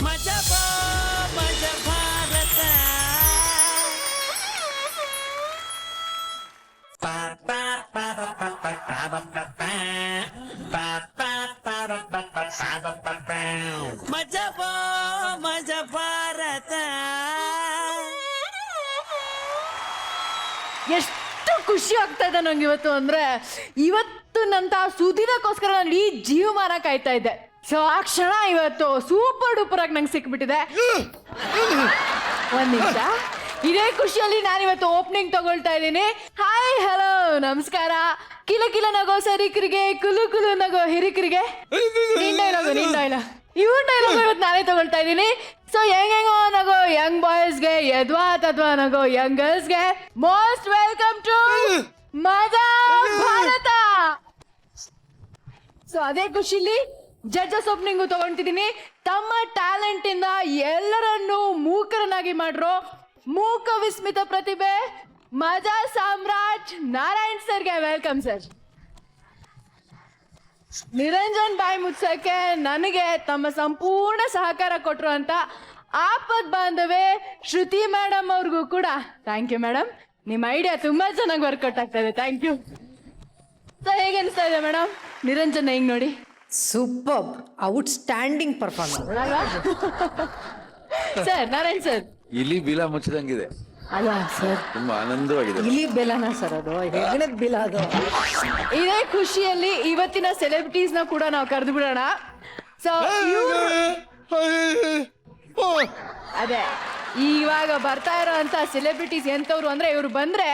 ಮಜಬಾ ಮಜ ಭಾರತ ಮಜಬಾ ಮಜ ಭಾರತ. ಎಷ್ಟು ಖುಷಿ ಆಗ್ತಾ ಇದೆ ನಂಗೆ ಇವತ್ತು ಅಂದ್ರೆ, ಇವತ್ತು ನಂತ ಸುದಿನಕ್ಕೋಸ್ಕರ ನಾನು ಈ ಜೀವಮಾನ ಕಾಯ್ತಾ ಇದ್ದೆ. ಸೊ ಆ ಕ್ಷಣ ಇವತ್ತು ಸೂಪರ್ ಡೂಪರ್ ಆಗಿ ನಂಗೆ ಸಿಕ್ಬಿಟ್ಟಿದೆ. ಒಂದ್ ನಿಮಿಷ, ಇದೇ ಖುಷಿಯಲ್ಲಿ ನಾನಿವತ್ತು ಓಪನಿಂಗ್ ತಗೊಳ್ತಾ ಇದ್ದೀನಿ. ಹಾಯ್ ಹಲೋ ನಮಸ್ಕಾರ. ಕಿಲ ಕಿಲ ನಗೋ ಸರಿಕರಿಗೆ, ಕುಲು ಕುಲು ನಗೋ ಹಿರಿಕರಿಗೆ. ನಿನ್ ಡೈಲಾಗ್ ಇವತ್ತು ನಾನೇ ತಗೊಳ್ತಾ ಇದ್ದೀನಿ. ಸೊ ಹೆಂಗೋ ನಗೋ ಯಂಗ್ ಬಾಯ್ಸ್ಗೆ, ಯದ್ವಾ ತದ್ವಾ ನಗೋ ಯಂಗ್ ಗರ್ಲ್ಸ್ಗೆ most welcome to Maja Bharata. So ಅದೇ ಖುಷಿಲಿ ಜಡ್ಜಸ್ ಓಪನಿಂಗು ತಗೊಂತಿದ್ದೀನಿ. ತಮ್ಮ ಟ್ಯಾಲೆಂಟ್ ಇಂದ ಎಲ್ಲರನ್ನೂ ಮೂಕರನ್ನಾಗಿ ಮಾಡ್ರು ಮೂಕ ವಿಸ್ಮಿತ ಪ್ರತಿಭೆ ಮಜಾ ಸಾಮ್ರಾಟ್ ನಾರಾಯಣ್ ಸರ್ಗೆ ವೆಲ್ಕಮ್ ಸರ್. ನಿರಂಜನ್ ಬಾಯಿ ಮುಚ್ಚಕ್ಕೆ ನನಗೆ ತಮ್ಮ ಸಂಪೂರ್ಣ ಸಹಕಾರ ಕೊಟ್ರು ಅಂತ ಆಪದ್ ಬಾಂಧವೆ ಶ್ರುತಿ ಮೇಡಮ್ ಅವ್ರಿಗೂ ಕೂಡ ಥ್ಯಾಂಕ್ ಯು ಮೇಡಮ್. ನಿಮ್ಮ ಐಡಿಯಾ ತುಂಬಾ ಚೆನ್ನಾಗಿ ವರ್ಕೌಟ್ ಆಗ್ತಾ ಇದೆ. Thank you. ಸೊ ಹೇಗೆ ಅನಿಸ್ತಾ ಇದೆ ಮೇಡಮ್ ನಿರಂಜನ್ ಹೆಂಗ್ ನೋಡಿ? Super, outstanding performance. Sir Narayan sir ಇಲಿ ಬೀಲ ಮುಚ್ಚದಂಗಿದೆ, ಅಲ್ಲ ಸರ್, ತುಂಬಾ ಆನಂದವಾಗಿದೆ. ಇಲಿ ಬೆಲನ ಸರ್ ಅದು, ಹೆಗ್ಣದ ಬಿಲ ಅದು. ಇದೇ ಖುಷಿಯಲ್ಲಿ ಇವತ್ತಿನ ಸೆಲೆಬ್ರಿಟೀಸ್ ನ ಕೂಡ ನಾವು ಕರೆದು ಬಿಡೋಣ. ಸೊ ಅದೇ ಇವಾಗ ಬರ್ತಾ ಇರೋ ಅಂತ ಸೆಲೆಬ್ರಿಟೀಸ್ ಎಂತವ್ರು ಅಂದ್ರೆ, ಇವ್ರು ಬಂದ್ರೆ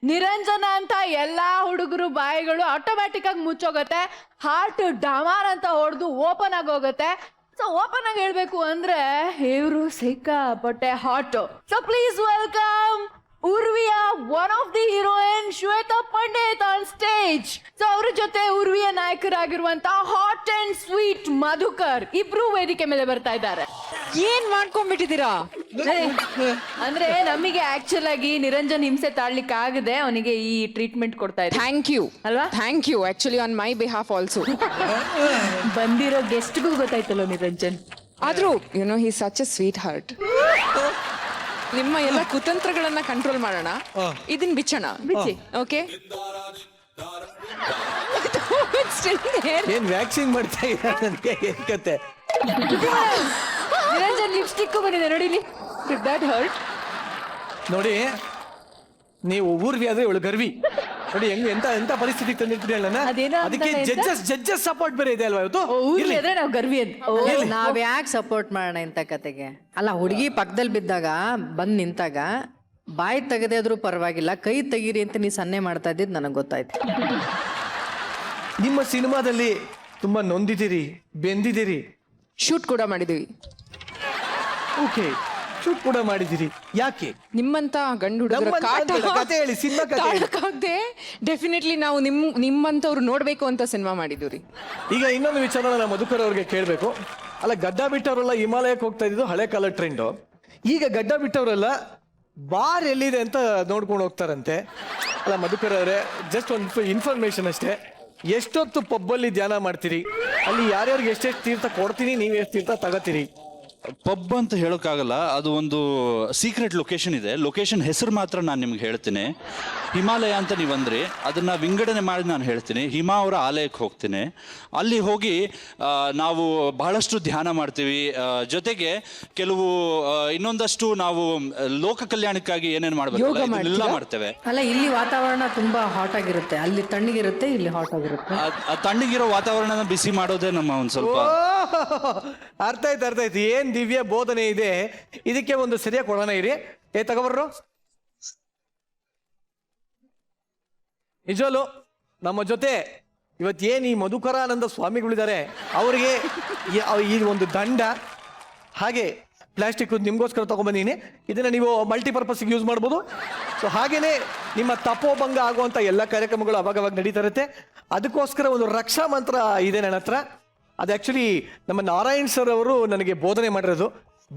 ನಿರಂಜನ ಅಂತ ಎಲ್ಲಾ ಹುಡುಗರು ಬಾಯಿಗಳು ಆಟೋಮ್ಯಾಟಿಕ್ ಆಗಿ ಮುಚ್ಚೋಗತ್ತೆ, ಹಾರ್ಟ್ ಡಮಾರ್ ಅಂತ ಹೊಡೆದು ಓಪನ್ ಆಗಿ ಹೋಗುತ್ತೆ. ಸೊ ಓಪನ್ ಆಗಿ ಹೇಳ್ಬೇಕು ಅಂದ್ರೆ ಇವರು ಸಿಕ್ಕಾಪಟ್ಟೆ ಹಾಟ್. ಸೊ ಪ್ಲೀಸ್ ವೆಲ್ಕಮ್ ಉರ್ವಿಯ one of the heroine Shweta Pandit on stage. So ಅವ್ರ ಜೊತೆ ಉರ್ವಿಯ ನಾಯಕರಾಗಿರುವಂತ ಹಾಟ್ ಅಂಡ್ ಸ್ವೀಟ್ ಮಧುಕರ್ ಇಬ್ರು ವೇದಿಕೆ ಮೇಲೆ ಬರ್ತಾ ಇದ್ದಾರೆ. ಏನ್ ಮಾಡ್ಕೊಂಡ್ಬಿಟ್ಟಿದ್ದೀರಾ? ಅಂದ್ರೆ ನಮಗೆ ಆಕ್ಚುಲ್ ಆಗಿ ನಿರಂಜನ್ ಹಿಂಸೆ ತಾಳ್ಲಿಕ್ಕೆ ಆಗದೆ ಅವನಿಗೆ ಈ ಟ್ರೀಟ್ಮೆಂಟ್ ಕೊಡ್ತಾ ಇದ್ದಾರೆ. ಥ್ಯಾಂಕ್ ಯು ಅಲ್ವಾ? Thank you actually on my behalf also. ಬಂದಿರೋ ಗೆಸ್ಟ್ಗೂ ಗೊತ್ತಾಯ್ತಲ್ಲ ನಿರಂಜನ್. ಆದ್ರೂ you know he such a sweetheart. ನಿಮ್ಮ ಎಲ್ಲ ಕುತಂತ್ರಗಳನ್ನ ಕಂಟ್ರೋಲ್ ಮಾಡೋಣ, ಇದನ್ ಬಿಚ್ಚೋಣ. ಬಿಚ್ಚಿ. ಓಕೆ, ಏನ್ ವ್ಯಾಕ್ಸಿನ್ ಮಾಡ್ತಾ ಇದ್ದಾರೆ ಕತೆ. ನಿರಂಜನ್ ಲಿಪ್ಸ್ಟಿಕ್ ಬಂದಿದೆ ನೋಡಿಲಿ. That hurt. ನೋಡಿ ನೀವು ಊರ್ವಿ ಆದ್ರೆ ಇವಳು ಗರ್ವಿ ನೋಡಿ, ಹೆಂಗ್ ಎಂತ ಎಂತ ಪರಿಸ್ಥಿತಿ ತಂದಿರ್ತೀರಿ ಅಲ್ಲ. ಅದೇನೋ ಅದಕ್ಕೆ ಅಂತಲ್ಲ ಜಡ್ಜಸ್ ಸಪೋರ್ಟ್ ಬೇರೆ ಇದೆ ಅಲ್ವಾ ಇವತ್ತು. ಊರ್ಲಿ ಆದ್ರೆ ನಾವು ಗರ್ವಿ ಅಂತ. ನಾವ್ ಯಾಕೆ ಸಪೋರ್ಟ್ ಮಾಡೋಣ ಇಂಥ ಕತೆಗೆ? ಅಲ್ಲ, ಹುಡುಗಿ ಪಕ್ಕದಲ್ಲಿ ಬಿದ್ದಾಗ ಬಂದ್ ನಿಂತಾಗ ಬಾಯಿ ತೆಗದೆ ಆದ್ರೂ ಪರವಾಗಿಲ್ಲ, ಕೈ ತೆಗೀರಿ ಅಂತ ನೀ ಸನ್ನೆ ಮಾಡ್ತಾ ಇದ್ದಿದ್ ನನಗೆ ಗೊತ್ತಾಯ್ತು. ನಿಮ್ಮ ಸಿನಿಮಾದಲ್ಲಿ ತುಂಬಾ ನೊಂದಿದ್ದೀರಿ, ಬೆಂದಿದ್ದೀರಿ. ಶೂಟ್ ಕೂಡ ಮಾಡಿದೀವಿ. ಓಕೆ, ಶೂಟ್ ಕೂಡ ಮಾಡಿದಿರಿ. ಯಾಕೆ? ನಿಮ್ಮಂತ ಗಂಡು ಹುಡುಗರ ನಮ್ಮಂತ ಕಾಟ ಕತೆ ಹೇಳಿ, ಸಿನಿಮಾ ಕತೆ ಹೇಳಿ. ತಾಳಕ್ಕಾಗ್ದೆ ಡೆಫಿನೆಟ್ಲಿ ನಾವು ನಿಮ್ಮಂತವ್ರು ನೋಡ್ಬೇಕು ಅಂತ ಸಿನಿಮಾ ಮಾಡಿದ್ವಿ. ಈಗ ಇನ್ನೊಂದು ವಿಚಾರ ನಾನು ಮಧುಕರ್ ಅವ್ರಿಗೆ ಕೇಳಬೇಕು. ಅಲ್ಲ, ಗಡ್ಡ ಬಿಟ್ಟವರೆಲ್ಲ ಹಿಮಾಲಯಕ್ಕೆ ಹೋಗ್ತಾ ಇದ್ದು ಹಳೆ ಕಾಲ ಟ್ರೆಂಡು. ಈಗ ಗಡ್ಡ ಬಿಟ್ಟವರೆಲ್ಲ ಬಾರ್ ಎಲ್ಲಿದೆ ಅಂತ ನೋಡ್ಕೊಂಡು ಹೋಗ್ತಾರಂತೆ. ಅಲ್ಲ ಮಧುಕರ್ ಅವರೇ, ಜಸ್ಟ್ ಒಂದು ಇನ್ಫಾರ್ಮೇಶನ್ ಅಷ್ಟೇ. ಎಷ್ಟೊತ್ತು ಪಬ್ಬಲ್ಲಿ ಧ್ಯಾನ ಮಾಡ್ತೀರಿ? ಅಲ್ಲಿ ಯಾರ್ಯಾರಿಗೆ ಎಷ್ಟೆಷ್ಟು ತೀರ್ಥ ಕೊಡ್ತೀನಿ, ನೀವು ಎಷ್ಟು ತೀರ್ಥ ತಗೋತೀರಿ? ಪಬ್ ಅಂತ ಹೇಳೋಕ್ಕಾಗಲ್ಲ, ಅದು ಒಂದು ಸೀಕ್ರೆಟ್ ಲೊಕೇಶನ್ ಇದೆ. ಲೊಕೇಶನ್ ಹೆಸರು ಮಾತ್ರ ನಾನು ನಿಮ್ಗೆ ಹೇಳ್ತೀನಿ. ಹಿಮಾಲಯ ಅಂತ ನೀವು ಅಂದ್ರಿ, ಅದನ್ನು ವಿಂಗಡಣೆ ಮಾಡಿ ನಾನು ಹೇಳ್ತೀನಿ. ಹಿಮಾ ಅವರ ಆಲಯಕ್ಕೆ ಹೋಗ್ತೀನಿ. ಅಲ್ಲಿ ಹೋಗಿ ನಾವು ಬಹಳಷ್ಟು ಧ್ಯಾನ ಮಾಡ್ತೀವಿ. ಜೊತೆಗೆ ಕೆಲವು ಇನ್ನೊಂದಷ್ಟು ನಾವು ಲೋಕ ಕಲ್ಯಾಣಕ್ಕಾಗಿ ಏನೇನು ಮಾಡಬೇಕು ಎಲ್ಲ ಮಾಡ್ತೇವೆ. ಅಲ್ಲ, ಇಲ್ಲಿ ವಾತಾವರಣ ತುಂಬಾ ಹಾಟ್ ಆಗಿರುತ್ತೆ, ಅಲ್ಲಿ ತಣ್ಣಗಿರುತ್ತೆ, ಇಲ್ಲಿ ಹಾಟ್ ಆಗಿರುತ್ತೆ. ತಣ್ಣಗಿರೋ ವಾತಾವರಣನ ಬಿಸಿ ಮಾಡೋದೇ ನಮ್ಮ ಒಂದು ಸ್ವಲ್ಪ. ಅರ್ಥ ಆಯ್ತು. ಏನ್ ದಿವ್ಯ ಬೋಧನೆ ಇದೆ, ಇದಕ್ಕೆ ಒಂದು ಸರಿಯಾಗಿ ಕೊಡೋಣ ಇರಿ. ತಗೋಬರ್ರು. ನಿಜವಲ್ಲೂ ನಮ್ಮ ಜೊತೆ ಇವತ್ತೇನು ಈ ಮಧುಕರಾನಂದ ಸ್ವಾಮಿಗಳಿದ್ದಾರೆ, ಅವರಿಗೆ ಈ ಒಂದು ದಂಡ ಹಾಗೆ ಪ್ಲಾಸ್ಟಿಕ್ ನಿಮ್ಗೋಸ್ಕರ ತಗೊಂಡ್ಬಂದಿನಿ. ಇದನ್ನ ನೀವು ಮಲ್ಟಿಪರ್ಪಸ್ಗೆ ಯೂಸ್ ಮಾಡ್ಬೋದು. ಸೊ ಹಾಗೇನೆ ನಿಮ್ಮ ತಪೋಭಂಗ ಆಗುವಂತ ಎಲ್ಲ ಕಾರ್ಯಕ್ರಮಗಳು ಅವಾಗವಾಗ ನಡೀತಾ ಇರುತ್ತೆ. ಅದಕ್ಕೋಸ್ಕರ ಒಂದು ರಕ್ಷಾ ಮಂತ್ರ ಇದೆ ನನ್ನ ಹತ್ರ. ಅದು ಆ್ಯಕ್ಚುಲಿ ನಮ್ಮ ನಾರಾಯಣ್ ಸರ್ ಅವರು ನನಗೆ ಬೋಧನೆ ಮಾಡಿರೋದು,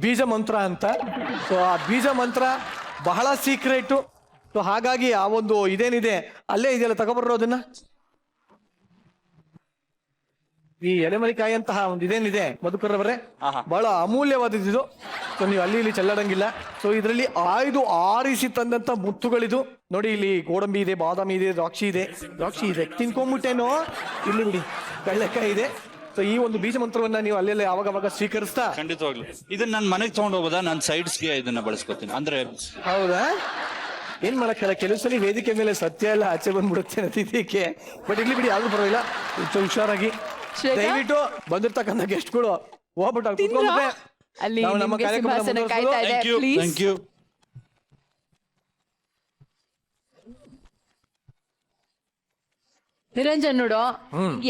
ಬೀಜ ಮಂತ್ರ ಅಂತ. ಸೊ ಆ ಬೀಜ ಮಂತ್ರ ಬಹಳ ಸೀಕ್ರೆಟು. ಸೊ ಹಾಗಾಗಿ ಆ ಒಂದು ಇದೇನಿದೆ ಅಲ್ಲೇ ಇದೆಯಲ್ಲ, ತಗೊಬರ್ರೋ ಅದನ್ನ. ಈ ಎಲೆಮರಿಕಾಯಿ ಅಂತಹ ಒಂದು ಇದೇನಿದೆ ಮಧುಕರವರೇ ಬಹಳ ಅಮೂಲ್ಯವಾದದ್ದು. ಸೊ ನೀವು ಅಲ್ಲಿ ಇಲ್ಲಿ ಚೆಲ್ಲಾಡಂಗಿಲ್ಲ. ಸೊ ಇದರಲ್ಲಿ ಆರಿಸಿ ತಂದಂತ ಮುತ್ತುಗಳಿದು ನೋಡಿ. ಇಲ್ಲಿ ಗೋಡಂಬಿ ಇದೆ, ಬಾದಾಮಿ ಇದೆ, ದ್ರಾಕ್ಷಿ ಇದೆ. ತಿನ್ಕೊಂಡ್ಬಿಟ್ಟೇನೋ ಇಲ್ಲಿ ಬಿಡಿ, ಕಳ್ಳೆಕಾಯಿ ಇದೆ. ಸೊ ಈ ಒಂದು ಬೀಜ ಮಂತ್ರವನ್ನ ನೀವು ಅಲ್ಲೆಲ್ಲ ಅವಾಗ ಸ್ವೀಕರಿಸ್ತಾ. ಖಂಡಿತವಾಗ್ಲು ಇದನ್ನ ನಾನು ಮನೆಗೆ ತಗೊಂಡು ಹೋಗೋದಾ? ನಾನು ಸೈಡ್ಸ್ಗೆ ಇದನ್ನ ಬಳಸ್ಕೊತೀನಿ ಅಂದ್ರೆ. ಹೌದಾ? ಏನ್ ಮಾಡಕ್ಕಲ್ಲ, ಕೆಲವು ಸಲ ವೇದಿಕೆ ಮೇಲೆ ಸತ್ಯ ಎಲ್ಲ ಆಚೆ ಬಂದ್ಬಿಡುತ್ತೆ ನತಿದಕ್ಕೆ. ಬಟ್ ಇಲ್ಲಿ ಬಿಡಿ, ಯಾವ್ದು ಪರವಾಗಿಲ್ಲ. ಹುಷಾರಾಗಿ ದಯವಿಟ್ಟು ಬಂದಿರ್ತಕ್ಕಂಥ ಗೆಸ್ಟ್ಗಳು ಹೋಗ್ಬಿಟ್ಟು ಅಲ್ಲಿ ನಾವು ನಮ್ಮ ನಿಮ್ಗೆ ಕಾರ್ಯಕ್ರಮ ಸಿಂಹಾಸನ ಕಾಯ್ತಾ ಇದೆ. Please. Thank you. ನಿರಂಜನ್ ನೋಡು,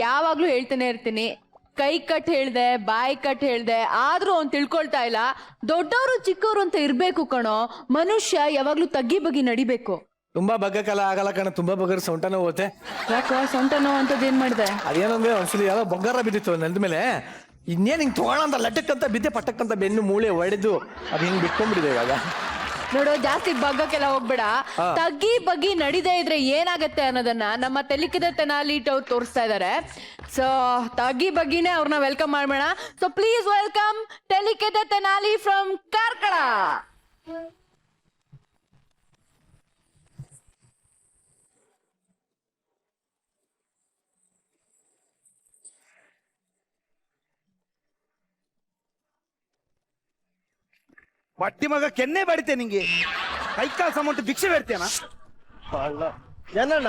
ಯಾವಾಗ್ಲೂ ಹೇಳ್ತಾನೆ ಇರ್ತೀನಿ, ಕೈ ಕಟ್ ಹೇಳ್ದೆ, ಬಾಯಿ ಕಟ್ ಹೇಳ್ದೆ, ಆದ್ರೂ ಅವ್ನು ತಿಳ್ಕೊಳ್ತಾ ಇಲ್ಲ. ದೊಡ್ಡವರು ಚಿಕ್ಕವರು ಅಂತ ಇರ್ಬೇಕು ಕಣೋ. ಮನುಷ್ಯ ಯಾವಾಗ್ಲೂ ತಗ್ಗಿ ಬಗ್ಗಿ ನಡಿಬೇಕು. ತುಂಬಾ ಬಗ್ಗಕ್ಕೆಲ್ಲ ಆಗಲ್ಲ ಕಣ, ತುಂಬಾ ಬಗ್ಗರ ಸೊಂಟನ ಹೋಗುತ್ತೆ. ಯಾಕೋ ಸೊಂಟ ನೋವು ಅಂತದ್ ಏನ್ ಮಾಡಿದೆ? ಅದೇನಂದ್ರೆ ಒಂದ್ಸಲಿ ಯಾರೋ ಬೊಗ್ಗಾರ ಬಿದ್ದಿತ್ತು ನೆಲದ ಮೇಲೆ. ಇನ್ನೇನ್ ಹಿಂಗ್ ತಗೊಳ್ಳಂತ ಲಟಕ್ಕಂತ ಬಿದ್ದೆ, ಪಟ್ಟಕ್ಕಂತ ಬೆನ್ನು ಮೂಳೆ ಒಡೆದು ಅದು ಹಿಂಗ್ ಬಿಟ್ಕೊಂಡ್ಬಿಟ್ಟಿದೆ ಇವಾಗ. ನೋಡು, ಜಾಸ್ತಿ ಬಗ್ಗಕ್ಕೆಲ್ಲ ಹೋಗ್ಬೇಡ. ತಗ್ಗಿ ಬಗ್ಗಿ ನಡಿದೇ ಇದ್ರೆ ಏನಾಗತ್ತೆ ಅನ್ನೋದನ್ನ ನಮ್ಮ ತೆಲಿಕೆದ ತೆನಾಲಿಟ್ ಅವ್ರು ತೋರಿಸ್ತಾ ಇದಾರೆ. ಸೊ ತಗ್ಗಿ ಬಗ್ಗಿನೇ ಅವ್ರನ್ನ ವೆಲ್ಕಮ್ ಮಾಡೋಣ. So please welcome Telikeda Tenali from Karkala. ಬಟ್ಟಿ ಮಗ ಕೆನ್ನೆ ಬಡಿತೆ ನಿಂಗೆ, ಕೈಕಾಲು ಸಮಂತ ಭಿಕ್ಷೆ ಬೇಡ್ತೇನ? ಏನಣ್ಣ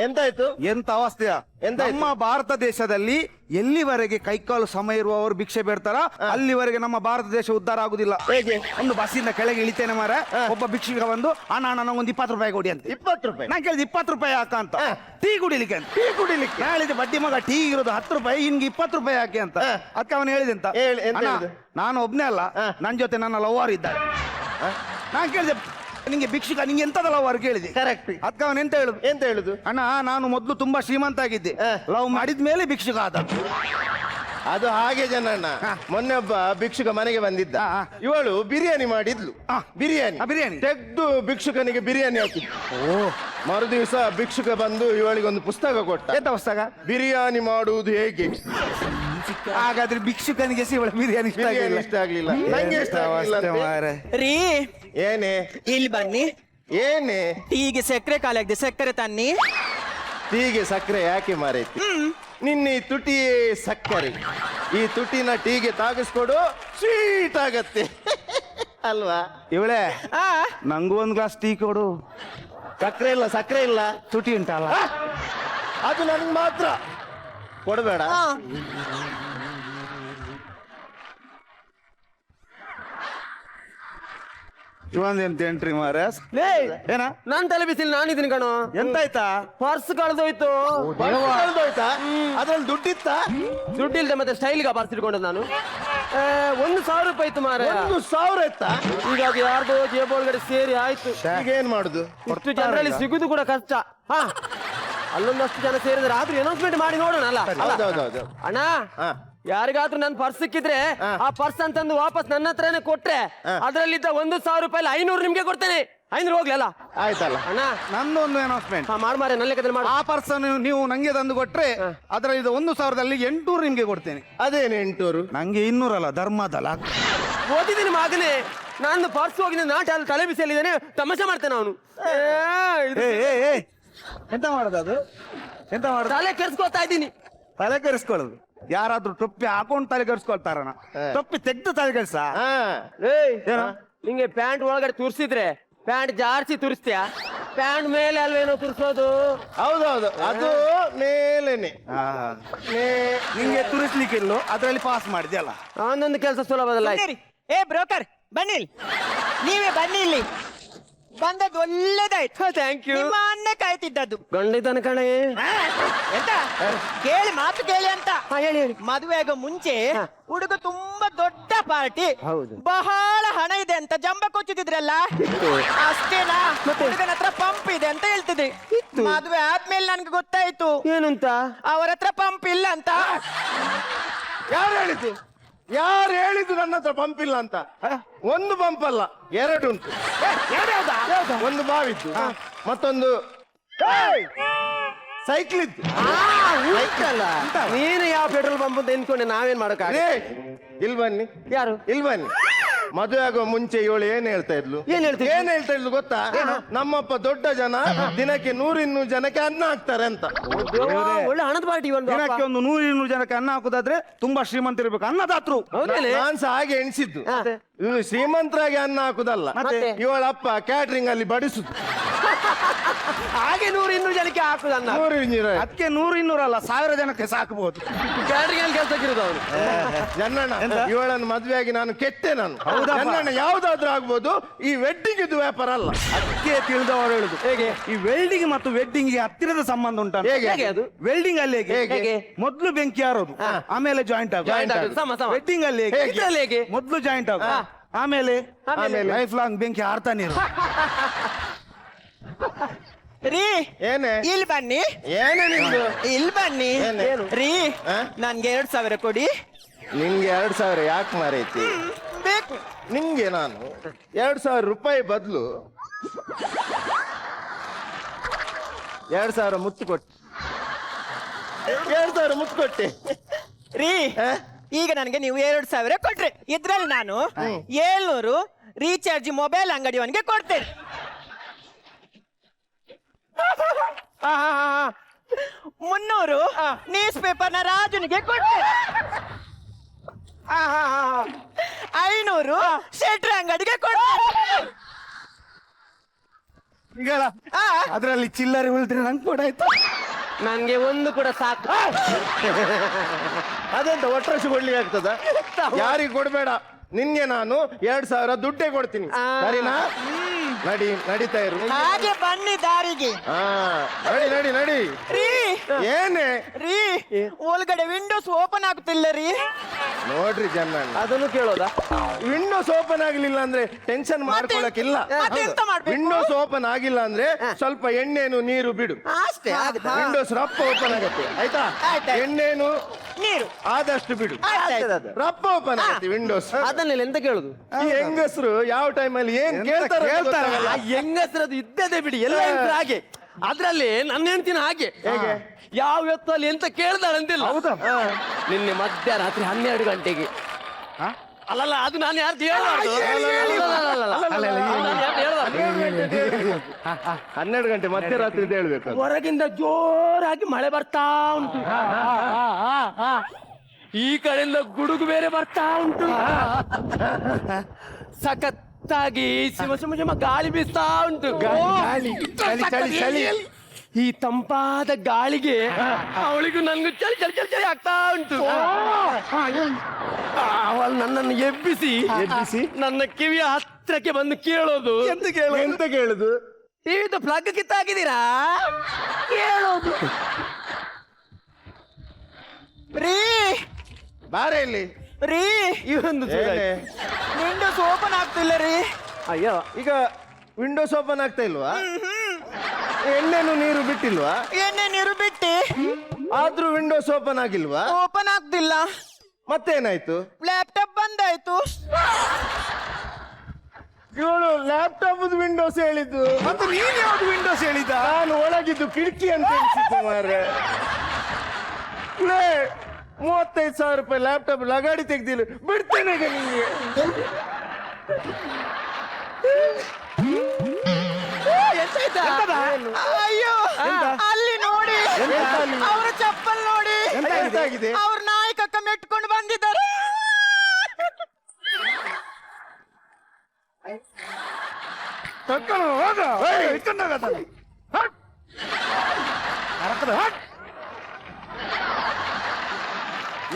ಎಂತಾಯ್ತು? ಎಂತ ಅವಸ್ಥೆಯ ನಮ್ಮ ಭಾರತ ದೇಶದಲ್ಲಿ ಎಲ್ಲಿವರೆಗೆ ಕೈಕಾಲು ಸಮ ಇರುವವರು ಭಿಕ್ಷೆ ಬೇಡ್ತಾರ ಅಲ್ಲಿವರೆಗೆ ನಮ್ಮ ಭಾರತ ದೇಶ ಉದ್ಧಾರ ಆಗುದಿಲ್ಲ. ಹೇಗೆ? ಒಂದು ಬಸ್ಸಿಂದ ಕೆಳಗೆ ಇಳಿತೇನೆ ಮಾರ, ಒಬ್ಬ ಭಿಕ್ಷುಕ ಬಂದು ಅಣ್ಣ ನನಗೊಂದು 20 ರೂಪಾಯಿ ಕೊಡಿ ಅಂತ. 20 ರೂಪಾಯಿ? ನಾನು ಕೇಳಿದೆ 20 ರೂಪಾಯಿ ಯಾಕ ಅಂತ. ಟೀ ಕುಡಿಲಿಕ್ಕೆ ಅಂತ. ಟೀ ಕುಡಿಲಿಕ್ಕೆ? ನಾ ಹೇಳಿದೆ ಬಡ್ಡಿ ಮಗ ಟೀ ಇರೋದು 10 ರೂಪಾಯಿ, ಇನ್ಗೆ 20 ರೂಪಾಯಿ ಯಾಕೆ ಅಂತ. ಅದಕ್ಕೆ ಅವನು ಹೇಳಿದೆ ಅಂತ, ಎಂತ ಅಣ್ಣ ಹೇಳಿದೆ? ನಾನು ಒಬ್ನೇ ಅಲ್ಲ, ನನ್ನ ಜೊತೆ ನನ್ನ ಲವ್ವರ್ ಇದ್ದಾರೆ. ನಾನು ಕೇಳಿದೆ ನಿಂಗೆ ಭಿಕ್ಷುಕ ನಿಂಗೆ ಎಂತದ ಲವ್ವರ್ ಕೇಳಿದೆ. ಕರೆಕ್ಟ್. ಅದಕ್ಕೆ ಅವನು ಎಂತ ಹೇಳುದು, ಅಣ್ಣ ನಾನು ಮೊದ್ಲು ತುಂಬಾ ಶ್ರೀಮಂತ ಆಗಿದ್ದೆ, ಲವ್ ಮಾಡಿದ ಮೇಲೆ ಭಿಕ್ಷುಕ ಆದ. ಅದು ಹಾಗೆ ಜನಣ್ಣ. ಮೊನ್ನೆ ಒಬ್ಬ ಭಿಕ್ಷುಕ ಮನೆಗೆ ಬಂದಿದ್ದ. ಇವಳು ಬಿರಿಯಾನಿ ಮಾಡಿದ್ಲು. ಬಿರಿಯಾನಿ ತೆಗ್ದು ಭಿಕ್ಷುಕನಿಗೆ ಬಿರಿಯಾನಿ ಹಾಕಿದ್ಲು. ಮರು ದಿವಸ ಭಿಕ್ಷುಕ ಬಂದು ಇವಳಿಗೊಂದು ಪುಸ್ತಕ ಕೊಟ್ಟ. ಎಂತ ಪುಸ್ತಕ? ಬಿರಿಯಾನಿ ಮಾಡುವುದು ಹೇಗೆ. ಹಾಗಾದ್ರೆ ಭಿಕ್ಷುಕನಿಗೆ ಬಿರಿಯಾನಿ ಇಷ್ಟ ಆಗ್ಲಿಲ್ಲ, ನಂಗೆ ಇಷ್ಟ ಆಗ್ಲಿಲ್ಲ. ರೀ ಏನೇ ಇಲ್ಲಿ ಬನ್ನಿ. ಏನೇ ಟೀಗೆ ಸಕ್ಕರೆ ಖಾಲಿಯಾಗಿದೆ, ಸಕ್ಕರೆ ತನ್ನಿ. ಟೀಗೆ ಸಕ್ಕರೆ ಯಾಕೆ ಮಾರೈತಿ? ನಿನ್ನ ಈ ತುಟಿಯೇ ಸಕ್ಕರೆ. ಈ ತುಟಿನ ಟೀಗೆ ತಾಗಿಸ್ಕೊಡು, ಸ್ವೀಟ್ ಆಗತ್ತೆ ಅಲ್ವಾ? ಇವಳೆ ನಂಗೂ ಒಂದ್ ಗ್ಲಾಸ್ ಟೀ ಕೊಡು. ಸಕ್ಕರೆ ಇಲ್ಲ ತುಟಿ ಉಂಟಲ್ಲ, ಅದು ನನ್ಗೆ ಮಾತ್ರ ಕೊಡಬೇಡ. ಇವೊಂದೆಂತ ಎಂಟ್ರಿ ಮಾರ. ಏನ ನಾನ್ ತಲೆ ಬಿಸಿಲ್ ನಾನಿದ್ದೀನಿ ಕಣೋ. ಎಂತಾಯ್ತಾ? ಪರ್ಸ್ ಕಳೆದೋಯ್ತು. ಕಳ್ದೋಯ್ತಾ? ಅದ್ರಲ್ಲಿ ದುಡ್ಡಿತ್ತ? ದುಡ್ಡಿಲ್ದೆ ಮತ್ತೆ ಸ್ಟೈಲ್ಗೆ ಪರ್ಸ್ ಇಟ್ಕೊಂಡೆ ನಾನು. 1,000 ರೂಪಾಯಿ ಇತ್ತು ಮಾರ. 1,000 ಇತ್ತ? ಈಗ ಅದು ಯಾರ್ದೋ ಜೇಬ್ ಒಳಗಡೆ ಸೇರಿ ಆಯ್ತು. ಈಗ ಏನ್ ಮಾಡುದು? ಇಷ್ಟು ಜನರಲ್ಲಿ ಸಿಗುದು ಕೂಡ ಕಷ್ಟ. ಅಲ್ಲೊಂದಷ್ಟು ಜನ ಸೇರಿದ್ರೆ ಆದ್ರೂ ಅನೌನ್ಸ್ಮೆಂಟ್ ಮಾಡಿ ನೋಡೋಣ ಅಲ್ಲ. ಹೌದೌದೌದು. ಅಣ್ಣ, ಯಾರಿಗಾದ್ರೂ ನನ್ ಪರ್ಸ್ ಸಿಕ್ಕಿದ್ರೆ ಆ ಪರ್ಸ್ ಅಂತಂದು ವಾಪಸ್ ನನ್ನ ಹತ್ರನೇ ಕೊಟ್ರೆ ಅದ್ರಲ್ಲಿದ್ದ 1,000 ರೂಪಾಯಿ 500 ನಿಮ್ಗೆ ಕೊಡ್ತೇನೆ. 500 ಹೋಗ್ಲಲ್ಲ? ಆಯ್ತಲ್ಲ ಅಣ್ಣ, ನಂದು ಒಂದು ಅನೌನ್ಸ್ಮೆಂಟ್. ಮಾಡ್ ನನ್ನ ಲೆಕ್ಕದಲ್ಲಿ ಮಾಡು. ಆ ಪರ್ಸನ್ ನೀವು ನಂಗೆ ತಂದು ಕೊಟ್ರೆ ಅದರಲ್ಲಿ 1,000ದಲ್ಲಿ 800 ನಿಮ್ಗೆ ಕೊಡ್ತೇನೆ. ಅದೇನು 800? ನಂಗೆ 200 ಅಲ್ಲ, ಧರ್ಮದಲ್ಲ. ಓದಿದ್ದೀನಿ ಮಗನೇ, ನಾನು ಪರ್ಸ್ ಹೋಗಿ ನಾಟ ತಲೆ ಬಿಸಿಯಲ್ಲಿದ್ದೇನೆ, ತಮಾಷೆ ಮಾಡ್ತೇನೆ ಅವನು. ಎಂತ ಮಾಡೋದು ಅದು? ಎಂತ ಮಾಡೋದು? ತಲೆ ಕೆರ್ಸ್ಕೊತಾ ಇದ್ದೀನಿ. ತಲೆ ಕೆಡಿಸ್ಕೊಳ್ಳೋದು? ಯಾರಾದ್ರೂ ಟೊಪ್ಪಿ ಹಾಕೊಂಡು ತಲೆ ಕೆಡಿಸ್ಕೊಳ್ತಾರಣ? ಟೊಪ್ಪಿ ತೆಗ್ದು ತಲೆ ಕೆಡ್ಸ. ನಿಂಗೆ ಪ್ಯಾಂಟ್ ಒಳಗಡೆ ತುರ್ಸಿದ್ರೆ ಪ್ಯಾಂಟ್ ಜಾರ್ಸಿ ತುರಿಸ್ತೀಯ? ಪ್ಯಾಂಟ್ ಮೇಲೆ ಅಲ್ವೇನೋ ತುರ್ಸೋದು? ಹೌದೌದು, ಅದು ಮೇಲೇನೆ. ನಿಂಗೆ ತುರಿಸ್ಲಿಕ್ಕೆ ಇಲ್ಲೋ, ಅದ್ರಲ್ಲಿ ಪಾಸ್ ಮಾಡಿದ್ಯಲ್ಲ. ಒಂದೊಂದು ಕೆಲಸ ಸುಲಭದಲ್ಲ. ಏ ಬ್ರೋಕರ್ ಬನ್ನಿ, ನೀವೇ ಬನ್ನಿ ಇಲ್ಲಿ. ಬಂದದ್ದು ಒಳ್ಳೇದಾಯ್ತು. Thank you. ನಿಮ್ಮ ಅಣ್ಣ ಕಾಯ್ತಿದ್ದದ್ದು. ಗಂಡಿತನ ಕಣೆ. ಎಂತ ಕೇಳಿ ಮಾತು ಕೇಳಿ ಅಂತ. ಹೇಳಿ. ಮದುವೆ ಆಗೋ ಮುಂಚೆ ಹುಡುಗ ತುಂಬಾ ದೊಡ್ಡ ಪಾರ್ಟಿ, ಹೌದು, ಬಹಳ ಹಣ ಇದೆ ಅಂತ ಜಂಬ ಕೊಚ್ಚಿದ್ರಲ್ಲ, ಅಷ್ಟೇನಾ? ಹುಡುಗನ ಹತ್ರ ಪಂಪ್ ಇದೆ ಅಂತ ಹೇಳ್ತಿದ್ರಿ. ಮದುವೆ ಆದ್ಮೇಲೆ ನನ್ಗೆ ಗೊತ್ತಾಯ್ತು ಏನಂತ. ಅವರ ಹತ್ರ ಪಂಪ್ ಇಲ್ಲ ಅಂತ. ಯಾರು ಹೇಳಿದ್ದು ನನ್ನ ಹತ್ರ ಪಂಪ್ ಇಲ್ಲ ಅಂತ? ಒಂದು ಪಂಪ್ ಅಲ್ಲ, 2 ಉಂಟು. ಒಂದು ಬಾವಿದ್ದು, ಮತ್ತೊಂದು ಸೈಕಲ್ ಇತ್ತು ಉಂಟಲ್ಲ. ನೀನು ಯಾವ ಪೆಟ್ರೋಲ್ ಪಂಪ್ ಅಂತ ಎನ್ಕೊಂಡೆ ನಾವೇನ್ ಮಾಡಕ್ಕಾಗ. ರೇ, ಇಲ್ ಬನ್ನಿ, ಯಾರು? ಇಲ್ ಬನ್ನಿ. ಮದುವೆ ಆಗೋ ಮುಂಚೆ ಇವಳು ಏನ್ ಹೇಳ್ತಾ ಇದ್ಲು? ಏನ್ ಹೇಳ್ತಿದ್ಲು? ಏನ್ ಹೇಳ್ತಾ ಇದ್ಲು ಗೊತ್ತಾ? ನಮ್ಮಪ್ಪ ದೊಡ್ಡ ಜನ, ದಿನಕ್ಕೆ 100-200 ಜನಕ್ಕೆ ಅನ್ನ ಹಾಕ್ತಾರೆ ಅಂತ. ಒಳ್ಳೆ ಹಣದ ಪಾರ್ಟಿ ಒಂದು. ದಿನಕ್ಕೆ ಒಂದು 100-200 ಜನಕ್ಕೆ ಅನ್ನ ಹಾಕುದಾದ್ರೆ ತುಂಬಾ ಶ್ರೀಮಂತರಿರ್ಬೇಕು, ಅನ್ನದಾತ್ರು. ನಾನ್ ಸಹ ಹಾಗೆ ಎಣಿಸಿದ್ದು. ಇವ್ರು ಶ್ರೀಮಂತರಾಗಿ ಅನ್ನ ಹಾಕುದಲ್ಲ, ಇವಳ ಅಪ್ಪ ಕ್ಯಾಟ್ರಿಂಗ್ ಅಲ್ಲಿ ಬಡಿಸುದು. ಹಾಗೆ 100-200 ಜನಕ್ಕೆ ಹಾಕುದನ್ನ. 100-200 ಅದಕ್ಕೆ 100-200 ಅಲ್ಲ, 1000 ಜನಕ್ಕೆ ಸಾಕಬಹುದು. ಕ್ಯಾಟ್ರಿಂಗ್ ಅಲ್ಲಿ ಕೆಲಸಕ್ಕಿರೋದು ಅವನು. ಜನ್ನಣ್ಣ, ಇವಳನ್ನು ಮದುವೆಯಾಗಿ ನಾನು ಕೆಟ್ಟೆ. ನಾನು ಜನ್ನಣ್ಣ ಯಾವ್ದಾದ್ರೂ ಆಗ್ಬೋದು, ಈ ವೆಡ್ಡಿಂಗ್ ಇದು ವ್ಯಾಪಾರ ಅಲ್ಲ. ಅದಕ್ಕೆ ತಿಳಿದವರು ಹೇಳುದು ಹೇಗೆ ಈ ವೆಲ್ಡಿಂಗ್ ಮತ್ತು ವೆಡ್ಡಿಂಗ್ ಹತ್ತಿರದ ಸಂಬಂಧ ಉಂಟು. ಹೇಗೆ ಅದು ವೆಲ್ಡಿಂಗ್ ಅಲ್ಲಿ ಹೇಗೆ? ಮೊದ್ಲು ಬೆಂಕಿ ಹಾರೋದು, ಆಮೇಲೆ ಜಾಯಿಂಟ್ ಆಗೋದು. ಸಮ. ವೆಡ್ಡಿಂಗ್ ಅಲ್ಲಿ ಇದ್ರಲ್ಲಿ ಹೇಗೆ? ಮೊದ್ಲು ಜಾಯಿಂಟ್ ಆಗೋದು, ಆಮೇಲೆ ಲೈಫ್ ಲಾಂಗ್ ಬೆಂಕಿ ಹಾರ್ತಾನೆ ಇರೋದು. ರೀ ಏನೇ ಇಲ್ಲಿ ಬನ್ನಿ, ಏನೇ ನಿಮ್ದು? ಇಲ್ಲಿ ಬನ್ನಿ. ಏನು? ರೀ ಆ? ನನ್ಗೆ 2000 ಕೊಡಿ. ನಿಂಗೆ 2000 ಯಾಕೆ ಮಾರೈತಿ? ಬೇಕು. ನಿಂಗೆ ನಾನು 2000 ರೂಪಾಯಿ ಬದಲು 2000 ಮುತ್ತು ಕೊಟ್ಟೆ. 2000 ಮುತ್ತು ಕೊಟ್ಟೆ. ರೀ ಈಗ ನನಗೆ ನೀವು 2000 ಕೊಟ್ರಿ, ಇದ್ರಲ್ಲಿ ನಾನು 700 ರೀಚಾರ್ಜ್ ಮೊಬೈಲ್ ಅಂಗಡಿಯವನಿಗೆ ಕೊಡ್ತೇನೆ. 300 ನ್ಯೂಸ್ ಪೇಪರ್ನ ರಾಜುನಿಗೆ ಕೊಡ್ತೇನೆ. 500 ಶೆಟ್ರ್ ಅಂಗಡಿಗೆ ಕೊಡ್ತೇನೆ. ಅದ್ರಲ್ಲಿ ಚಿಲ್ಲರೆ ಉಳಿದ್ರೆ ನಂಗೆ ಕೂಡ ಆಯ್ತು. ನನ್ಗೆ ಒಂದು ಕೂಡ ಸಾಕು. ಅದೆಂತ ಒಟ್ರಾಶಿ ಕೊಡ್ಲಿಕ್ಕೆ ಆಗ್ತದ? ಯಾರಿಗೆ ಕೊಡ್ಬೇಡ, ನಿನ್ಗೆ ನಾನು 2000 ದುಡ್ಡೇ ಕೊಡ್ತೀನಿ. ಸರಿನಾ? ನಡೀತಾ ಇರು. ಹಾಗೆ ಬನ್ನಿ ದಾರಿಗೆ. ನಡಿ ನಡಿ ನಡಿ. ರೀ ಏನೇ ರೀ ಒಳಗಡೆ ವಿಂಡೋಸ್ ಓಪನ್ ಆಗ್ತಿಲ್ಲ ರೀ. ನೋಡ್ರಿ ಜನ್ನಣ್ಣ, ಅದನ್ನು ಕೇಳೋದಾ? ವಿಂಡೋಸ್ ಓಪನ್ ಆಗ್ಲಿಲ್ಲ ಅಂದ್ರೆ ಟೆನ್ಷನ್ ಮಾಡ್ಕೊಳಕ್ಕಿಲ್ಲ. ಮತ್ತೆಂತ ಮಾಡ್ಬೇಕು? ವಿಂಡೋಸ್ ಓಪನ್ ಆಗಿಲ್ಲ ಅಂದ್ರೆ ಸ್ವಲ್ಪ ಎಣ್ಣೆನು ನೀರು ಬಿಡು, ಅಷ್ಟೇ. ವಿಂಡೋಸ್ ರಪ್ಪ ಓಪನ್ ಆಗತ್ತೆ. ಆಯ್ತಾ? ಆಯ್ತಾಯ್ತು. ಎಣ್ಣೆನು ನೀರು ಆದಷ್ಟು ಬಿಡು, ಆಯ್ತಾಯ್ತು. ರಪ್ಪ ಓಪನ್ ಆಗತ್ತೆ ವಿಂಡೋಸ್. ಅದನ್ನೆಲ್ಲ ಎಂತ ಕೇಳುದು? ಈ ಹೆಂಗಸರು ಯಾವ ಟೈಮಲ್ಲಿ ಏನ್ ಕೇಳ್ತಾರೆ ಆ ಹೆಂಗಸರದು ಇದ್ದದೆ ಬಿಡಿ, ಎಲ್ಲ ಹೆಂಗಸರು ಹಾಗೆ. ಅದ್ರಲ್ಲಿ ನನ್ನ ಹೆಂಡತಿನ ಹಾಗೆ. ಯಾವ ಹೊತ್ತಲ್ಲಿ ಎಂತ ಕೇಳ್ದಾಳಂತಿಲ್ಲ. ನಿನ್ನೆ ಮಧ್ಯರಾತ್ರಿ 12 ಗಂಟೆಗೆ. ಅಲ್ಲಲ್ಲ, ಅದು ನಾನು ಯಾರು ಹೇಳಬಾರ್ದು. 12 ಗಂಟೆ ಮಧ್ಯರಾತ್ರಿ ಹೇಳ್ಬೇಕು. ಹೊರಗಿಂದ ಜೋರಾಗಿ ಮಳೆ ಬರ್ತಾ ಉಂಟು, ಈ ಕಡೆಯಿಂದ ಗುಡುಗು ಬೇರೆ ಬರ್ತಾ ಉಂಟು, ಸಖತ್ತಾಗಿ ಶಿವ ಶಿವ ಶಿವ ಗಾಳಿ ಬೀಸ್ತಾ ಉಂಟು. ಈ ತಂಪಾದ ಗಾಳಿಗೆ ಅವಳಿಗೂ ನನ್ಗೂ ಚಳಿ ಚಳಿ ಚಳಿ ಚಳಿ ಆಗ್ತಾ ಉಂಟು. ಅವಳು ನನ್ನನ್ನು ಎಬ್ಬಿಸಿ ನನ್ನ ಕಿವಿಯ ಹತ್ರಕ್ಕೆ ಬಂದು ಕೇಳೋದು. ಎಂತ ಕೇಳುದು? ಟಿವಿದು ಪ್ಲಗ್ ಕಿತ್ತಾಕಿದ್ದೀರಾ ಕೇಳೋದು. ರೀ ಬಾರೆ ಇಲ್ಲಿ. ರೀ ಇವೊಂದು ವಿಂಡೋಸ್ ಓಪನ್ ಆಗ್ತಿಲ್ಲ ರೀ. ಅಯ್ಯೋ, ಈಗ ವಿಂಡೋಸ್ ಓಪನ್ ಆಗ್ತಾ ಇಲ್ವಾ? ಎಣ್ಣೆನು ನೀರು ಬಿಟ್ಟಿಲ್ವಾ? ಎಣ್ಣೆ ನೀರು ಬಿಟ್ಟಿ ಆದ್ರೂ ವಿಂಡೋಸ್ ಓಪನ್ ಆಗಿಲ್ವಾ? ಓಪನ್ ಆಗ್ತಿಲ್ಲ. ಮತ್ತೇನಾಯ್ತು? ಲ್ಯಾಪ್ಟಾಪ್ ಬಂದಾಯ್ತು. ಇವಳು ಲ್ಯಾಪ್ಟಾಪ್ ವಿಂಡೋಸ್ ಹೇಳಿದ್ದು. ಮತ್ತೆ ನೀನ್ ಯಾವ್ದು ವಿಂಡೋಸ್ ಹೇಳಿದ? ನಾನು ಒಳಗಿದ್ದು ಕಿಟಕಿ ಅಂತ ಎಣಿಸಿದ್ದು ಮಾರ್ರೆ. 35,000 ರೂಪಾಯಿ ಲ್ಯಾಪ್ಟಾಪ್ ಲಗಾಡಿ ತೆಗ್ದಿಲ್ಲ, ಬಿಡ್ತೇನೆ ಈಗ ನಿಂಗೆ. ಅಯ್ಯೋ, ಅಲ್ಲಿ ನೋಡಿ, ಅವರ ಚಪ್ಪಲ್ ನೋಡಿ, ಎಂತಾಗಿದೆ? ಅವ್ರ ನಾಯಕ ಮೆಟ್ಕೊಂಡು ಬಂದಿದ್ದಾರೆ.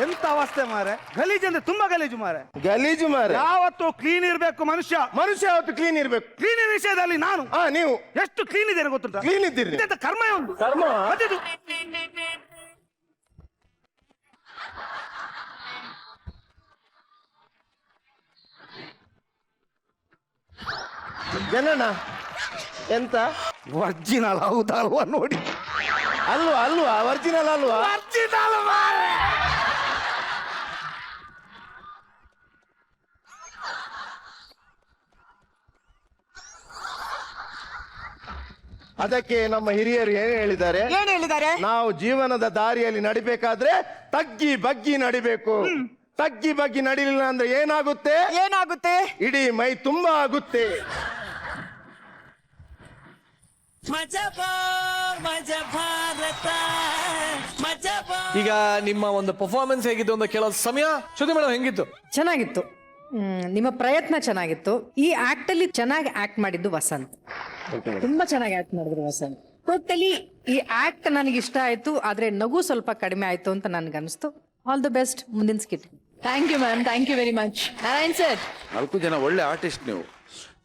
ಎಂತ ಅವಸ್ಥೆ ಮಾರೆ, ಗಲೀಜು ಅಂದ್ರೆ ತುಂಬಾ ಗಲೀಜು ಮಾರೆ. ಗಲೀಜು ಮಾರೆ. ಯಾವತ್ತು ಕ್ಲೀನ್ ಇರ್ಬೇಕು ಮನುಷ್ಯ. ಮನುಷ್ಯ ಯಾವತ್ತು ಕ್ಲೀನ್ ಇರ್ಬೇಕು. ಕ್ಲೀನ್ ವಿಷಯದಲ್ಲಿ ನಾನು ನೀವು ಎಷ್ಟು ಕ್ಲೀನ್ ಇದ್ದೇನೆ ಗೊತ್ತುಂಟ? ಕ್ಲೀನ್ ಇದ್ದೀರಿ. ಇದೆಂತ ಕರ್ಮ ಉಂಟು? ಕರ್ಮ? ಮತ್ತಿದು ಜನನ ಎಂತ ಒರಿಜಿನಲ್ ಹೌದಲ್ವಾ ನೋಡಿ. ಅಲ್ವಾ ಅಲ್ವಾ ಒರಿಜಿನಲ್ ಅಲ್ವಾ? ಒರಿಜಿನಲ್ ಮಾರೆ. ಅದಕ್ಕೆ ನಮ್ಮ ಹಿರಿಯರು ಏನ್ ಹೇಳಿದ್ದಾರೆ? ಏನ್ ಹೇಳಿದ್ದಾರೆ? ನಾವು ಜೀವನದ ದಾರಿಯಲ್ಲಿ ನಡಿಬೇಕಾದ್ರೆ ತಗ್ಗಿ ಬಗ್ಗಿ ನಡಿಬೇಕು. ತಗ್ಗಿ ಬಗ್ಗಿ ನಡಿಲಿಲ್ಲ ಅಂದ್ರೆ ಏನಾಗುತ್ತೆ? ಏನಾಗುತ್ತೆ? ಇಡೀ ಮೈ ತುಂಬಾ ಆಗುತ್ತೆ. ಈಗ ನಿಮ್ಮ ಒಂದು ಪರ್ಫಾರ್ಮೆನ್ಸ್ ಹೇಗಿತ್ತು ಅಂತ ಕೇಳೋ ಸಮಯ. ಶ್ರುತಿ ಮೇಡಮ್ ಹೆಂಗಿತ್ತು? ಚೆನ್ನಾಗಿತ್ತು. ನಿಮ್ಮ ಪ್ರಯತ್ನ ಚೆನ್ನಾಗಿತ್ತು. ಈ ಆಕ್ಟ್ ಅಲ್ಲಿ ಚೆನ್ನಾಗಿ ಆಕ್ಟ್ ಮಾಡಿದ್ದು ವಸಂತ್. ತುಂಬಾ ಚೆನ್ನಾಗಿ ಆಕ್ಟ್ ಮಾಡಿದ್ರು ವಸಂತ್. ಟೋಟಲಿ ಈ ಆಕ್ಟ್ ನನಗೆ ಇಷ್ಟ ಆಯ್ತು. ಆದ್ರೆ ನಗು ಸ್ವಲ್ಪ ಕಡಿಮೆ ಆಯ್ತು ಅಂತ ನನ್ಗನ್ಸ್ತು. ಆಲ್ ದ ಬೆಸ್ಟ್ ಮುಂದಿನ skit. Thank you ma'am, thank you very much. Narayan sir, 4 ಜನ ಒಳ್ಳೆ ಆರ್ಟಿಸ್ಟ್ ನೀವು.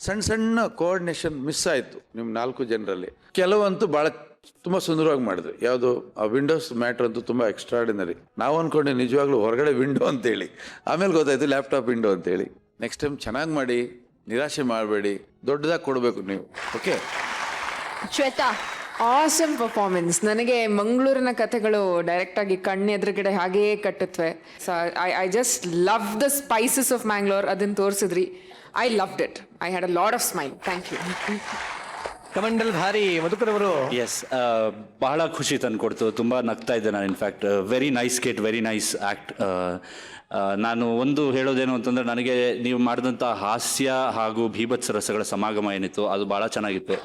ಸಣ್ಣ ಸಣ್ಣ ಕೋಆರ್ಡಿನೇಷನ್ ಮಿಸ್ ಆಯಿತು ನಿಮ್ಮ 4 ಜನರಲ್ಲಿ. ಕೆಲವಂತೂ ಭಾಳ ತುಂಬ ಸುಂದರವಾಗಿ ಮಾಡಿದ್ರಿ. ಯಾವುದು ಆ ವಿಂಡೋಸ್ ಮ್ಯಾಟ್ರ್ ಅಂತೂ ತುಂಬ ಎಕ್ಸ್ಟ್ರಾರ್ಡಿನರಿ. ನಾವು ಅಂದ್ಕೊಂಡೆ ನಿಜವಾಗ್ಲೂ ಹೊರಗಡೆ ವಿಂಡೋ ಅಂತೇಳಿ, ಆಮೇಲೆ ಗೊತ್ತಾಯ್ತು ಲ್ಯಾಪ್ಟಾಪ್ ವಿಂಡೋ ಅಂತೇಳಿ. ನೆಕ್ಸ್ಟ್ ಟೈಮ್ ಚೆನ್ನಾಗಿ ಮಾಡಿ, ನಿರಾಶೆ ಮಾಡಬೇಡಿ, ದೊಡ್ಡದಾಗಿ ಕೊಡಬೇಕು ನೀವು. ಓಕೆ ಶ್ವೇತಾ. Awesome performance. ನನಗೆ ಮಂಗಳೂರಿನ ಕಥೆಗಳು ಡೈರೆಕ್ಟ್ ಆಗಿ ಕಣ್ಣು ಎದುರುಗಡೆ ಹಾಗೆಯೇ ಕಟ್ಟುತ್ತವೆ. So I just love the spices of Mangalore. ಅದನ್ನು ತೋರಿಸಿದ್ರಿ. I loved it. I had a lot of smile. Thank you. ಕಮಂಡಲ್ ಧಾರಿ ಮಧುಕರ್ ಅವರು. ಎಸ್, ಬಹಳ ಖುಷಿ ತಂದುಕೊಡ್ತು. ತುಂಬ ನಗ್ತಾ ಇದ್ದೆ ನಾನು. In fact very nice skit, very nice act. ನಾನು ಒಂದು ಹೇಳೋದೇನು ಅಂತಂದರೆ, ನನಗೆ ನೀವು ಮಾಡಿದಂಥ ಹಾಸ್ಯ ಹಾಗೂ ಭೀಭತ್ಸ ರಸಗಳ ಸಮಾಗಮ ಏನಿತ್ತು ಅದು ಭಾಳ ಚೆನ್ನಾಗಿತ್ತು.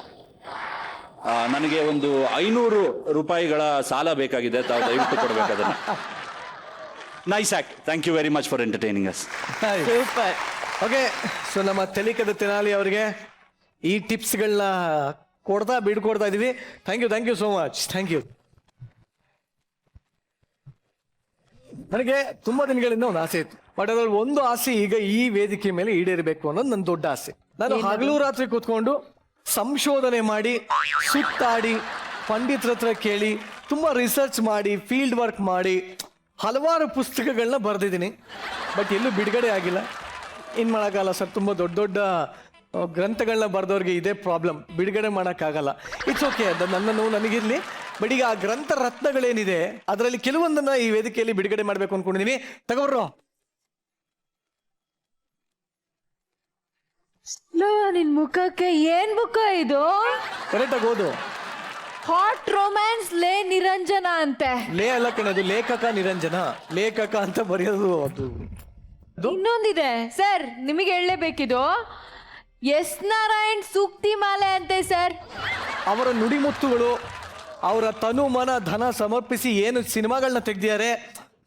ನನಗೆ ಒಂದು 500 ರೂಪಾಯಿಗಳ ಸಾಲ ಬೇಕಾಗಿದೆ, ತಾವು ದಯವಿಟ್ಟು ಕೊಡಬೇಕು ಅದನ್ನು. Nice act. Thank you very much for entertaining us. Super. Okay, so ನಮ್ಮ ತೆಲಿಕದ ತೆನಾಲಿ ಅವರಿಗೆ ಈ ಟಿಪ್ಸ್ಗಳನ್ನ ಬಿಡ್ಕೊಡ್ತಾ ಇದೀವಿ. Thank you so much. Thank you. ನನಗೆ ತುಂಬಾ ದಿನಗಳಿಂದ ಒಂದು ಆಸೆ ಇತ್ತು. ಬಟ್ ಅದ್ರಲ್ಲಿ ಒಂದು ಆಸೆ ಈಗ ಈ ವೇದಿಕೆ ಮೇಲೆ ಈಡೇರಬೇಕು ಅನ್ನೋದು ನನ್ನ ದೊಡ್ಡ ಆಸೆ. ನಾನು ಹಗಲು ರಾತ್ರಿ ಕೂತ್ಕೊಂಡು ಸಂಶೋಧನೆ ಮಾಡಿ, ಸುತ್ತಾಡಿ, ಪಂಡಿತರ ಹತ್ರ ಕೇಳಿ, ತುಂಬಾ ರಿಸರ್ಚ್ ಮಾಡಿ, ಫೀಲ್ಡ್ ವರ್ಕ್ ಮಾಡಿ ಹಲವಾರು ಪುಸ್ತಕಗಳನ್ನ ಬರೆದಿದ್ದೀನಿ. ಬಟ್ ಎಲ್ಲೂ ಬಿಡುಗಡೆ ಆಗಿಲ್ಲ. ಏನು ಮಾಡೋಕ್ಕಾಗಲ್ಲ ಸರ್, ತುಂಬ ದೊಡ್ಡ ದೊಡ್ಡ ಗ್ರಂಥಗಳನ್ನ ಬರೆದವ್ರಿಗೆ ಇದೇ ಪ್ರಾಬ್ಲಮ್, ಬಿಡುಗಡೆ ಮಾಡೋಕ್ಕಾಗಲ್ಲ. ಇಟ್ಸ್ ಓಕೆ, ಅದು ನನ್ನ ನೋವು ನನಗಿರಲಿ. ಬಟ್ ಈಗ ಆ ಗ್ರಂಥ ರತ್ನಗಳೇನಿದೆ ಅದರಲ್ಲಿ ಕೆಲವೊಂದನ್ನ ಈ ವೇದಿಕೆಯಲ್ಲಿ ಬಿಡುಗಡೆ ಮಾಡಬೇಕು ಅನ್ಕೊಂಡಿದ್ದೀನಿ. ತಗೋರ್ರು. ನಿನ್ ಮುಖಕ್ಕೆ ಏನ್ ಮುಖ ಇದು? ಕರೆಕ್ಟಾಗಿ ಓದು. ಹಾಟ್ ರೊಮ್ಯಾನ್ಸ್ ಲೇ ನಿರಂಜನ ಅಂತೆ. ಲೇ ಅಲ್ಲ ಕಣದು, ಲೇಖಕ ನಿರಂಜನ. ಲೇಖಕ ಅಂತ ಬರೆಯೋದು ಅದು. ಇನ್ನೊಂದಿದೆ ಸರ್, ನಿಮಗೆ ಹೇಳಲೇಬೇಕಿದು. ಎಸ್ ನಾರಾಯಣ್ ಸೂಕ್ತಿ ಮಾಲೆ ಅಂತೆ ಸರ್. ಅವರ ನುಡಿಮುತ್ತುಗಳು, ಅವರ ತನು ಮನ ಧನ ಸಮರ್ಪಿಸಿ ಏನು ಸಿನಿಮಾಗಳನ್ನ ತೆಗ್ದಿದ್ದಾರೆ.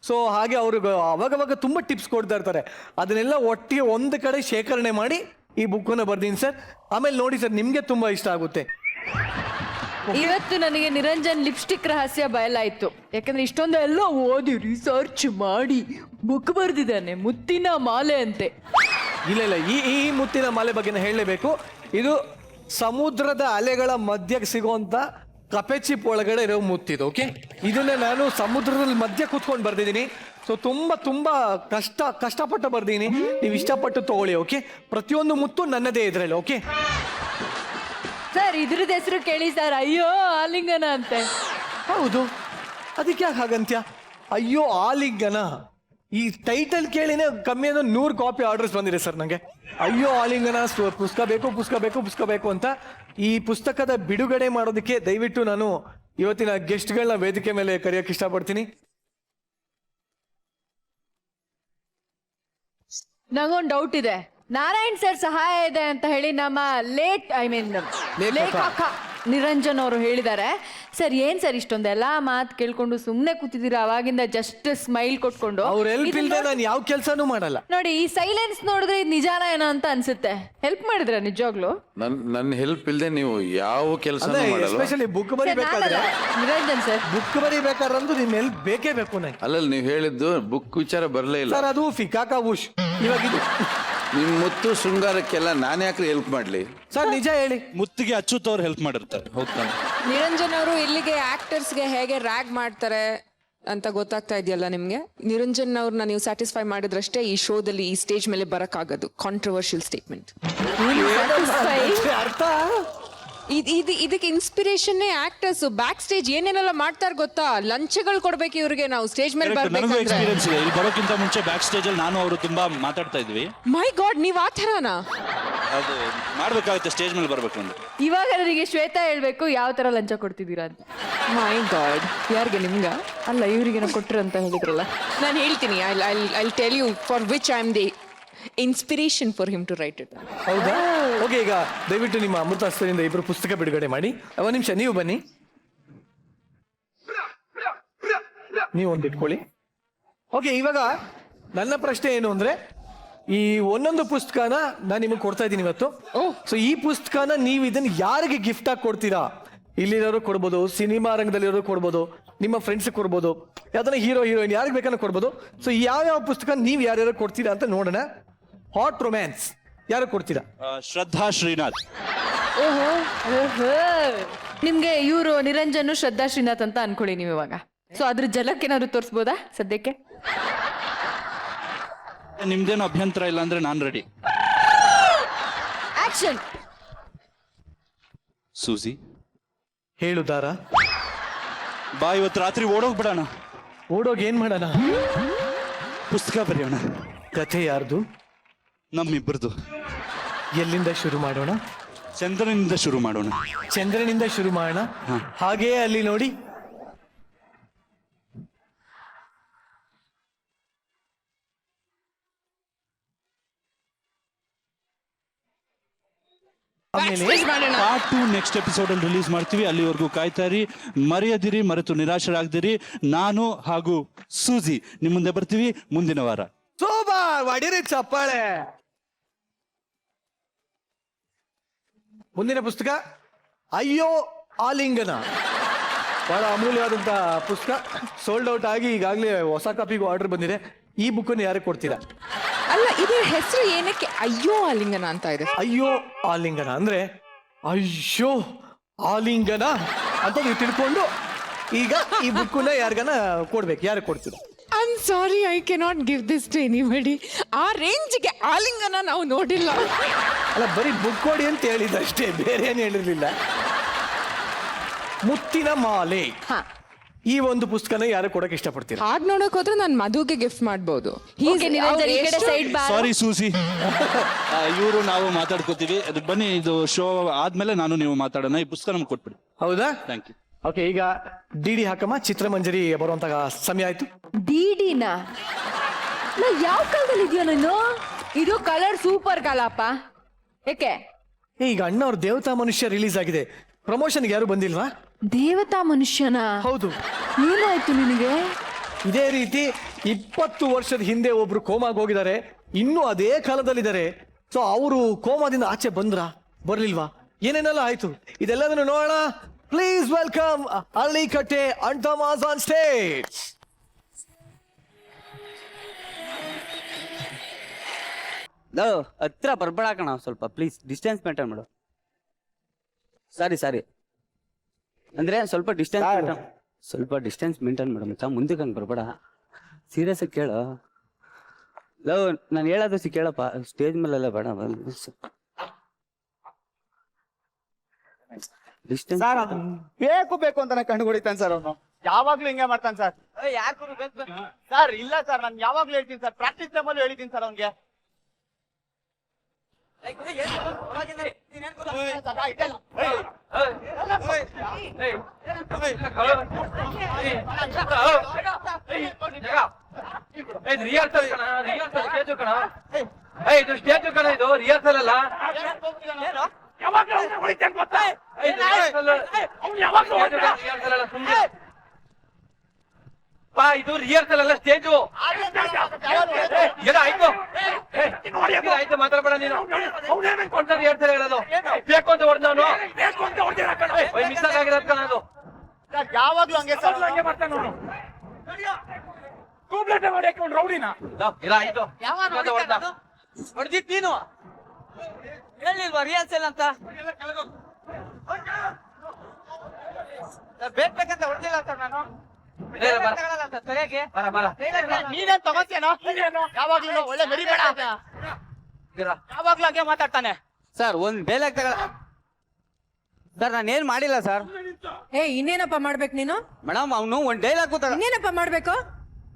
ಸೊ ಹಾಗೆ ಅವ್ರಿಗೆ ಅವಾಗವಾಗ ತುಂಬ ಟಿಪ್ಸ್ ಕೊಡ್ತಾ ಇರ್ತಾರೆ. ಅದನ್ನೆಲ್ಲ ಒಟ್ಟಿಗೆ ಒಂದು ಕಡೆ ಶೇಖರಣೆ ಮಾಡಿ ಈ ಬುಕ್ಕನ್ನು ಬರ್ದೀನಿ ಸರ್. ಆಮೇಲೆ ನೋಡಿ ಸರ್, ನಿಮಗೆ ತುಂಬ ಇಷ್ಟ ಆಗುತ್ತೆ. ಇವತ್ತು ನನಗೆ ನಿರಂಜನ್ ಲಿಪ್ಸ್ಟಿಕ್ ರಹಸ್ಯ ಬಯಲಾಯ್ತು. ಯಾಕಂದ್ರೆ ಇಷ್ಟೊಂದು ಎಲ್ಲ ಓದಿ ರಿಸರ್ಚ್ ಮಾಡಿ ಬುಕ್ ಬರ್ದಿದ್ದಾನೆ, ಮುತ್ತಿನ ಮಾಲೆ ಅಂತೆ. ಇಲ್ಲ, ಈ ಮುತ್ತಿನ ಮಾಲೆ ಬಗ್ಗೆ ಹೇಳಲೇಬೇಕು. ಇದು ಸಮುದ್ರದ ಅಲೆಗಳ ಮಧ್ಯಕ್ಕೆ ಸಿಗುವಂತ ಕಪೆಚಿಪ್ ಒಳಗಡೆ ಇರೋ ಮುತ್ತಿದು. ಓಕೆ, ಇದನ್ನ ನಾನು ಸಮುದ್ರದಲ್ಲಿ ಮಧ್ಯ ಕೂತ್ಕೊಂಡು ಬರ್ದಿದ್ದೀನಿ. ಸೊ ತುಂಬಾ ಕಷ್ಟಪಟ್ಟು ಬರ್ದೀನಿ. ನೀವು ಇಷ್ಟಪಟ್ಟು ತಗೊಳ್ಳಿ. ಓಕೆ, ಪ್ರತಿಯೊಂದು ಮುತ್ತು ನನ್ನದೇ ಇದ್ರಲ್ಲಿ. ಓಕೆ ಸರ್, ಇದ್ರದ್ದು ಹೆಸರು ಕೇಳಿ ಸರ್, ಅಯ್ಯೋ ಆಲಿಂಗನ ಅಂತೆ. ಹೌದು, ಅದಕ್ಕೆ ಯಾಕೆ ಹಾಗಂತ್ಯ? ಅಯ್ಯೋ ಆಲಿಂಗನ ಈ ಟೈಟಲ್ ಕೇಳಿನೇ ಕಮ್ಮಿ ಅಂದ್ರೆ 100 ಕಾಪಿ ಆರ್ಡರ್ಸ್ ಬಂದಿದೆ ಸರ್ ನನಗೆ. ಅಯ್ಯೋ ಆಲಿಂಗನ ಪುಸ್ತಕ ಬೇಕು ಅಂತ. ಈ ಪುಸ್ತಕದ ಬಿಡುಗಡೆ ಮಾಡೋದಕ್ಕೆ ದಯವಿಟ್ಟು ನಾನು ಇವತ್ತಿನ ಗೆಸ್ಟ್ಗಳನ್ನ ವೇದಿಕೆ ಮೇಲೆ ಕರೆಯೋಕೆ ಇಷ್ಟಪಡ್ತೀನಿ. ನಂಗೊಂದು ಡೌಟ್ ಇದೆ. ನಾರಾಯಣ್ ಸರ್ ಸಹಾಯ ಇದೆ ಅಂತ ಹೇಳಿ ನಮ್ಮ ಲೇಖಕ ನಿರಂಜನ್ ಅವರು ಹೇಳಿದ್ದಾರೆ. ಸರ್ ಏನ್ ಸರ್ ಇಷ್ಟೊಂದೆಲ್ಲ ಮಾತು ಕೇಳ್ಕೊಂಡು ಸುಮ್ಮನೆ ಕೂತಿದ್ದೀರಾ ಅವಾಗಿಂದ, ಜಸ್ಟ್ ಸ್ಮೈಲ್ ಕೊಟ್ಕೊಂಡು? ಅವ್ರ ಹೆಲ್ಪ್ ಇಲ್ಲದೆ ನಾನು ಯಾವ ಕೆಲಸನೂ ಮಾಡಲ್ಲ. ನೋಡಿ, ಈ ಸೈಲೆನ್ಸ್ ನೋಡಿದ್ರೆ ಇದು ನಿಜಾನ ಏನೋ ಅಂತ ಅನ್ಸುತ್ತೆ. ಹೆಲ್ಪ್ ಮಾಡಿದ್ರ ನಿಜವಾಗ್ಲು? ನನ್ನ ಹೆಲ್ಪ್ ಇಲ್ಲದೆ ನೀವು ಯಾವ ಕೆಲಸ ಎಸ್ಪೆಷಲಿ ಬುಕ್ ಬರಿಬೇಕಾದ್ರೆ, ನಿರಂಜನ್ ಸರ್ ಬುಕ್ ಬರಿಬೇಕಾದ್ರಂತೂ ನಿಮ್ ಹೆಲ್ಪ್ ಬೇಕೇ ಬೇಕು ನನಗೆ. ಅಲ್ಲಲ್ಲಿ ನೀವು ಹೇಳಿದ್ದು ಬುಕ್ ವಿಚಾರ ಬರಲೇ ಇಲ್ಲ ಸರ್. ಅದು ಫಿಕಾಕ ಉಶ್. ಇವಾಗ ಇದು ನಿಮ್ಮ ಮುತ್ತು ಶೃಂಗಾರಕ್ಕೆಲ್ಲ ನಾನು ಯಾಕೆ ಹೆಲ್ಪ್ ಮಾಡಲಿ ಸರ್? ನಿಜ ಹೇಳಿ. ಮುತ್ತಿಗೆ ಅಚ್ಚುತ್ತವ್ರು ಹೆಲ್ಪ್ ಮಾಡಿರ್ತಾರೆ. ಹೌದಾ? ನಿರಂಜನ್ ಅವರು ಇಲ್ಲಿಗೆ ಆಕ್ಟರ್ಸ್ಗೆ ಹೇಗೆ ರ್ಯಾಗ್ ಮಾಡ್ತಾರೆ ಅಂತ ಗೊತ್ತಾಗ್ತಾ ಇದೆಯಲ್ಲ ನಿಮ್ಗೆ. ನಿರಂಜನ್ ಅವ್ರನ್ನ ನೀವು ಸ್ಯಾಟಿಸ್ಫೈ ಮಾಡಿದ್ರಷ್ಟೇ ಈ ಶೋದಲ್ಲಿ ಈ ಸ್ಟೇಜ್ ಮೇಲೆ ಬರಕ್ಕಾಗೋದು. Controversial statement. ಅರ್ಥ ಇದಕ್ಕೆ ಇನ್ಸ್ಪಿರೇಷನ್ ಆಕ್ಟರ್ಸ್ ಬ್ಯಾಕ್ ಸ್ಟೇಜ್ ಏನೇನೆಲ್ಲ ಮಾಡ್ತಾರೆ ಗೊತ್ತಾ? ಲಂಚಗಳು ಕೊಡ್ಬೇಕು ಇವ್ರಿಗೆ ನಾವು ಸ್ಟೇಜ್ ಮೇಲೆ ನನಗೂ ಎಕ್ಸ್ಪೀರಿಯನ್ಸ್ ಇದೆ. ಇಲ್ಲಿ ಬರೋಕ್ಕಿಂತ ಮುಂಚೆ ಬ್ಯಾಕ್ ಸ್ಟೇಜ್ ಅಲ್ಲಿ ನಾನು ಅವರು ತುಂಬಾ ಮಾತಾಡ್ತಾ ಇದ್ವಿ. ಮೈ ಗಾಡ್, ನೀವ್ ಆ ಥರನಾ? ಅದು ಮಾಡ್ಬೇಕಾಗುತ್ತೆ, ಸ್ಟೇಜ್ ಮೇಲೆ ಬರ್ಬೇಕು ಅಂದ್ರೆ. ಇವಾಗ ನನಗೆ ಶ್ವೇತಾ ಹೇಳ್ಬೇಕು ಯಾವ ತರ ಲಂಚ ಕೊಡ್ತಿದ್ದೀರಾ ಅಂತ. ಮೈ ಗಾಡ್, ಯಾರಿಗೆ ನಿಮ್ಗ? ಅಲ್ಲ, ಇವ್ರಿಗೆ ಕೊಟ್ರು ಅಂತ ಹೇಳಿದ್ರಲ್ಲ. ನಾನು ಹೇಳ್ತೀನಿ, I tell you for which I am the inspiration for him to write it. ಹೌದಾ? ಓಕೆ, ಈಗ ದಯವಿಟ್ಟು ನಿಮ್ಮ ಅಮೃತ ಹಸ್ತದಿಂದ ಇಬ್ಬರು ಪುಸ್ತಕ ಬಿಡುಗಡೆ ಮಾಡಿ. ಒಂದು ನಿಮಿಷ ನೀವು ಬನ್ನಿ, ನೀವು ಒಂದು ಇಟ್ಕೊಳ್ಳಿ. ಓಕೆ, ಇವಾಗ ನನ್ನ ಪ್ರಶ್ನೆ ಏನು ಅಂದ್ರೆ, ಈ ಒಂದೊಂದು ಪುಸ್ತಕನ ನಾನು ನಿಮಗೆ ಕೊಡ್ತಾ ಇದ್ದೀನಿ ಇವತ್ತು. ಸೊ ಈ ಪುಸ್ತಕನ ನೀವು ಇದನ್ನ ಯಾರಿಗೆ ಗಿಫ್ಟ್ ಆಗಿ ಕೊಡ್ತೀರಾ? ಇಲ್ಲಿರೋರು ಕೊಡ್ಬೋದು, ಸಿನಿಮಾ ರಂಗದಲ್ಲಿರೋರು ಕೊಡ್ಬೋದು, ನಿಮ್ಮ ಫ್ರೆಂಡ್ಸ್ ಕೊಡ್ಬೋದು, ಯಾವ್ದಾರ ಹೀರೋ ಹೀರೋಯಿನ್ ಯಾರಿಗೆ ಬೇಕಾದ್ರೂ ಕೊಡ್ಬೋದು. ಸೊ ಯಾವ್ಯಾವ ಪುಸ್ತಕ ನೀವು ಯಾರ್ಯಾರು ಕೊಡ್ತೀರಾ ಅಂತ ನೋಡೋಣ. ಹಾಟ್ ರೊಮ್ಯಾನ್ಸ್ ಯಾರು ಕೊಡ್ತೀರಾ? ಶ್ರದ್ಧಾ ಶ್ರೀನಾಥ್. ನಿಮ್ಗೆ ಇವರು ನಿರಂಜನ್, ಶ್ರದ್ಧಾ ಶ್ರೀನಾಥ್ ಅಂತ ಅನ್ಕೊಳ್ಳಿ ನೀವು ಇವಾಗ. ಸೊ ಅದ್ರ ಜಲಕ್ಕೆ ಏನಾದ್ರು ತೋರಿಸ್ಬೋದಾ ಸದ್ಯಕ್ಕೆ? ನಿಮ್ದೇನು ಅಭ್ಯಂತರ ಇಲ್ಲ ಅಂದ್ರೆ ನಾನು ರೆಡಿ. ಆಕ್ಷನ್. ಸೂಸಿ ಹೇಳುದಾರ ಬಾ, ಇವತ್ತು ರಾತ್ರಿ ಓಡೋಗ್ಬಿಡೋಣ. ಓಡೋಗಿ ಏನ್ ಮಾಡೋಣ? ಪುಸ್ತಕ ಬರೆಯೋಣ. ಕಥೆ ಯಾರ್ದು? ನಮ್ಮಿಬ್ಬರದು. ಎಲ್ಲಿಂದ ಶುರು ಮಾಡೋಣ? ಚಂದ್ರನಿಂದ ಶುರು ಮಾಡೋಣ. ಚಂದ್ರನಿಂದ ಶುರು ಮಾಡೋಣ. ಹಾಗೆಯೇ ಅಲ್ಲಿ ನೋಡಿ. ಪಾರ್ಟ್ 2 ನೆಕ್ಸ್ಟ್ ಎಪಿಸೋಡ್ ಅಲ್ಲಿ ರಿಲೀಸ್ ಮಾಡ್ತೀವಿ. ಅಲ್ಲಿವರೆಗೂ ಕಾಯ್ತಾ ಇರಿ, ಮರೆಯದಿರಿ, ಮರೆತು ನಿರಾಶರಾಗದಿರಿ. ನಾನು ಹಾಗೂ ಸೂಜಿ ನಿಮ್ಮ ಮುಂದೆ ಬರ್ತೀವಿ ಮುಂದಿನ ವಾರ. ಸೂಪರ್, ಹೊಡಿರಿ ಚಪ್ಪಾಳೆ. ಮುಂದಿನ ಪುಸ್ತಕ ಅಯ್ಯೋ ಆಲಿಂಗನ. ಬಹಳ ಅಮೂಲ್ಯವಾದಂತ ಪುಸ್ತಕ, ಸೋಲ್ಡ್ ಔಟ್ ಆಗಿ ಈಗಾಗಲೇ ಹೊಸ ಕಾಪಿಗೂ ಆರ್ಡರ್ ಬಂದಿದೆ. ಈ ಬುಕ್ಕನ್ನು ಯಾರಿಗೆ ಕೊಡ್ತೀರಾ? ಅಲ್ಲ, ಇದ್ರ ಹೆಸರು ಏನಕ್ಕೆ ಅಯ್ಯೋ ಆಲಿಂಗನ ಅಂತ ಇದೆ? ಅಯ್ಯೋ ಆಲಿಂಗನ ಅಂದ್ರೆ ಅಯ್ಯೋ ಆಲಿಂಗನ ಅಂತ ನೀವು ತಿಳ್ಕೊಂಡು ಈಗ ಈ ಬುಕ್ಕನ್ನ ಯಾರಿಗನ ಕೊಡ್ಬೇಕು. ಯಾರಿಗೆ ಕೊಡ್ತೀರಾ? I am sorry, I cannot give this to anybody. ಆ ರೇಂಜ್ಗೆ ಆಲಿಂಗನ ನಾವು ನೋಡಿಲ್ಲ. ಅಲ್ಲ, ಬರೀ ಬುಕ್ ಕೊಡಿ ಅಂತ ಹೇಳಿದಷ್ಟೇ, ಬೇರೆ ಏನು ಹೇಳಿರ್ಲಿಲ್ಲ. ಮುತ್ತಿನ ಮಾಲೆ, ಈ ಒಂದು ಪುಸ್ತಕನ ಯಾರು ಕೊಡಕ್ಕೆ ಇಷ್ಟಪಡ್ತೀರಾ? ಹಾಗೆ ನೋಡಕ್ ಹೋದ್ರೆ ನಾನು ಮಧುಗೆ ಗಿಫ್ಟ್ ಮಾಡ್ಬೋದು. ಸಾರಿ ಸೂಸಿ, ಇವರು ನಾವು ಮಾತಾಡ್ಕೋತೀವಿ. ಅದು ಬನ್ನಿ, ಇದು ಶೋ ಆದ್ಮೇಲೆ ನಾನು ನೀವು ಮಾತಾಡೋಣ. ಈ ಪುಸ್ತಕ ನಮ್ಗೆ ಕೊಟ್ಬಿಡಿ. ಹೌದಾ? Thank you. ಓಕೆ, ಈಗ ಡಿಡಿ ಹಾಕಮ್ಮ. ಚಿತ್ರಮಂಜರಿ ಬರುವಂತ ಸಮಯ ಆಯ್ತು. ಡಿಡಿನ ಯಾವ ಕಾಲದಲ್ಲಿ ಇದೆಯೋ ನೀನು? ಇದು ಕಲರ್ ಸೂಪರ್ ಕಾಲಪ್ಪ. ಯಾಕೆ? ಈಗ ಅಣ್ಣವ್ರ ದೇವತಾ ಮನುಷ್ಯ ರಿಲೀಸ್ ಆಗಿದೆ. ಪ್ರಮೋಷನ್ಗೆ ಯಾರು ಬಂದಿಲ್ವಾ? ದೇವತಾ ಮನುಷ್ಯನ? ಹೌದು. ಏನಾಯ್ತು ನಿನಗೆ? ಇದೇ ರೀತಿ 20 ವರ್ಷದ ಹಿಂದೆ ಒಬ್ರು ಕೋಮಾಗಿ ಹೋಗಿದ್ದಾರೆ, ಇನ್ನೂ ಅದೇ ಕಾಲದಲ್ಲಿದ್ದಾರೆ. ಸೊ ಅವರು ಕೋಮಾದಿಂದ ಆಚೆ ಬಂದ್ರ ಬರ್ಲಿಲ್ವಾ? ಏನೇನೆಲ್ಲ ಆಯ್ತು ಇದೆಲ್ಲದನ್ನು ನೋಡೋಣ. ಪ್ಲೀಸ್ ವೆಲ್ಕಮ್ ಅಳ್ಳಿಕಟ್ಟೆ ಅಂಟಮಾಸ್ ಆನ್ ಸ್ಟೇಜ್. ಹತ್ರ ಬರ್ಬೇಡಕಣ, ಸ್ವಲ್ಪ ಪ್ಲೀಸ್ ಡಿಸ್ಟೆನ್ಸ್ ಮೇಂಟೈನ್ ಮಾಡು. ಸಾರಿ ಅಂದ್ರೆ ಸ್ವಲ್ಪ ಡಿಸ್ಟೆನ್ಸ್ ಮೇಂಟೈನ್ ಮಾಡು ಮಚ್ಚ. ಮುಂದಕ್ಕೆ ಹಂಗೆ ಬರ್ಬೇಡ. ಸೀರಿಯಸ್ ಆಗಿ ಕೇಳು. ಲವ್, ನಾನು ಹೇಳೋದು ಕೇಳಪ್ಪ. ಸ್ಟೇಜ್ ಮೇಲೆಲ್ಲ ಬೇಡ. ಡಿಸ್ಟೆನ್ಸ್ ಬೇಕು ಅಂತ ಕಣ್ಣು ಹೊಡಿತಾನೆ ಸರ್ ಅವನು. ಯಾವಾಗ್ಲೂ ಹಿಂಗೆ ಮಾಡ್ತಾನೆ ಸರ್. ಸರ್ ಇಲ್ಲ ಸರ್, ನಾನು ಯಾವಾಗ್ಲೂ ಹೇಳ್ತೀನಿ ಸರ್, ಪ್ರಾಕ್ಟೀಸ್ ಟೈಮಲ್ಲೂ ಹೇಳಿದ್ದೀನಿ ಸರ್ ಅವ್ನಿಗೆ. ಇದು ರಿಹರ್ಸಲ್ ಅಲ್ಲ, ಸ್ಟೇಜು. ಆಯ್ತು, ಮಾತಾಡ್ಬೇಡ ನೀನು. ರಿಹರ್ಸಲ್ ಹೇಳೋದು ಬೇಕು ಅಂತ ಹೊಡೆದವನು ಮಿಸ್ ಆಗಿರೋದ್ ಕಣ. ಅದು ಯಾವಾಗ್ಲೂ ಹಂಗೆ ಸರ್, ಹಂಗೆ ಮಾಡ್ತಾನೆ ಅವನು. ರೌಡಿನ ಹೊಡೆದಿತ್ತು ನೀನು ಹೇಳಿಲ್ವಾ ರಿಹರ್ಸಲ್ ಅಂತ? ಬೇಕಂತ ಹೊಡೆದಿಲ್ಲ ಸರ್ ನಾನು. ನೀನೇನ್ ತಗೋತೀನೋ? ಯಾವಾಗ್ಲೂ ಒಳ್ಳೆ ಮೆರಿಬೇಡ. ಯಾವಾಗ್ಲೂ ಹಂಗೆ ಮಾತಾಡ್ತಾನೆ ಸರ್. ಒಂದ್ ಬೇಲೆ ತಗೊಳ ಸರ್. ನಾನು ಏನ್ ಮಾಡಿಲ್ಲ ಸರ್. ಇನ್ನೇನಪ್ಪ ಮಾಡ್ಬೇಕು ನೀನು? ಮೇಡಮ್, ಅವನು ಒಂದ್ ಡೈಲಾಗ್ ಇನ್ನೇನಪ್ಪ ಮಾಡ್ಬೇಕು?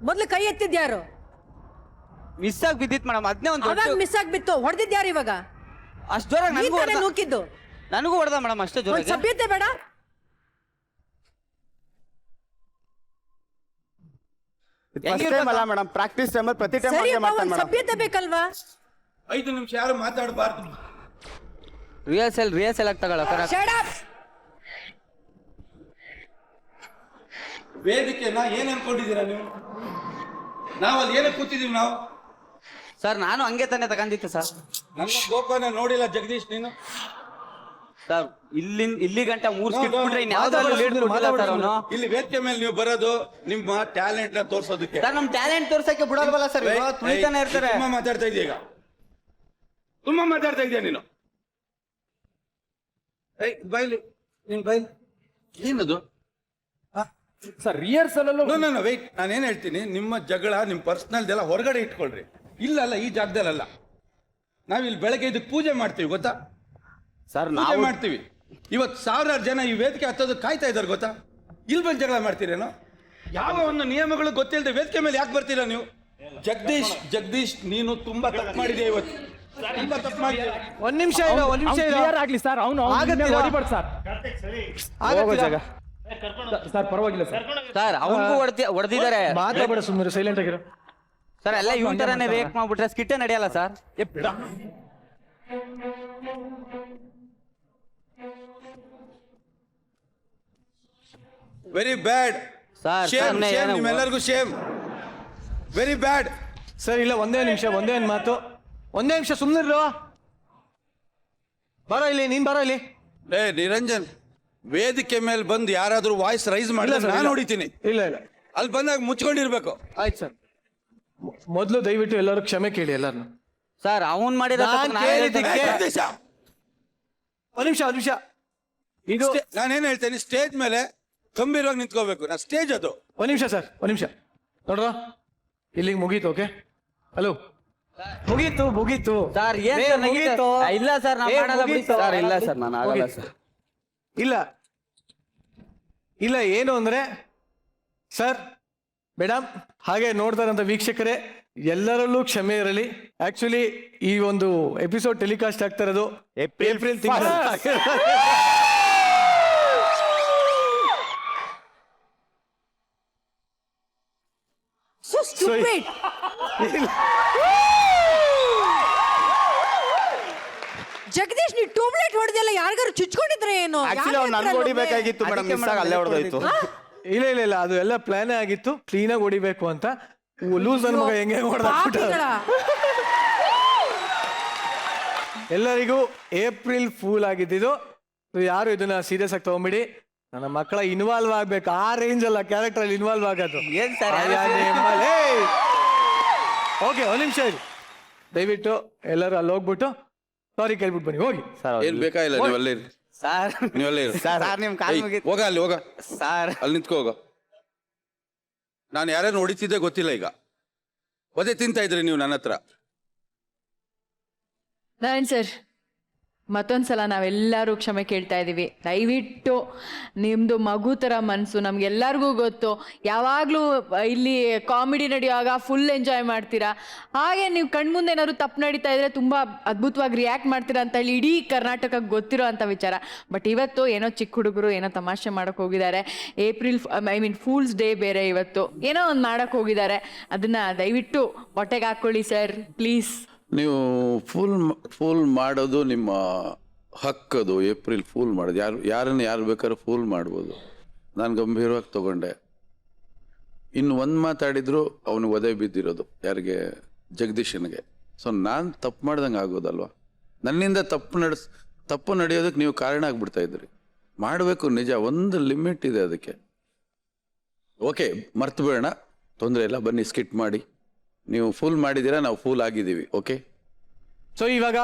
ಮೊದ್ಲು ಕೈ ಎತ್ತಿದ್ಯಾರು? ಮಿಸ್ ಆಗಿ ಬಿದ್ದಿತ್ತು ಮೇಡಮ್. ಅದನ್ನೇ ಒಂದು ಅವಾಗ ಮಿಸ್ ಆಗ್ಬಿತ್ತು. ಹೊಡೆದಿದ್ಯಾರು ಇವಾಗ? ಅಷ್ಟು ಜೋರಾಗಿ ನೀನ್ ತಾನೇ ನೂಕಿದ್ದು. ನನಗೂ ಹೊಡೆದ ಮೇಡಮ್ ಅಷ್ಟೇ ಒಂದ್ ಜೋರಾಗಿ. ಸಭ್ಯತೆ ಬೇಡ. ಫಸ್ಟ್ ಟೈಮ್ ಅಲ್ಲ ಮೇಡಮ್, ಪ್ರಾಕ್ಟೀಸ್ ಟೈಮಲ್ಲಿ ಪ್ರತಿ ಟೈಮ್ ಸರಿ ಹಾಗೆ ಅಪ್ಪ, ಮಾಡ್ತಾನೆ ಒಂದ್ ಮೇಡಮ್. ಸಭ್ಯತೆ ಬೇಕಲ್ವಾ? 5 ನಿಮಿಷ ಯಾರು ಮಾತಾಡಬಾರ್ದು. ರಿಹರ್ಸಲ್ ಆಗಿ ತಗೊಳ Shut up. ವೇದಿಕೆನ ಏನ್ ಅನ್ಕೊಂಡಿದ್ದೀರಾ ನೀವು? ನಾವಲ್ಲಿ ಏನಕ್ಕೆ ಕೂತಿದೀವಿ ನಾವು? ಸರ್ ನಾನು ಹಂಗೆ ತಾನೇ ತಗೊಂಡಿತ್ತು ಸರ್. ನನ್ನ ಗೋಪನ ನೋಡಿಲ್ಲ ಜಗದೀಶ್ ನೀನು? ಸರ್ ಇಲ್ಲಿ ಗಂಟ 3 ಸ್ಕಿಟ್ ಬಿಟ್ರೆ ಇನ್ಯಾವ್ದಾದ್ರು ಲೀಡ್ ಕೊಟ್ಟಿಲ್ಲ ಸರ್ ಅವನು. ಇಲ್ಲಿ ವೇದಿಕೆ ಮೇಲೆ ನೀವು ಬರೋದು ನಿಮ್ಮ ಟ್ಯಾಲೆಂಟ್ ನ ತೋರ್ಸೋದಕ್ಕೆ. ಸರ್ ನಮ್ ಟ್ಯಾಲೆಂಟ್ ತೋರ್ಸಕ್ಕೆ ಬಿಡೋಲ್ವಲ್ಲ ಸರ್, ತುಳಿತಾನೆ ಇರ್ತಾರೆ. ತುಂಬಾ ಮಾತಾಡ್ತಾ ಇದೀಯ ಈಗ, ತುಂಬಾ ಮಾತಾಡ್ತಾ ಇದೀಯ ನೀನು. ಬೈಲಿ ನೀನ್ ಬೈಲಿ ಏನದು ಸರ್ ರಿಹರ್ಸಲ್ ಅಲ್ಲೂ ನೋ ವೆಯ್ಟ್, ನಾನೇನ್ ಹೇಳ್ತೀನಿ, ನಿಮ್ಮ ಜಗಳ ನಿಮ್ಮ ಪರ್ಸನಲ್ ಎಲ್ಲ ಹೊರಗಡೆ ಇಟ್ಕೊಳ್ರಿ. ಇಲ್ಲಲ್ಲ, ಈ ಜಾಗದಲ್ಲ. ನಾವಿಲ್ಲಿ ಬೆಳಗ್ಗೆ ಇದಕ್ಕೆ ಪೂಜೆ ಮಾಡ್ತೀವಿ ಗೊತ್ತಾ ಸರ್, ಪೂಜೆ ಮಾಡ್ತೀವಿ. ಇವತ್ತು 1000 ಜನ ಈ ವೇದಿಕೆ ಹತ್ತೋದಕ್ಕೆ ಕಾಯ್ತಾ ಇದ್ದಾರೆ ಗೊತ್ತಾ? ಇಲ್ಲಿ ಬಂದು ಜಗಳ ಮಾಡ್ತೀರೇನೋ? ಯಾವ ಒಂದು ನಿಯಮಗಳು ಗೊತ್ತಿಲ್ಲದೆ ವೇದಿಕೆ ಮೇಲೆ ಯಾಕೆ ಬರ್ತೀರಾ ನೀವು? ಜಗದೀಶ್ ನೀನು ತುಂಬಾ ತಪ್ಪು ಮಾಡಿದೆ ಇವತ್ತು, ತುಂಬಾ ತಪ್ಪು ಮಾಡಿದೆ. ಒಂದ್ ನಿಮಿಷ ಕ್ಲಿಯರ್ ಆಗ್ಲಿ ಸರ್. ಅವನು ಹೊಡಿಬಾರ್ದು ಸರ್. ಹೋಗೋ ಜಾಗ ಸರ್, ಪರವಾಗಿಲ್ಲ ಸರ್. ಸರ್ ಅವನಿಗೂ ಹೊಡೆದಿದ್ದಾರೆ. ಮಾತಾಡ ಸುಮ್ಮನೆ ಸೈಲೆಂಟ್ ಆಗಿರೋ. ಸರ್ ಎಲ್ಲ ಇವ್ ತರಾನೇ ರಿಯಾಕ್ಟ್ ಮಾಡ್ಬಿಟ್ರೆ ಸ್ಕಿಟ್ಟೇ ನಡೆಯಲ್ಲ sir. Very bad sir shame, ನಿಮ್ಮೆಲ್ಲರಿಗೂ ಶೇಮ್. Very bad. ಸರ್ ಇಲ್ಲ, ಒಂದೇ ಒಂದು ಮಾತು, ಒಂದೇ ನಿಮಿಷ ಸುಮ್ಮನಿರೋ. ಬರೋ ಇಲ್ಲಿ, ನೀನ್ ಬರೋ ಇಲ್ಲಿ. ನಿರಂಜನ್, ವೇದಿಕೆ ಮೇಲೆ ಬಂದು ಯಾರಾದ್ರೂ ವಾಯ್ಸ್ ರೈಸ್ ಮಾಡಿದ್ರೆ ನಾನು ಹೊಡಿತೀನಿ. ಇಲ್ಲ ಅಲ್ಲಿ ಬಂದಾಗ ಮುಚ್ಕೊಂಡಿರ್ಬೇಕು. ಆಯ್ತು ಸರ್, ಮೊದಲು ದಯವಿಟ್ಟು ಎಲ್ಲರೂ ಕ್ಷಮೆ ಕೇಳಿ ಎಲ್ಲಾರನ್ನು. ಸರ್ ಅವನ್ ಮಾಡಿದ ಒಂದ್ ನಿಮಿಷ ಇದು ನಾನೇನ್ ಹೇಳ್ತೇನೆ, ಸ್ಟೇಜ್ ಮೇಲೆ ಗಂಭೀರವಾಗಿ ನಿಂತ್ಕೋಬೇಕು. ನಾ ಸ್ಟೇಜ್ ಅದು. ಒಂದ್ ನಿಮಿಷ ಸರ್, ಒಂದ್ ನಿಮಿಷ ನೋಡ್ರ, ಇಲ್ಲಿಗೆ ಮುಗೀತು. ಓಕೆ, ಹಲೋ, ಮುಗೀತು ಸರ್. ಏನ್ ಸರ್ ಮುಗೀತು? ಇಲ್ಲ ಸರ್ ನಾನು ಮಾಡಲ್ಲ ಬಿಡಿ ಸರ್. ಇಲ್ಲ ಸರ್ ನಾನು ಆಗಲ್ಲ ಸರ್. ಇಲ್ಲ ಏನು ಅಂದ್ರೆ ಸರ್, ಮೇಡಮ್ ಹಾಗೆ ನೋಡ್ತಾರಂತ ವೀಕ್ಷಕರೇ ಎಲ್ಲರಲ್ಲೂ ಕ್ಷಮೆ ಇರಲಿ. ಆಕ್ಚುಲಿ ಈ ಒಂದು ಎಪಿಸೋಡ್ ಟೆಲಿಕಾಸ್ಟ್ ಆಗ್ತಾ ಇರೋದು ಏಪ್ರಿಲ್ ತಿಂಗಳು. So stupid. ಜಗದೀಶ್, ನೀ ಟೂಮ್ಲೆಟ್ ಹೊಡೆದಿಲ್ಲ, ಯಾರಿಗಾರು ಚುಚ್ಕೊಂಡಿದ್ರೆ ಏನು? ಆಕ್ಚುಲಿ ಅವ್ನು ನನ್ಗೆ ಹೊಡಿಬೇಕಾಗಿತ್ತು ಮೇಡಮ್, ಮಿಸ್ ಆಗಿ ಅಲ್ಲೇ ಹೊಡೆದೋಯ್ತು. ಇಲ್ಲ ಅದು ಎಲ್ಲ ಪ್ಲಾನೇ ಆಗಿತ್ತು, ಕ್ಲೀನ್ ಆಗಿ ಹೊಡಿಬೇಕು ಅಂತ. ಲೂಸ್ ನನ್ನ ಮಗ ಹೆಂಗೆ ಹೊಡೆದ. ಎಲ್ಲರಿಗೂ ಏಪ್ರಿಲ್ ಫೂಲ್ ಆಗಿದ್ದು. ಯಾರು ಇದನ್ನ ಸೀರಿಯಸ್ ಆಗಿ ತಗೊಂಬಿಡಿ. ನನ್ನ ಮಕ್ಕಳ ಇನ್ವಾಲ್ವ್ ಆಗ್ಬೇಕು, ಆ ರೇಂಜ್ ಅಲ್ಲ ಕ್ಯಾರೆಕ್ಟರ್ ಅಲ್ಲಿ ಇನ್ವಾಲ್ವ್ ಆಗೋದು. ಏನ್ ಸರ್? ಓಕೆ, ಒಂದ್ ನಿಮಿಷ ಇರಿ, ದಯವಿಟ್ಟು ಎಲ್ಲರೂ ಅಲ್ಲಿ ಹೋಗ್ಬಿಟ್ಟು ಸಾರಿ ಕೇಳ್ಬಿಟ್ಟು ಬನ್ನಿ. ಹೋಗಿ ಏನ್ ಬೇಕಾಗಿಲ್ಲ, ನೀವಲ್ಲೇ ಇರಿ. ಸರ್ ನೀವಲ್ಲೇ ಇರಿ. ಸರ್ ನಿಮ್ ಕಾಲ್ ಮುಗಿತು ಹೋಗ, ಅಲ್ಲಿ ಹೋಗ, ಸರ್. ಅಲ್ಲಿ ನಿಂತ್ಕೋ ಹೋಗ. ನಾನು ಯಾರನ್ನು ಹೊಡಿತಿದ್ದೆ ಗೊತ್ತಿಲ್ಲ. ಈಗ ಒದೆ ತಿಂತಾ ಇದ್ರಿ ನೀವು ನನ್ನ ಹತ್ರ. ನಾರಾಯಣ್ ಸರ್, ಮತ್ತೊಂದ್ಸಲ ನಾವೆಲ್ಲರೂ ಕ್ಷಮೆ ಕೇಳ್ತಾ ಇದ್ದೀವಿ. ದಯವಿಟ್ಟು ನಿಮ್ಮದು ಮಗು ಥರ ಮನಸ್ಸು, ನಮಗೆಲ್ಲರಿಗೂ ಗೊತ್ತು. ಯಾವಾಗಲೂ ಇಲ್ಲಿ ಕಾಮಿಡಿ ನಡೆಯುವಾಗ ಫುಲ್ ಎಂಜಾಯ್ ಮಾಡ್ತೀರಾ. ಹಾಗೆ ನೀವು ಕಣ್ಮುಂದೆ ಏನಾದ್ರು ತಪ್ಪು ನಡೀತಾ ಇದ್ರೆ ತುಂಬ ಅದ್ಭುತವಾಗಿ ರಿಯಾಕ್ಟ್ ಮಾಡ್ತೀರಾ ಅಂತ ಹೇಳಿ ಇಡೀ ಕರ್ನಾಟಕಕ್ಕೆ ಗೊತ್ತಿರೋ ಅಂಥ ವಿಚಾರ. ಬಟ್ ಇವತ್ತು ಏನೋ ಚಿಕ್ಕ ಹುಡುಗರು ಏನೋ ತಮಾಷೆ ಮಾಡೋಕ್ಕೆ ಹೋಗಿದ್ದಾರೆ. ಫೂಲ್ಸ್ ಡೇ ಬೇರೆ ಇವತ್ತು, ಏನೋ ಒಂದು ಮಾಡೋಕ್ಕೆ ಹೋಗಿದ್ದಾರೆ. ಅದನ್ನು ದಯವಿಟ್ಟು ಹೊಟ್ಟೆಗೆ ಹಾಕ್ಕೊಳ್ಳಿ ಸರ್, ಪ್ಲೀಸ್. ನೀವು ಫೂಲ್ ಮಾಡೋದು ನಿಮ್ಮ ಹಕ್ಕದು. ಏಪ್ರಿಲ್ ಫೂಲ್ ಮಾಡೋದು ಯಾರು ಬೇಕಾದ್ರೂ ಫೂಲ್ ಮಾಡ್ಬೋದು. ನಾನು ಗಂಭೀರವಾಗಿ ತಗೊಂಡೆ. ಇನ್ನು ಒಂದು ಮಾತಾಡಿದ್ರು ಅವನಿಗೆ ಒದೆ ಬಿದ್ದಿರೋದು. ಯಾರಿಗೆ? ಜಗದೀಶನಿಗೆ. ಸೊ ನಾನು ತಪ್ಪು ಮಾಡ್ದಂಗೆ ಆಗೋದಲ್ವ? ನನ್ನಿಂದ ತಪ್ಪು ನಡೆಯೋದಕ್ಕೆ ನೀವು ಕಾರಣ ಆಗ್ಬಿಡ್ತಾ ಇದ್ರಿ. ಮಾಡಬೇಕು ನಿಜ, ಒಂದು ಲಿಮಿಟ್ ಇದೆ ಅದಕ್ಕೆ. ಓಕೆ, ಮರ್ತು ಬೇಡ, ತೊಂದರೆ ಇಲ್ಲ, ಬನ್ನಿ ಸ್ಕಿಟ್ ಮಾಡಿ. ನೀವು ಫುಲ್ ಮಾಡಿದ್ದೀರಾ, ನಾವು ಫುಲ್ ಆಗಿದ್ದೀವಿ. ಓಕೆ, ಸೊ ಇವಾಗ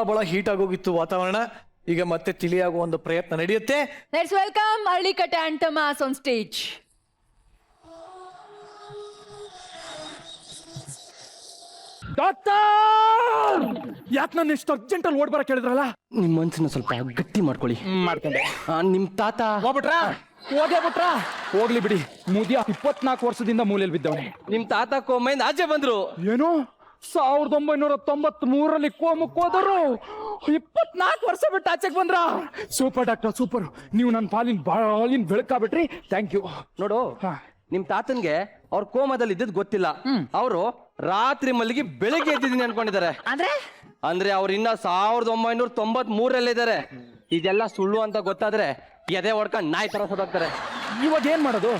ಬಹಳ ಹೀಟ್ ಆಗೋಗಿತ್ತು ವಾತಾವರಣ. ಈಗ ಮತ್ತೆ ತಿಳಿಯಾಗುವ ಒಂದು ಪ್ರಯತ್ನ ನಡೆಯುತ್ತೆ. ಲೆಟ್ಸ್ ವೆಲ್ಕಮ್ ಹಳ್ಳಿಕಟ್ಟೆ ಅಂಡ್ ತಮಾಸ್ ಆನ್ ಸ್ಟೇಜ್. ಡಾಕ್ಟರ್, ಯಾಕೆ ನನ್ನ ಇಷ್ಟು ಅರ್ಜೆಂಟ್ ಅಲ್ಲಿ ಓಡ್ ಬರಕ್ ಹೇಳಿದ್ರಲ್ಲ? ನಿಮ್ಮ ಮನ್ಸನ್ನ ಸ್ವಲ್ಪ ಗಟ್ಟಿ ಮಾಡ್ಕೊಳ್ಳಿ. ಮಾಡ್ಕೊಂಡೆ. ನಿಮ್ ತಾತ ಹೋಗೇ ಬಿಟ್ರ? ಹೋಗ್ಲಿ ಬಿಡಿ, ಮುದಿಯ 24 ವರ್ಷದಿಂದ ಮೂಲೆಯಲ್ಲಿ ಬಿದ್ದವನೆ. ನಿಮ್ ತಾತ ಕೊಮ್ಮೈಂದ ಆಚೆ ಬಂದ್ರು. ಏನು 1993 ಕೋಮಕ್ಕೆ ಹೋದರು 24 ವರ್ಷ ಬಿಟ್ಟು ಆಚೆಗೆ ಬಂದ್ರ. ಸೂಪರ್ ಡಾಕ್ಟರ್ ಸೂಪರ್, ನೀವು ನನ್ನ ಪಾಲಿನ ಬೆಳಕಾಬಿಟ್ರಿ. Thank you. ನೋಡು, ನಿಮ್ ತಾತನ್ಗೆ ಅವ್ರ ಕೋಮದಲ್ಲಿ ಇದ್ದದ್ ಗೊತ್ತಿಲ್ಲ. ಅವರು ರಾತ್ರಿ ಮಲ್ಲಿಗೆ ಬೆಳಗ್ಗೆ ಎದ್ದಿದ್ದೀನಿ ಅನ್ಕೊಂಡಿದ್ದಾರೆ. ಅಂದ್ರೆ ಅವ್ರು ಇನ್ನ 1993 ಇದ್ದಾರೆ. ಇದೆಲ್ಲ ಸುಳ್ಳು ಅಂತ ಗೊತ್ತಾದ್ರೆ ಎದೆ ಹೊಡ್ಕೊಂಡ್ ನಾಯಿ ತರ ಸೋದಾಗ್ತಾರೆ. ಇವಾಗ ಏನ್ ಮಾಡೋದು?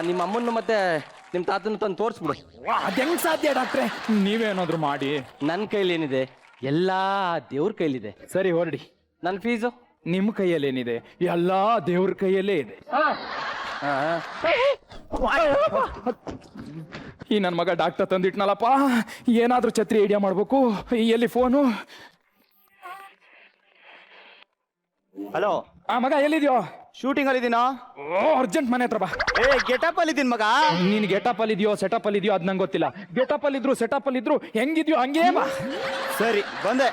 ನಿಮ್ಮ ಅಮ್ಮನ್ನು ಮತ್ತೆ ನಿಮ್ ತಾತನ ತಂದು ತೋರಿಸ್ಬಿಡು. ಅದ್ ಹೆಂಗ್ ಸಾಧ್ಯ ಡಾಕ್ಟ್ರೆ? ನೀವೇನಾದ್ರು ಮಾಡಿ. ನನ್ನ ಕೈಲಿ ಏನಿದೆ, ಎಲ್ಲಾ ದೇವ್ರ ಕೈಲಿದೆ. ಸರಿ ಹೊರಡಿ. ನನ್ನ ಫೀಸು ನಿಮ್ ಕೈಯಲ್ಲಿ ಏನಿದೆ, ಎಲ್ಲಾ ದೇವ್ರ ಕೈಯಲ್ಲೇ ಇದೆ. ಈ ನನ್ ಮಗ ಡಾಕ್ಟರ್ ತಂದಿಟ್ನಲ್ಲಪ್ಪ, ಏನಾದ್ರೂ ಛತ್ರಿ ಐಡಿಯಾ ಮಾಡ್ಬೇಕು. ಎಲ್ಲಿ ಫೋನು? ಹಲೋ ಮಗ ಎಲ್ಲಿದ್ಯೋ? ಶೂಟಿಂಗ್ ಅಲ್ಲಿ ಇದೀನೋ. ಅರ್ಜೆಂಟ್ ಮನೆ ಹತ್ರ ಬಾ. ಗೆಟಪ್ ಅಲ್ಲಿ ಇದೀನಿ ಮಗ. ನೀನ್ ಗೆಟಪ್ ಅಲ್ಲಿ ಇದೆಯೋ ಸೆಟಪ್ ಅಲ್ಲಿ ಇದೆಯೋ ಅದ್ ನಂಗೆ ಗೊತ್ತಿಲ್ಲ. ಗೆಟಪ್ ಅಲ್ಲಿ ಇದ್ರು ಸೆಟಪ್ ಅಲ್ಲಿ ಇದ್ರು ಹೆಂಗಿದ್ಯೋ ಹಂಗೇ ಬಾ. ಸರಿ ಬಂದೆ.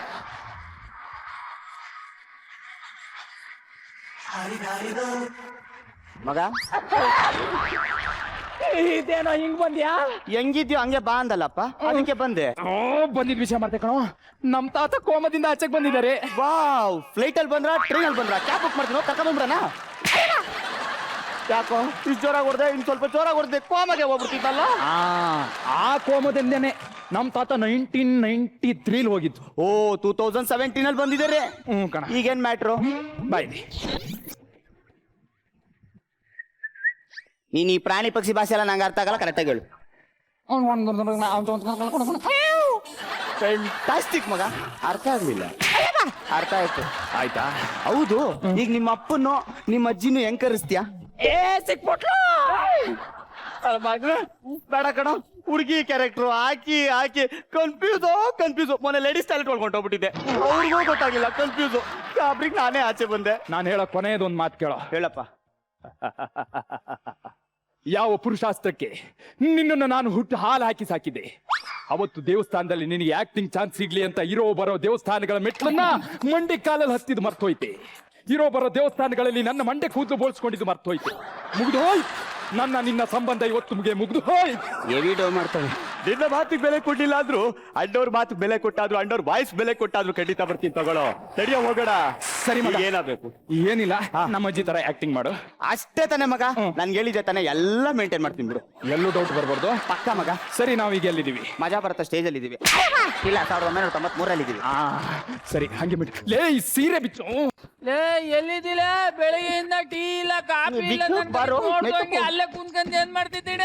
ಮಗ ಇದೇನೋ ಹಿಂಗ್ ಬಂದ್ಯಾ? ಹೆಂಗಿದ್ಯೋ ಹಂಗೆ ಬಾ ಅಂದಲ್ಲಪ್ಪ, ಅದಕ್ಕೆ ಬಂದೆ. ಬಂದಿದ್ ವಿಷಯ ಮಾಡ್ತೆ ಕಣೋ, ನಮ್ ತಾತ ಕೋಮದಿಂದ ಆಚೆಗೆ ಬಂದಿದ್ದಾರೆ. ವಾವ್, ಫ್ಲೈಟ್ ಅಲ್ಲಿ ಬಂದ್ರ ಟ್ರೈನ್ ಅಲ್ಲಿ ಬಂದ್ರ? ಕ್ಯಾಬ್ ಬುಕ್ ಮಾಡ್ತೀನಿ, ಕರ್ಕೊಂಡ್ಬಂದ್ರನ? ಯಾಕೋ ಇಷ್ಟು ಜೋರಾಗಿ ಹೊಡೆದೆ? ಇನ್ ಸ್ವಲ್ಪ ಜೋರಾಗಿ ಹೊಡೆದೆ ಕೋಮಗೆ ಹೋಗ್ಬಿಡ್ತಿದ್ದಲ್ಲ. ಆ ಕೋಮದಿಂದೇನೆ ನಮ್ ತಾತ 1993 ಹೋಗಿದ್ದು. 2017 ಅಲ್ಲಿ ಬಂದಿದ್ದಾರೆ. ಕಣ. ಈಗೇನ್ ಮ್ಯಾಟ್ರು? ಬಾಯ್. ನೀನ್ ಈ ಪ್ರಾಣಿ ಪಕ್ಷಿ ಭಾಷೆ ಎಲ್ಲ ನಂಗೆ ಅರ್ಥ ಆಗಲ್ಲ, ಕರೆಕ್ಟಾಗಿ ಹೇಳು. ಫ್ಯಾಂಟಾಸ್ಟಿಕ್ ಮಗ, ಅರ್ಥ ಆಗ್ಲಿಲ್ಲ. ಅರ್ಥ ಆಯ್ತು. ಆಯ್ತಾ? ಹೌದು, ಈಗ ನಿಮ್ಮ ಅಪ್ಪನ್ನು ನಿಮ್ಮ ಅಜ್ಜಿನೂ ಹೆಂಗ್ ಕರೆಸ್ತೀಯಾ? ಬೇಡ ಕಣ, ಹುಡುಗಿ ಕ್ಯಾರೆಕ್ಟರ್ ಹಾಕಿ ಹಾಕಿ ಕನ್ಫ್ಯೂಸ್. ಮೊನ್ನೆ ಲೇಡೀಸ್ ಟಾಯ್ಲೆಟ್ ಒಳ್ಕೊಂಡು ಹೋಗ್ಬಿಟ್ಟಿದ್ದೆ, ಅವ್ರಿಗೂ ಗೊತ್ತಾಗಿಲ್ಲ, ಕನ್ಫ್ಯೂಸ್. ಗಾಬ್ರಿಗೆ ನಾನೇ ಆಚೆ ಬಂದೆ. ನಾನು ಹೇಳೋ ಕೊನೆಯದೊಂದು ಮಾತು ಕೇಳೋ. ಹೇಳಪ್ಪ. ಯಾವ ಪುರುಷಾಸ್ತ್ರಕ್ಕೆ ನಿನ್ನನ್ನು ನಾನು ಹುಟ್ಟು ಹಾಲು ಹಾಕಿ ಸಾಕಿದ್ದೆ, ಅವತ್ತು ದೇವಸ್ಥಾನದಲ್ಲಿ ನಿನಗೆ ಆಕ್ಟಿಂಗ್ ಚಾನ್ಸ್ ಸಿಗ್ಲಿ ಅಂತ ಇರೋ ಬರೋ ದೇವಸ್ಥಾನಗಳ ಮೆಟ್ಲನ್ನ ಮಂಡಿ ಕಾಲಲ್ಲಿ ಹತ್ತಿದ್ದು ಮರ್ತೋಯ್ತೆ. ಇರೋ ಬರೋ ದೇವಸ್ಥಾನಗಳಲ್ಲಿ ನನ್ನ ಮಂಡೆ ಕೂದಲು ಬೋಳ್ಸ್ಕೊಂಡಿದ್ದು ಮರ್ತೋಯ್ತೆ. ಮುಗ್ದು ಹೋಯ್ತು ನಿನ್ನ ಸಂಬಂಧ, ಇವತ್ತು ಮುಗ್ದು ಹೋಯ್ತು. ಹೆವಿ ಡೌ ಮಾಡ್ತಾನೆ. ನಿನ್ನ ಮಾತಿಗೆ ಬೆಲೆ ಕೊಟ್ಟಿಲ್ಲ ಆದ್ರೂ ಅಣ್ಣವ್ರ ಮಾತಿಗೆ ಬೆಲೆ ಕೊಟ್ಟಾದ್ರು, ಅಣ್ಣವ್ರ ವಾಯ್ಸ್ ಬೆಲೆ ಕೊಟ್ಟಾದ್ರು ಖಂಡಿತ ಬರ್ತೀನಿ, ತಗೊಳ್ಳೋ. ನಡಿಯೋ ಹೋಗೋಣ. ಸರಿ ಮಗ. ಏನಾಗಬೇಕು? ಏನಿಲ್ಲ, ನಮ್ಮ ಅಜ್ಜಿ ತರ ಆಕ್ಟಿಂಗ್ ಮಾಡು. ಅಷ್ಟೇ ತಾನೆ ಮಗ, ನನ್ಗೆ ಹೇಳಿದ್ದೆ ತಾನೆ, ಎಲ್ಲ ಮೇಂಟೈನ್ ಮಾಡ್ತೀನಿ ಬಿಡು. ಎಲ್ಲೂ ಡೌಟ್ ಬರ್ಬಾರ್ದು. ಪಕ್ಕ ಮಗ. ಸರಿ, ನಾವೀಗ ಎಲ್ಲಿದ್ದೀವಿ? ಮಜಾ ಬರುತ್ತಾ ಸ್ಟೇಜ್ ಅಲ್ಲಿ ಇದೀವಿ. ಇಲ್ಲ, 1993 ಇದ್ದೀವಿ. ಸರಿ, ಹಂಗೆ ಬಿಟ್ಟು ಲೇ ಈ ಸೀರೆ ಬಿಚ್ಚು. ಲೇ ಎಲ್ಲಿದ್ದಿಲ್ಲ? ಬೆಳಗ್ಗೆಯಿಂದ ಟೀ ಇಲ್ಲ, ಕಾಫಿ ಇಲ್ಲ, ಬಿಟ್ಟು ಬಾರೋ, ಮೇಕಪ್. ಅಲ್ಲೇ ಕುಂತ್ಕೊಂಡ್ ಏನ್ ಮಾಡ್ತಿದ್ದೀಡ?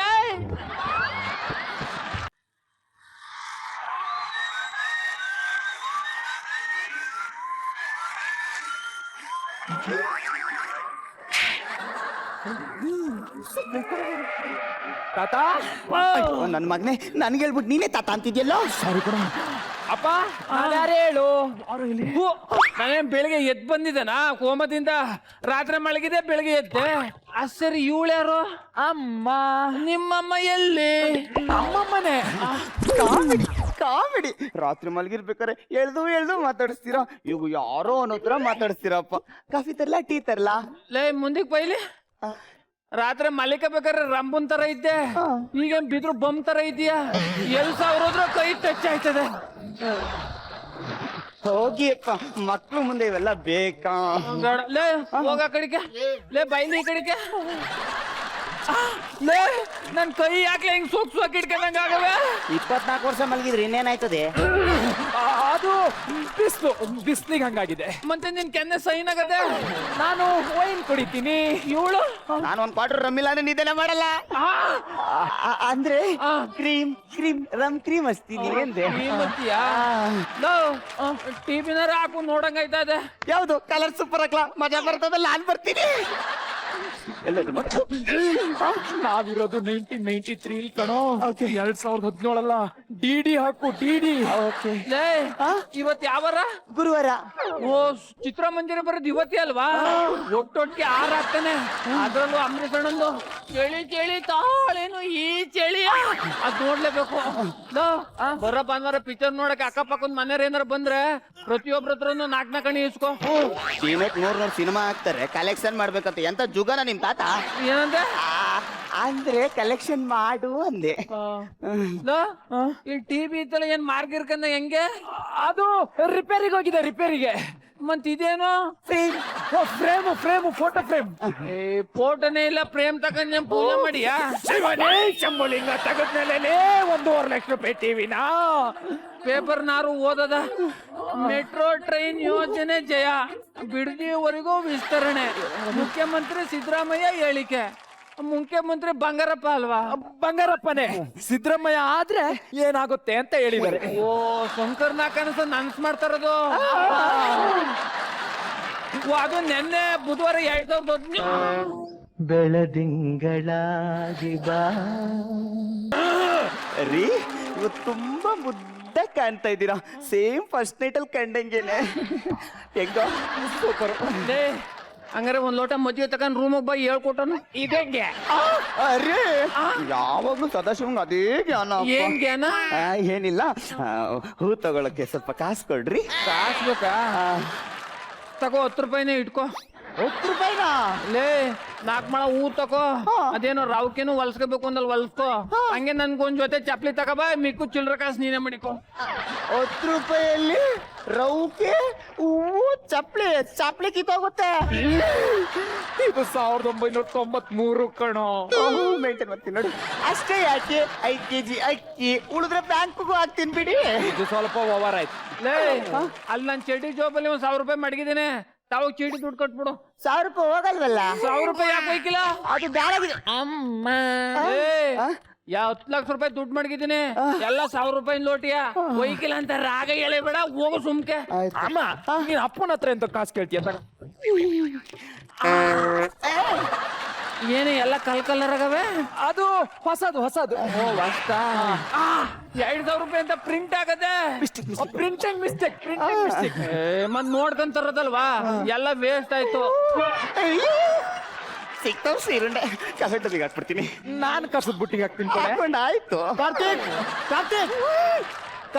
ತಾತ, ನನ್ ಮಗನೇ, ನನ್ಗೆ ಹೇಳ್ಬಿಟ್ಟು ನೀನೇ ತಾತ ಅಂತಿದ್ಯಲ್ಲೋ. ಸಾರಿ ಕೊಡ. ಅಪ್ಪ, ಅದಾರೆ ಹೇಳು. ನಾನೇನ್ ಬೆಳಿಗ್ಗೆ ಎದ್ ಬಂದಿದ್ದೇನಾ ಕೋಮದಿಂದ? ರಾತ್ರಿ ಮಲಗಿದೆ, ಬೆಳಿಗ್ಗೆ ಎದ್ದೆ. ಸರಿ, ಇವಳ್ಯಾರು? ಅಮ್ಮ. ನಿಮ್ಮಮ್ಮ ಎಲ್ಲಿ? ಅಮ್ಮಮ್ಮನೆ. ಕಾಮಿಡಿ. ರಾತ್ರಿ ಮಲಗಿರ್ಬೇಕಾರೆ ಎಳ್ದು ಮಾತಾಡಿಸ್ತೀರಾ, ಇವು ಯಾರೋ ಅನ್ನೋತ್ರ ಮಾತಾಡಿಸ್ತೀರಪ್ಪ. ಕಾಫಿ ತರ್ಲಾ, ಟೀ ತರ್ಲಾ? ಲೇ ಮುಂದಕ್ಕೆ ಬೈಲಿ. ರಾತ್ರಿ ಮಲಿಕಬೇಕಾದ್ರೆ ರಂಬನ್ ತರ ಇದ್ದೆ, ಈಗೇನ್ ಬಿದ್ರು ಬಮ್ ತರ ಇದೆಯಾ? ಎಲ್ ಸಾವಿರ ಕೈ ಟಚ್ ಆಯ್ತದೆ. ಹೋಗಿಯಪ್ಪ, ಮಕ್ಳು ಮುಂದೆ ಇವೆಲ್ಲ ಬೇಕಾ? ಲೇ ಹೋಗ ಕಡಿಕೆ. ಲೇ ಬೈಲಿ ಈ ಕಡಿಕೆ. ಲೇ ನನ್ ಕೈ ಯಾಕೆ ಹಿಂಗ್ ಸೋಕ್ ಇಟ್ಕೊಂಡಂಗ ಆಗವೆ? 24 ವರ್ಷ ಮಲಗಿದ್ರೆ ಇನ್ನೇನಾಯ್ತದೆ? ಅದು ಬಿಸ್ಲಿಗೆ ಹಂಗಾಗಿದೆ. ಮತ್ತೆ ನಿನ್ ಕೆನ್ನೆ ಸೈನ್ ಆಗದೆ. ನಾನು ವೈನ್ ಕುಡಿತೀನಿ. ಇವಳು ನಾನು ಒಂದ್ ಕ್ವಾರ್ಟರ್ ರಮ್ಮಿಲ್ಲ ಅಂದ್ರೆ ನಿದ್ದೆನೆ ಮಾಡಲ್ಲ. ಅಂದ್ರೆ ರಮ್ ಕ್ರೀಮ್ ಹಚ್ತೀನಿ ಎಂದೆ. ಟಿವಿನಾರ ಹಾಕು ನೋಡಂಗೈತದೆ. ಯಾವ್ದು ಕಲರ್ ಸೂಪರ್ ಹಾಕ್ಲಾ? ಮಜಾ ಬರ್ತದಲ್ಲ, ನಾನ್ ಬರ್ತೀನಿ. ನಾವಿರೋದು 1993 ಕಣೋ. 2017 ಡಿಡಿ ಹಾಕು, ಡಿಡಿ. ಇವತ್ ಯಾವಾರ? ಗುರುವಾರ. ಓ, ಚಿತ್ರಮಂದಿರ ಬರೋದು ಇವತ್ತೇ ಅಲ್ವಾ? ಒಟ್ಟೊಟ್ಟಿಗೆ 6 ಆಗ್ತಾನೆ. ಅದ್ರಲ್ಲೂ ಅಂಬರೀಷ್ ಅಣ್ಣಂದು ಚಳಿ ತಾಳೇನು ಈ ಚಳಿ, ಅದ್ ನೋಡ್ಲೇಬೇಕು. ಬರೋ ಭಾನುವಾರ ಪಿಕ್ಚರ್ ನೋಡಕ್ಕೆ ಅಕ್ಕಪಕ್ಕದ ಮನೆಯವ್ರ ಏನಾರ ಬಂದ್ರೆ ಪ್ರತಿಯೊಬ್ಬರ ಹತ್ರನು 4 ಕಣಿ ಇಸ್ಕೋ. ಸಿನಿಮಾ 100 ಸಿನಿಮಾ ಹಾಕ್ತಾರೆ, ಕಲೆಕ್ಷನ್ ಮಾಡ್ಬೇಕಂತ. ಎಂತ ಜುಗನ ನಿಮ್ ತಾತ? ಏನಂದ್ರೆ ಅಂದ್ರೆ ಕಲೆಕ್ಷನ್ ಮಾಡು ಅಂದೆ. ಈ ಟಿವಿ ಇತ್ತಲ್ಲ ಏನ್ ಮಾರ್ಗಿರ್ಕಂದ ಹೆಂಗೆ? ಅದು ರಿಪೇರಿಗೆ ಹೋಗಿದೆ, ರಿಪೇರಿಗೆ. ಮತ್ ಇದೇನು ಫ್ರೇಮ್ ಫೋಟೋ ಫ್ರೇಮ್. ಫೋಟೋನೇ ಇಲ್ಲ, ಫ್ರೇಮ್ ತಗೊಂಡ್ ಪೂಜೆ ಮಾಡಿಯಾ? ಶಿವನೇ ಶಂಭುಲಿಂಗ ತಗದ್ಮೇಲೆ 1.5 ಲಕ್ಷ ರೂಪಾಯಿ ಟಿವಿನ. ಪೇಪರ್ ನಾರು ಓದದ. ಮೆಟ್ರೋ ಟ್ರೈನ್ ಯೋಜನೆ ಜಯ, ಬಿಡದಿವರೆಗೂ ವಿಸ್ತರಣೆ. ಮುಖ್ಯಮಂತ್ರಿ ಸಿದ್ದರಾಮಯ್ಯ ಹೇಳಿಕೆ. ಮುಖ್ಯಮಂತ್ರಿ ಬಂಗಾರಪ್ಪ ಅಲ್ವಾ? ಬಂಗಾರಪ್ಪನೇ. ಸಿದ್ದರಾಮಯ್ಯ ಆದ್ರೆ ಏನಾಗುತ್ತೆ ಅಂತ ಹೇಳಿದ್ದಾರೆ. ಓ, ಶಂಕರ್ನ ಕನಸು ನನ್ಸ್ ಮಾಡ್ತಾರದು. ಅದು ನೆನ್ನೆ ಬುಧವಾರ 2000 ಬೆಳದಿಂಗಳಾಗಿ ಬಾ ರೀ. ಇವತ್ತು ತುಂಬಾ ಮುದ್ದ ಕಾಣ್ತಾ ಇದ್ದೀರಾ. ಸೇಮ್ ಫಸ್ಟ್ ನೈಟ್ ಅಲ್ಲಿ ಕಂಡಂಗೆನೆ. ಹೆಂಗ ಸೂಪರ್. ಹಂಗಾರೆ ಒಂದ್ ಲೋಟ ಮಜ್ಜಿಗೆ ತಗೊಂಡ್ ರೂಮಿಗೆ ಬೈ ಹೇಳ್ಕೊಟ್ಟನು. ಇದಂಗೆ ಅರೇ, ಯಾವಾಗ್ಲೂ ಸದಾಶಿವಂಗ ಅದೇ ಜ್ಞಾನ. ಏನ್ ಜ್ಞಾನ? ಏನಿಲ್ಲ, ಹೂ ತಗೊಳಕ್ಕೆ ಸ್ವಲ್ಪ ಕಾಸು ಕೊಡ್ರಿ. ಕಾಸು ಬೇಕಾ? ತಗೋ 10 ರೂಪಾಯಿನೇ ಇಟ್ಕೋ. 10 ರೂಪಾಯಿನಾ? ಲೇ, 4 ಮೊಳ ಹೂ ತಕೋ. ಅದೇನೋ ರಾವ್ಕೇನು ಹೊಲ್ಸ್ಕೋಬೇಕು ಅಂದಲ್ ಹೊಲ್ಸ್ಕೋ. ಹಂಗೆ ನನ್ಗೊಂದ್ ಜೊತೆ ಚಪ್ಲಿ ತಗೋಬಾ, ಮಿಕ್ಕು ಚಿಲ್ಡ್ರ ಕಾಸು ನೀನೇ ಮಾಡಿಕೋ. 10 ರೂಪಾಯಿಯಲ್ಲಿ ರೌಕೆ ಹೂವು ಚಪ್ಲಿ ಕಿತ್ತೋಗುತ್ತೆ. ಇದು 1993 ಕಣೋ. ಮೇಂಟೈನ್ ಮಾಡ್ತೀನಿ ನೋಡಿ. ಅಷ್ಟೇ ಯಾಕೆ 5 kg ಅಕ್ಕಿ ಉಳಿದ್ರೆ ಬ್ಯಾಂಕ್ಗೂ ಹಾಕ್ತೀನಿ ಬಿಡಿ. ಇದು ಸ್ವಲ್ಪ ಓವರ್ ಆಯ್ತು. ಲೇ, ಅಲ್ಲಿ ನನ್ ಚಡ್ಡಿ ಜೋಬಲ್ಲಿ 1000 ರೂಪಾಯಿ ಮಡಗಿದ್ದೇನೆ. ತಾವು ಚೀಟಿ ದುಡ್ಡು ಕೊಟ್ಬಿಡು. 1000 ರೂಪಾಯಿ ಹೋಗಲ್ವಲ್ಲ? 1000 ರೂಪಾಯಿ ಯಾಕೆ ಹೋಯ್ಕಿಲ್ಲ? ಅದು ಬ್ಯಾಡಾಗಿದೆ. ಅಮ್ಮ, 10 ಲಕ್ಷ ರೂಪಾಯಿ ದುಡ್ಡು ಮಡಗಿದ್ದೀನಿ. ಎಲ್ಲ 1000 ರೂಪಾಯಿ ಲೋಟಿಯ ಒಯ್ಕಿಲ್ಲ ಅಂತ ರಾಗ ಎಳೆಬೇಡ, ಹೋಗು ಸುಮ್ಕೆ. ಅಮ್ಮ, ನೀನ್ ಅಪ್ಪನ ಹತ್ರ ಎಂತ ಕಾಸು ಕೇಳ್ತೀಯ? ಏನೇ ಎಲ್ಲ ಕಲರ್ ಆಗವೆ? ಅದು ಹೊಸದು. ಓ, ಹೊಸ. 2000 ರೂಪಾಯಿ ಅಂತ ಪ್ರಿಂಟ್ ಆಗದೆ. Printing mistake. ಮತ್ ನೋಡ್ಕೊಂತಾರದಲ್ವಾ, ಎಲ್ಲ ವೇಸ್ಟ್ ಆಯ್ತು. ಸಿಗ್ತಾವ್ ಸೀರುಂಡೆ ಕಸಟದಿಗೆ ಹಾಕ್ಬಿಡ್ತೀನಿ. ನಾನು ಕಸದ ಬುಟ್ಟಿಗೆ ಹಾಕ್ತೀನಿ. ಆಯ್ತು.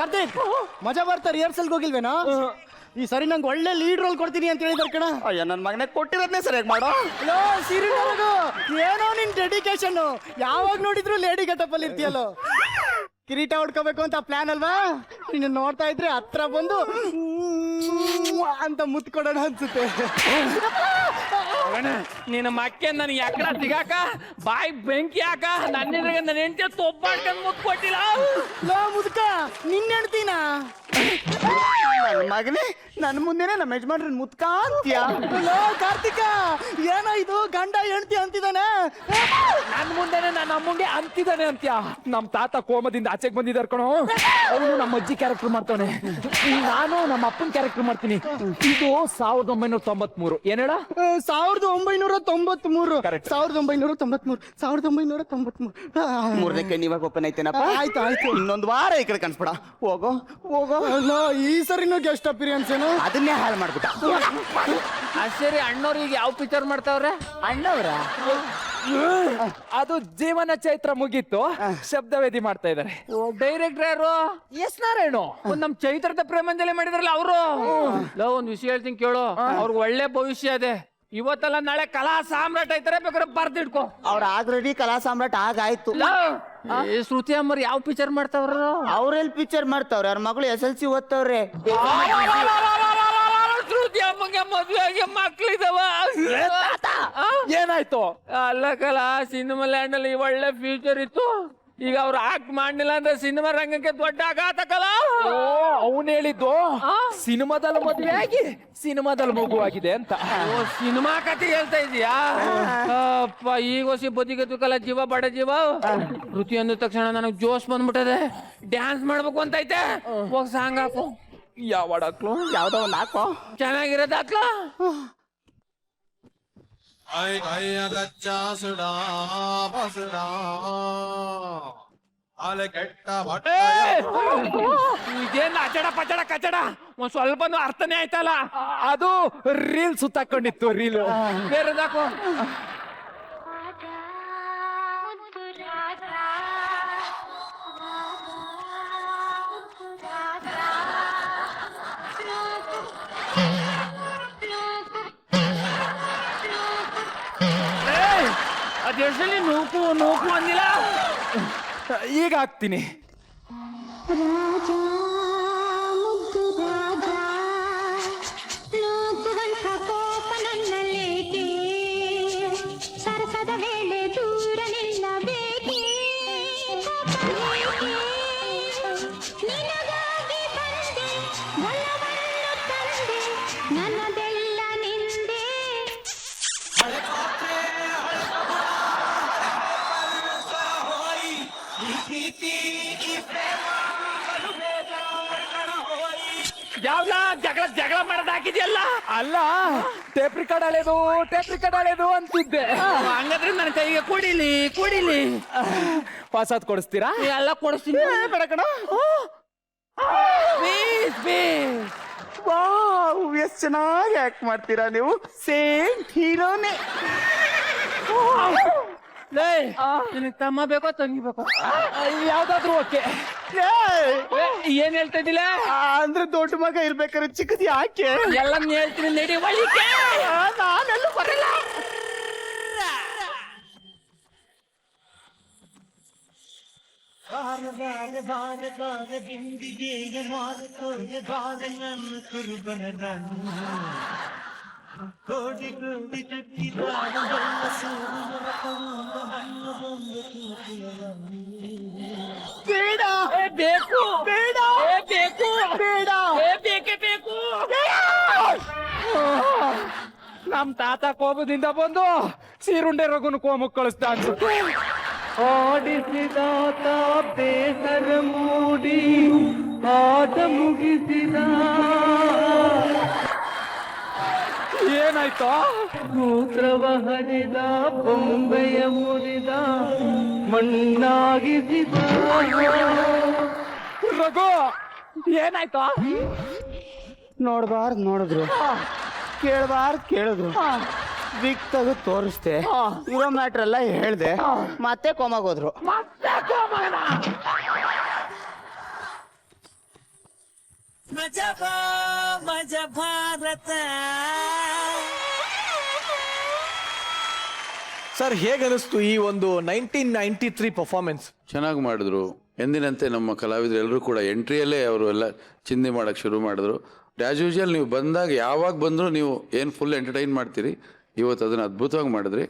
ಕಾರ್ತಿಕ್, ಮಜಾ ಬರ್ತಾ ರಿಹರ್ಸಲ್ಗೆ ಹೋಗಿಲ್ವೇನೋ? ಈ ಸರಿ ನಂಗೆ ಒಳ್ಳೆ ಲೀಡ್ ರೋಲ್ ಕೊಡ್ತೀನಿ ಅಂತ ಹೇಳಿದಾರೆ ಕಣ. ಅಯ್ಯ, ನನ್ನ ಮಗನೇ ಕೊಟ್ಟಿರೋದನ್ನೇ ಸರಿಯಾಗಿ ಮಾಡೋ. ಏನೋ ನಿನ್ ಡೆಡಿಕೇಶನ್. ಯಾವಾಗ ನೋಡಿದ್ರು ಲೇಡಿ ಗೆಟಪ್ ಅಲ್ಲಿ ಇರ್ತೀಯಲ್ಲೋ. ಕಿರೀಟ ಹೊಡ್ಕೋಬೇಕು ಅಂತ ಪ್ಲಾನ್ ಅಲ್ವಾ? ನಿನ್ನ ನೋಡ್ತಾ ಇದ್ರೆ ಹತ್ರ ಬಂದು ಅಂತ ಮುತ್ಕೊಡೋಣ ಅನ್ಸುತ್ತೆ. ನಿನ್ನ ಮಕ್ಕೆ ನನ್ ಯಾಕಡ ಸಿಗಾಕ ಬಾಯಿ ಬೆಂಕಿ ಹಾಕ. ನನ್ನ ಹೆಂಡತಿ ತೊಬ್ಬಾಡ್ಕೊಂಡ್ ಮುತ್ ಕೊಟ್ಟಿಲ್ಲ. ಲೋ ಮುದ್ಕ, ನಿನ್ನ ಹೆಣ್ತೀನ? ನನ್ನ ಮಗನೇ, ನನ್ನ ಮುಂದೆನೆ ನಮ್ಮ ಯಜಮಾನ್ರನ್ ಮುತ್ಕ ಅಂತ್ಯ. ಲೋ ಕಾರ್ತಿಕ, ಏನೋ ಇದು ಗಂಡ ಹೆಣ್ತಿ ಅಂತಿದ್ದಾನೆ. ನನ್ ಮುಂದೆನೆ ನನ್ನ ಅಮ್ಮಂಗೆ ಅಂತಿದ್ದಾನೆ ಅಂತ್ಯ. ನಮ್ ತಾತ ಕೋಮದಿಂದ ಆಚೆಗೆ ಬಂದಿದ್ದಾರ ಕಣೋ. ಅವನು ನಮ್ಮ ಅಜ್ಜಿ ಕ್ಯಾರೆಕ್ಟರ್ ಮಾಡ್ತಾನೆ, ನಾನು ನಮ್ಮ ಅಪ್ಪನ ಕ್ಯಾರೆಕ್ಟರ್ ಮಾಡ್ತೀನಿ. ಇದು 1993. ಏನ್ ಹೇಳ? 1993. 1993. ಮೂರನೇ ಕಣ್ಣು ಇವಾಗ ಓಪನ್ ಐತೇನಪ್ಪ. ಆಯ್ತು. ಇನ್ನೊಂದು ವಾರ ಈ ಕಡೆ ಕನ್ಸ್ಬಿಡ. ಹೋಗೋ. ಈ ಸರಿನೂ ಗೆಸ್ಟ್ ಅಪಿರಿಯನ್ಸ್ ಏನು? ಅದನ್ನೇ ಹಾಳು ಮಾಡ್ಬಿಟ್ಟ. ಸರಿ, ಅಣ್ಣವ್ರು ಈಗ ಯಾವ ಪಿಕ್ಚರ್ ಮಾಡ್ತಾವ್ರೆ? ಅಣ್ಣವ್ರ ಅದು ಜೀವನ ಚೈತ್ರ ಮುಗೀತು, ಶಬ್ದವೇದಿ ಮಾಡ್ತಾ ಇದಾರೆ. ಡೈರೆಕ್ಟರ್ ಯಾರು? ಎಸ್ ನಾರಾಯಣ. ನಮ್ ಚೈತ್ರದ ಪ್ರೇಮಾಂಜಲಿ ಮಾಡಿದ್ರಲ್ಲ ಅವರು. ಒಂದ್ ವಿಷಯ ಹೇಳ್ತೀನಿ ಕೇಳು, ಅವ್ರಿಗೆ ಒಳ್ಳೆ ಭವಿಷ್ಯ ಇದೆ. ಇವತ್ತಲ್ಲ ನಾಳೆ ಕಲಾ ಸಾಮ್ರಾಟ್ ಐತಾರೆ, ಬೇಕಾದ್ರೆ ಬರ್ದಿಡ್ಕೊ. ಅವ್ರ ಆಲ್ರೆಡಿ ಕಲಾ ಸಾಮ್ರಾಟ್ ಆಗಾಯ್ತು. ಶ್ರುತಿ ಅಮ್ಮರ್ ಯಾವ ಪಿಕ್ಚರ್ ಮಾಡ್ತಾವ್ರ? ಅವ್ರೆಲ್ ಪಿಕ್ಚರ್ ಮಾಡ್ತಾವ್ರೆ? ಅವ್ರ ಮಗಳು SLC ಓದ್ತಾವ್ರೆ. ಶ್ರುತಿ ಅಮ್ಮಂಗೆ ಮದ್ವೆ ಆಗಿ ಮಕ್ಳಿದಾವ. ಏನಾಯ್ತು? ಅಲ್ಲ ಕಲ, ಸಿನಿಮಾ ಲ್ಯಾಂಡ್ ಅಲ್ಲಿ ಒಳ್ಳೆ ಫ್ಯೂಚರ್ ಇತ್ತು. ಈಗ ಅವ್ರು ಆಕ್ಟ್ ಮಾಡ್ಲಿಲ್ಲ ಅಂದ್ರೆ ಸಿನಿಮಾ ರಂಗಕ್ಕೆ ದೊಡ್ಡ ಆಘಾತ ಕಲ. ಅವನು ಹೇಳಿದ್ದು ಸಿನಿಮಾದಲ್ಲಿ ಮದುವೆ ಆಗಿ ಸಿನಿಮಾದಲ್ಲಿ ಮಗುವಾಗಿದೆ ಅಂತ. ಸಿನಿಮಾ ಕತೆ ಹೇಳ್ತಾ ಇದೀಯಾ? ಅಪ್ಪ, ಈಗ ಹೊಸಿ ಬದಿಗೆದ್ದು ಕಲ, ಜೀವ ಬಡ ಜೀವ. ಋತಿ ಅಂದ ತಕ್ಷಣ ನನಗ್ ಜೋಶ್ ಬಂದ್ಬಿಟ್ಟದೆ. ಡ್ಯಾನ್ಸ್ ಮಾಡ್ಬೇಕು ಅಂತ ಐತೆ. ಹೋಗ್ ಸಾಂಗ್ ಹಾಕು. ಯಾವ ಹಾಕ್ಲು? ಯಾವ್ದೋ ಒಂದು ಹಾಕೋ. ಚೆನ್ನಾಗಿರೋದು ಹಾಕ್ಲ. ಇದೇನ್ ಅಚಡ ಪಚಡ ಕಚಡ ಒಂದ್ ಸ್ವಲ್ಪ ಅರ್ಥನೇ ಆಯ್ತಲ್ಲ. ಅದು ರೀಲ್ ಸುತ್ತಾಕೊಂಡಿತ್ತು. ರೀಲ್ ಬೇರೆದಾಕು. ಸ್ಟೇಷನ್ ನೂಕು ನೂಕು ಅಂದಿಲ್ಲ. ಈಗ ಹಾಕ್ತೀನಿ. ಸರಸದ ವೇಳೆ ದೂರ ನಿಲ್ಲಬೇಕೇ ನಿನಗಾಗಿ ಬಂದೆ ಒಲವನ್ನು ತಂದೆ ನನ್ನದೆಲ್ಲ ನಿಂದೆ. ಯಾವ್ದ ಜಗಳ ಮಾಡೋದ್ ಹಾಕಿದ್ಯಲ್ಲ? ಅಲ್ಲ, ಟೇಪ್ ರಿಕಾರ್ಡ್ ಹಳೇದು ಅಂತಿದ್ದೆ. ಹಂಗಾದ್ರೆ ನನ್ನ ಕೈಗೆ ಕುಡಿಲಿ ಪಾಸಾದ್ ಕೊಡಿಸ್ತೀರಾ? ಎಲ್ಲ ಕೊಡಿಸ್ತೀನಿ. ಬೇಡ ಕಣ. ಎಷ್ಟು ಚೆನ್ನಾಗಿ ಆಕ್ಟ್ ಮಾಡ್ತೀರಾ ನೀವು. ಸೇಮ್ ಹೀರೋನೇ. ನಿನಗೆ ತಮ್ಮ ಬೇಕೋ ತಂಗಿ ಬೇಕೋ? ಯಾವ್ದಾದ್ರು ಓಕೆ. ಏನ್ ಹೇಳ್ತಾ ಇದ್ದಿಲ್ಲ? ಅಂದ್ರೆ ದೊಡ್ಡ ಮಗ ಇರ್ಬೇಕಾದ್ರೆ ಚಿಕ್ಕದಿ ಯಾಕೆ? ಎಲ್ಲ ಹೇಳ್ತೀನಿ ನಡಿ ಒಳಿಕೆ. ನಾನೆಲ್ಲೂ ಬರಲ್ಲ. ಬೇಡ ಬೇಕು ಬೇಡ ಬೇಕು ಬೇಡ ಬೇಕೇ ಬೇಕು. ನಮ್ ತಾತ ಕೋಪದಿಂದ ಬಂದು ಸೀರುಂಡೆ ರಘುನ ಕೋಮಕ್ ಕಳಿಸ್ತಾ ಅನ್ಸುತ್ತೆ. ಆಡಿಸಿದಾತ ಬೇಸರ ಮೂಡಿ ಆಟ ಮುಗಿಸಿದ. ಏನಾಯ್ತು? ಮೂತ್ರವ ಹರಿದ ಬೊಂಬೆಯ ಮುರಿದ ಮಣ್ಣಾಗಿಸಿದ. ರಘು ಏನಾಯ್ತು? ನೋಡ್ಬಾರ್ದು ನೋಡಿದ್ರು, ಕೇಳಿದ್ರು, ವಿಕ್ ತೆಗೆದು ತೋರಿಸ್ದೆ, ಇರೋ ಮ್ಯಾಟ್ರ್ ಎಲ್ಲ ಹೇಳ್ದೆ, ಮತ್ತೆ ಕೋಮಾಗೋದ್ರು. ಮಜ ಭಾರತ. ಸರ್, ಹೇಗನಿಸ್ತು ಈ ಒಂದು 1993 ಪರ್ಫಾರ್ಮೆನ್ಸ್? ಚೆನ್ನಾಗಿ ಮಾಡಿದ್ರು. ಎಂದಿನಂತೆ ನಮ್ಮ ಕಲಾವಿದರು ಎಲ್ಲರೂ ಕೂಡ ಎಂಟ್ರಿಯಲ್ಲೇ ಅವರು ಎಲ್ಲ ಚಿಂದಿ ಮಾಡೋಕ್ಕೆ ಶುರು ಮಾಡಿದ್ರು. ಆ್ಯಸ್ ಯೂಶುವಲ್ ನೀವು ಬಂದಾಗ ಯಾವಾಗ ಬಂದರೂ ನೀವು ಏನು ಫುಲ್ ಎಂಟರ್ಟೈನ್ ಮಾಡ್ತೀರಿ. ಇವತ್ತು ಅದನ್ನು ಅದ್ಭುತವಾಗಿ ಮಾಡಿದ್ರಿ.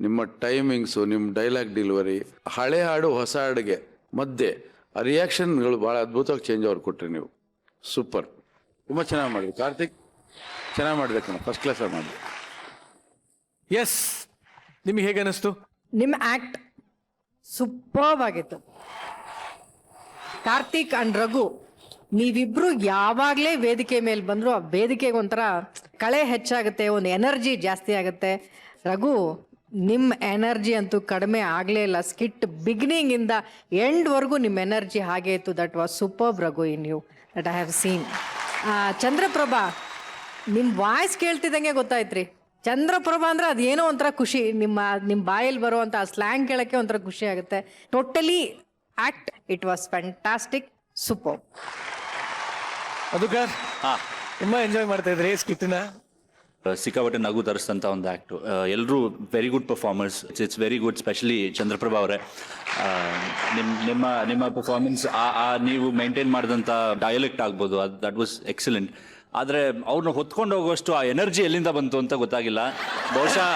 ನಿಮ್ಮ ಟೈಮಿಂಗ್ಸು, ನಿಮ್ಮ ಡೈಲಾಗ್ ಡೆಲಿವರಿ, ಹಳೆ ಹಾಡು ಹೊಸ ಹಾಡಿಗೆ ಮಧ್ಯೆ ಆ ರಿಯಾಕ್ಷನ್ಗಳು ಭಾಳ ಅದ್ಭುತವಾಗಿ ಚೇಂಜ್ ಅವ್ರು ಕೊಟ್ರಿ ನೀವು. ಸೂಪರ್, ತುಂಬ ಚೆನ್ನಾಗಿ ಮಾಡಿದ್ರಿ. ಕಾರ್ತಿಕ್ ಚೆನ್ನಾಗಿ ಮಾಡಿದೆ ಕಣ, ಫಸ್ಟ್ ಕ್ಲಾಸಾಗಿ ಮಾಡಿದೆ. ಎಸ್, ನಿಮಗೆ ಹೇಗನಿಸ್ತು? ನಿಮ್ಮ ಆಕ್ಟ್ ಸೂಪರ್ಬ್ ಆಗಿತ್ತು. ಕಾರ್ತಿಕ್ ಅಂಡ್ ರಘು ನೀವಿಬ್ರು ಯಾವಾಗಲೇ ವೇದಿಕೆ ಮೇಲೆ ಬಂದ್ರು ಆ ವೇದಿಕೆಗೆ ಒಂಥರ ಕಳೆ ಹೆಚ್ಚಾಗುತ್ತೆ, ಒಂದು ಎನರ್ಜಿ ಜಾಸ್ತಿ ಆಗುತ್ತೆ. ರಘು, ನಿಮ್ಮ ಎನರ್ಜಿ ಅಂತೂ ಕಡಿಮೆ ಆಗಲೇ ಇಲ್ಲ. ಸ್ಕಿಟ್ ಬಿಗಿನಿಂಗಿಂದ ಎಂಡ್ವರೆಗೂ ನಿಮ್ಮ ಎನರ್ಜಿ ಹಾಗೆ ಇತ್ತು. That was superb Raghu in you that I have seen. Chandraprabha, ನಿಮ್ಮ ವಾಯ್ಸ್ ಕೇಳ್ತಿದ್ದಂಗೆ ಗೊತ್ತಾಯ್ತ್ರಿ. ಚಂದ್ರಪ್ರಭಾ ಅಂದ್ರೆ ಅದೇನೋ ಒಂಥರ ಖುಷಿ. ನಿಮ್ಮ ಬಾಯಲ್ಲಿ ಬರುವಂಥ ಆ ಸ್ಲ್ಯಾಂಗ್ ಕೇಳೋಕ್ಕೆ ಒಂಥರ ಖುಷಿ ಆಗುತ್ತೆ. Totally act it was fantastic, super. Madhukar, ತುಂಬಾ ಎಂಜಾಯ್ ಮಾಡ್ತಾ ಇದ್ರಿ ಸ್ಕಿಟ್ನ. ಸಿಕ್ಕಾಪಟ್ಟೆ ನಗು ತರಿಸ್ತಂಥ ಒಂದು ಆ್ಯಕ್ಟು. ಎಲ್ಲರೂ very good performers. It's very good, specially Chandraprabha ಅವರೇ. ನಿಮ್ಮ ಪರ್ಫಾರ್ಮೆನ್ಸ್, ನೀವು ಮೇಂಟೈನ್ ಮಾಡಿದಂಥ ಡಯಲೆಕ್ಟ್ ಆಗ್ಬೋದು, ದಟ್ ವಾಸ್ ಎಕ್ಸಲೆಂಟ್. ಆದರೆ ಅವ್ರನ್ನ ಹೊತ್ಕೊಂಡು ಹೋಗುವಷ್ಟು ಆ ಎನರ್ಜಿ ಎಲ್ಲಿಂದ ಬಂತು ಅಂತ ಗೊತ್ತಾಗಿಲ್ಲ. ಬಹುಶಃ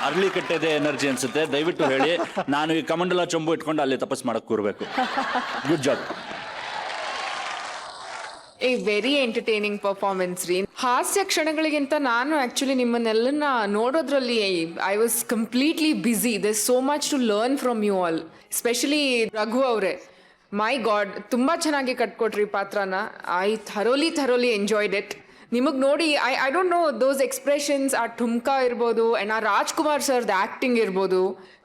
ಅರಳಿ ಕಟ್ಟೆದೆ ಎನರ್ಜಿ ಅನ್ಸುತ್ತೆ. ದಯವಿಟ್ಟು ಹೇಳಿ, ನಾನು ಈ ಕಮಂಡಲ ಚೊಂಬು ಇಟ್ಕೊಂಡು ಅಲ್ಲಿ ತಪಸ್ ಮಾಡಕ್ಕೆ ಕೂರಬೇಕು. Good job. A very entertaining performance ರೀ. ಹಾಸ್ಯ ಕ್ಷಣಗಳಿಗಿಂತ ನಾನು ಆ್ಯಕ್ಚುಲಿ ನಿಮ್ಮನ್ನೆಲ್ಲನ್ನ ನೋಡೋದ್ರಲ್ಲಿ I was completely busy. There so much to learn from you all, especially Raghu ಅವರೇ. ಮೈ ಗಾಡ್, ತುಂಬ ಚೆನ್ನಾಗಿ ಕಟ್ಕೊಟ್ರಿ ಪಾತ್ರನ. I thoroughly enjoyed it. ನಿಮಗೆ ನೋಡಿ I don't know, those expressions, ಆ ಠುಮ್ಕಾ ಇರ್ಬೋದು ಆ್ಯಂಡ್ ಆ ರಾಜ್ಕುಮಾರ್ ಸರ್ದು ಆ್ಯಕ್ಟಿಂಗ್ ಇರ್ಬೋದು,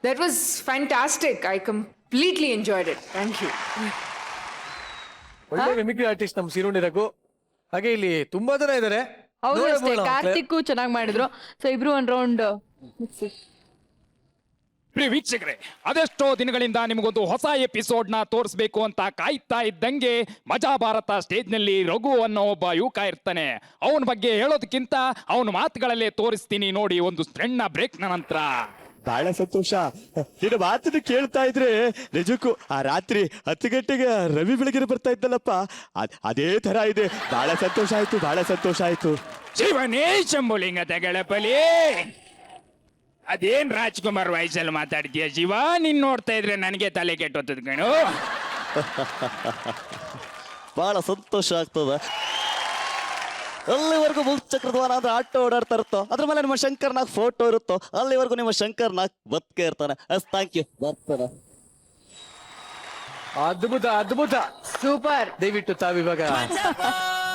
that was fantastic. I completely enjoyed it. Thank you. ಒಳ್ಳೆ ಮಿಮಿಕ್ರಿ ಆರ್ಟಿಸ್ಟ್ ನಮ್ಮ ಸೀರುಂಡಿ ರಘು. ಹಾಗೆ ಇಲ್ಲಿ ತುಂಬಾ ಜನ ಇದ್ದಾರೆ. ಹೌದು ಅಷ್ಟೇ, ಕಾರ್ತಿಕ್ ಚೆನ್ನಾಗಿ ಮಾಡಿದ್ರು. ಸೊ ಇಬ್ರು ಒಂದ್ ರೌಂಡ್. ಪ್ರಿಯ ವೀಕ್ಷಕರೇ, ಅದೆಷ್ಟೋ ದಿನಗಳಿಂದ ನಿಮಗೊಂದು ಹೊಸ ಎಪಿಸೋಡ್ನ ತೋರಿಸ್ಬೇಕು ಅಂತ ಕಾಯ್ತಾ ಇದ್ದಂಗೆ ಮಜಾ ಭಾರತ ಸ್ಟೇಜ್ನಲ್ಲಿ ರಘು ಅನ್ನೋ ಒಬ್ಬ ಯುವಕ ಇರ್ತಾನೆ. ಅವನ ಬಗ್ಗೆ ಹೇಳೋದಕ್ಕಿಂತ ಅವನ ಮಾತುಗಳಲ್ಲೇ ತೋರಿಸ್ತೀನಿ ನೋಡಿ ಒಂದು ಸಣ್ಣ ಬ್ರೇಕ್ನ ನಂತರ. ಬಹಳ ಸಂತೋಷ. ನಿನ್ನ ಮಾತನ್ನು ಕೇಳ್ತಾ ಇದ್ರೆ ನಿಜಕ್ಕೂ ಆ ರಾತ್ರಿ 10 ಗಂಟೆಗೆ ರವಿ ಬೆಳಗಿನ ಬರ್ತಾ ಇದ್ದಲ್ಲಪ್ಪ, ಅದೇ ತರ ಇದೆ. ಬಹಳ ಸಂತೋಷ ಆಯ್ತು, ಬಹಳ ಸಂತೋಷ ಆಯ್ತು. ಶಿವನೇ ಶಂಭುಲಿಂಗ ತಗಳಪಲಿ. ಅದೇನ್ ರಾಜ್ಕುಮಾರ್ ವಯಸ್ಸಲ್ಲಿ ಮಾತಾಡ್ತೀಯ ಶಿವ? ನೀನ್ ನೋಡ್ತಾ ಇದ್ರೆ ನನಗೆ ತಲೆ ಕೆಟ್ಟೋತದ ಕಣು. ಬಹಳ ಸಂತೋಷ ಆಗ್ತದ. ಅಲ್ಲಿವರೆಗೂ ಮುಚ್ಚಕ್ರದ್ವಾರ ಅಂದ್ರೆ ಆಟೋ ಓಡಾಡ್ತಾ ಇರುತ್ತೋ, ಅದ್ರ ಮೇಲೆ ನಿಮ್ಮ ಶಂಕರ್ನಾಗ್ ಫೋಟೋ ಇರುತ್ತೋ, ಅಲ್ಲಿವರೆಗೂ ನಿಮ್ಮ ಶಂಕರ್ನಾಗ್ ಬದುಕೆ ಇರ್ತಾನೆ. Thank you. ಬರ್ತಾನೆ. ಅದ್ಭುತ ಅದ್ಭುತ, ಸೂಪರ್. ದಯವಿಟ್ಟು ತಾವಿವಾಗ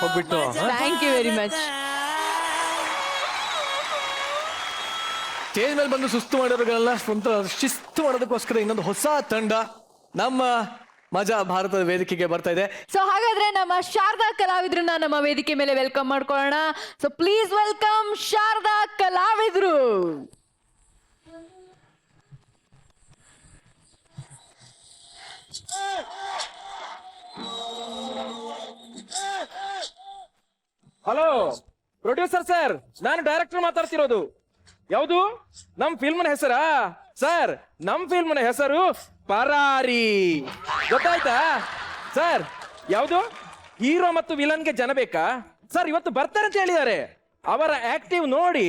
ಹೋಗ್ಬಿಟ್ಟು thank you very much. Stage ಮೇಲೆ ಬಂದು ಸುಸ್ತು ಮಾಡೋರುಗಳೆಲ್ಲ ಸ್ವಂತ ಶಿಸ್ತು ಮಾಡೋದಕ್ಕೋಸ್ಕರ ಇನ್ನೊಂದು ಹೊಸ ತಂಡ ನಮ್ಮ ಮಜಾ ಭಾರತದ ವೇದಿಕೆಗೆ ಬರ್ತಾ ಇದೆ. ಸೊ ಹಾಗಾದ್ರೆ ನಮ್ಮ ಶಾರದಾ ಕಲಾವಿದ್ರನ್ನ ನಮ್ಮ ವೇದಿಕೆ ಮೇಲೆ ವೆಲ್ಕಮ್ ಮಾಡ್ಕೊಳ್ಳೋಣ. ಸೊ ಪ್ಲೀಸ್ ವೆಲ್ಕಮ್ ಶಾರದಾ ಕಲಾವಿದ್ರು. ಹಲೋ ಪ್ರೊಡ್ಯೂಸರ್ ಸರ್, ನಾನು ಡೈರೆಕ್ಟರ್ ಮಾತಾಡ್ತಿರೋದು. ಯಾವುದು? ನಮ್ ಫಿಲ್ಮ್ನ ಹೆಸರಾ ಸರ್? ನಮ್ ಫಿಲ್ಮ್ನ ಹೆಸರು ಪರಾರಿ. ಗೊತ್ತಾಯ್ತಾ ಸರ್? ಯಾವುದು? ಹೀರೋ ಮತ್ತು ವಿಲನ್ಗೆ ಜನ ಬೇಕಾ ಸರ್? ಇವತ್ತು ಬರ್ತಾರೆ ಅಂತ ಹೇಳಿದ್ದಾರೆ. ಅವರ ಆಕ್ಟಿವ್ ನೋಡಿ